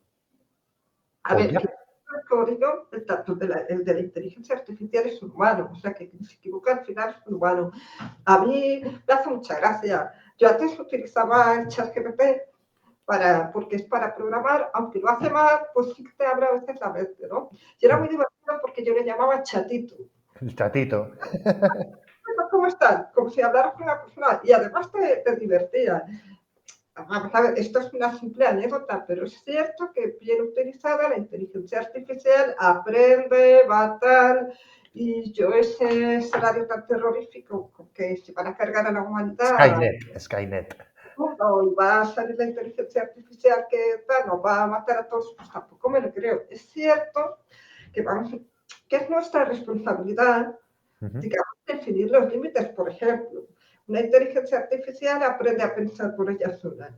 A ¿O ver, ya? el código, el de la inteligencia artificial es un humano, o sea que quien se equivoca al final es un humano. A mí me hace mucha gracia. Yo antes utilizaba el ChatGPT porque es para programar, aunque lo hace mal, pues sí que te abre a veces la mente, ¿no? Y era muy divertido porque yo le llamaba chatito. El chatito. ¿Cómo estás? Como si hablaras con una persona y además te divertía. Vamos a ver, esto es una simple anécdota, pero es cierto que bien utilizada la inteligencia artificial aprende, va tal, y yo ese escenario tan terrorífico que se van a cargar a la humanidad, Skynet. no, y va a salir la inteligencia artificial que tal, nos va a matar a todos, pues tampoco me lo creo. Es cierto que, vamos, que es nuestra responsabilidad, Ujú. digamos, definir los límites, por ejemplo. Una inteligencia artificial aprende a pensar por ella sola.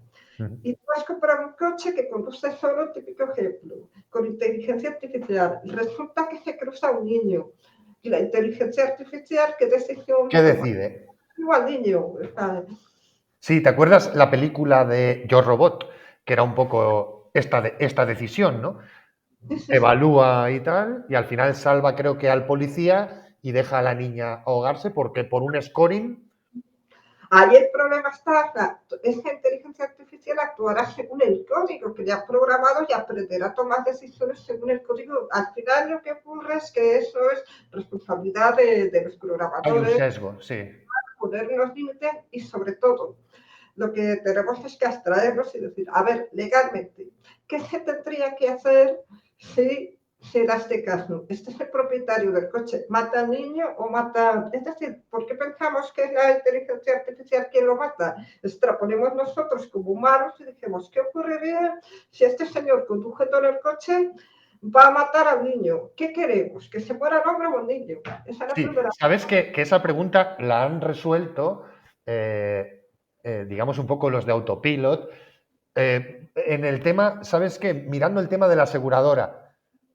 Y tú vas a comprar un coche que conduce solo, típico ejemplo, con inteligencia artificial. Resulta que se cruza un niño. Y la inteligencia artificial, ¿qué decisión ¿Qué decide? al niño? ¿Sabes? Sí, ¿te acuerdas la película de Yo Robot? Que era un poco esta decisión, ¿no? Sí. Evalúa y tal, y al final salva, creo que al policía y deja a la niña ahogarse porque por un scoring. Ahí el problema está, esa inteligencia artificial actuará según el código que ya ha programado y aprenderá a tomar decisiones según el código. Al final lo que ocurre es que eso es responsabilidad de los Hay un programadores, sesgo, sí. poner unos límites y sobre todo lo que tenemos es que abstraernos y decir, a ver, legalmente, ¿qué se tendría que hacer si se da este caso? Este es el propietario del coche, ¿mata al niño o mata? Es decir, ¿por qué pensamos que es la inteligencia artificial quien lo mata? Extrapolemos nosotros como humanos y dijimos, ¿qué ocurriría si este señor conduciendo en el coche va a matar al niño? ¿Qué queremos? ¿Que se muera el hombre o el niño? Esa es la Sí, primera. sabes que esa pregunta la han resuelto, digamos, un poco los de Autopilot. En el tema, ¿sabes qué? Mirando el tema de la aseguradora.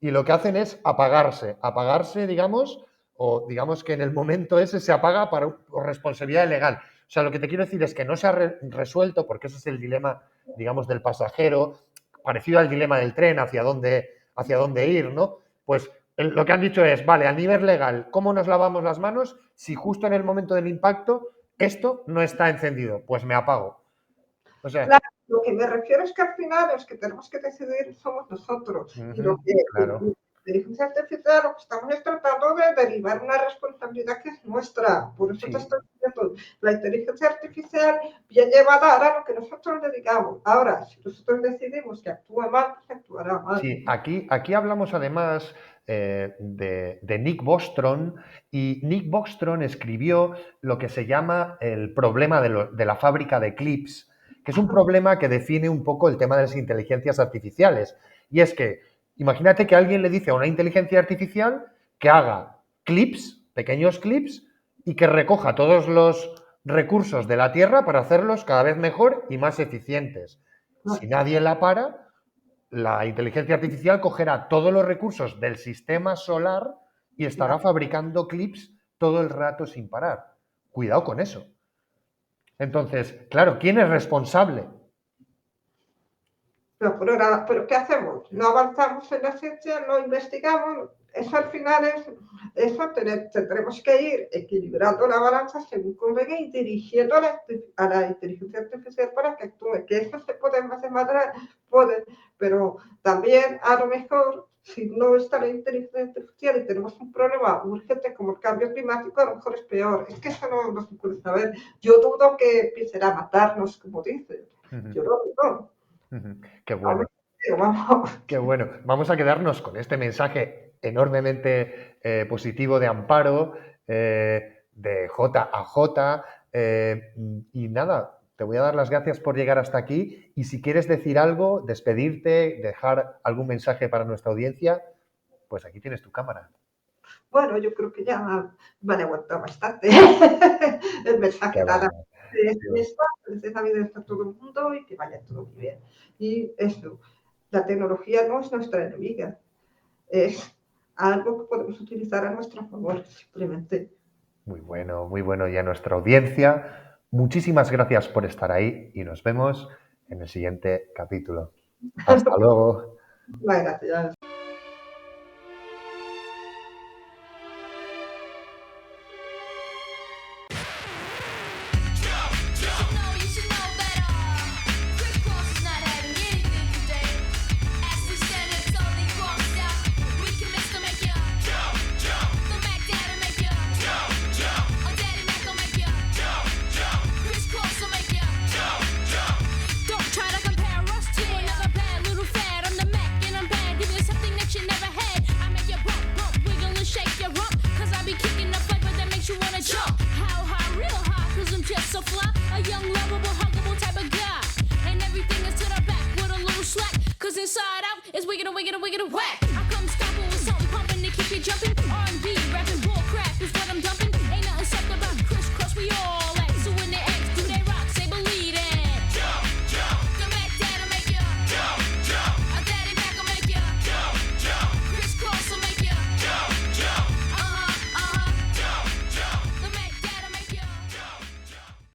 Y lo que hacen es apagarse, digamos, o digamos que en el momento ese se apaga por responsabilidad legal. O sea, lo que te quiero decir es que no se ha resuelto, porque ese es el dilema, digamos, del pasajero, parecido al dilema del tren, hacia dónde ir, ¿no? Pues lo que han dicho es, vale, a nivel legal, ¿cómo nos lavamos las manos si justo en el momento del impacto esto no está encendido? Pues me apago. O sea, Claro, lo que me refiero es que al final los que tenemos que decidir somos nosotros. Y lo que claro. la inteligencia artificial lo que estamos es tratando de derivar una responsabilidad que es nuestra. Por eso Sí. te estoy diciendo, la inteligencia artificial bien llevada hará lo que nosotros le digamos. Ahora, si nosotros decidimos que actúe mal, pues actuará mal. Sí, aquí hablamos además de Nick Bostrom, y Nick Bostrom escribió lo que se llama el problema de la fábrica de clips, que es un problema que define un poco el tema de las inteligencias artificiales. Y es que, imagínate que alguien le dice a una inteligencia artificial que haga clips, pequeños clips, y que recoja todos los recursos de la Tierra para hacerlos cada vez mejor y más eficientes. Si nadie la para, la inteligencia artificial cogerá todos los recursos del sistema solar y estará fabricando clips todo el rato sin parar. Cuidado con eso. Entonces, claro, ¿quién es responsable? Pero ¿qué hacemos? No avanzamos en la ciencia, no investigamos. Eso al final es, eso tendremos que ir equilibrando la balanza según convenga y dirigiendo a la inteligencia artificial para que actúe. Que eso se puede hacer manera, puede, pero también a lo mejor si no está la inteligencia artificial y tenemos un problema urgente como el cambio climático, a lo mejor es peor. Es que eso no se puede saber. Yo dudo que empiecen a matarnos, como dicen. Yo no dudo. Qué bueno. Qué bueno. Vamos a quedarnos con este mensaje enormemente positivo de Amparo, de J a J. Y nada, te voy a dar las gracias por llegar hasta aquí. Y si quieres decir algo, despedirte, dejar algún mensaje para nuestra audiencia, pues aquí tienes tu cámara. Bueno, yo creo que ya me han aguantado bastante el mensaje. Nada, felices Navidades a todo el mundo y que vaya todo muy bien. Y eso, la tecnología no es nuestra enemiga, es algo que podemos utilizar a nuestro favor, simplemente. Muy bueno. Y a nuestra audiencia, muchísimas gracias por estar ahí y nos vemos en el siguiente capítulo. Hasta luego. Gracias. Inside out is wiggin' whack. I come stomping with something pumping to keep you jumping.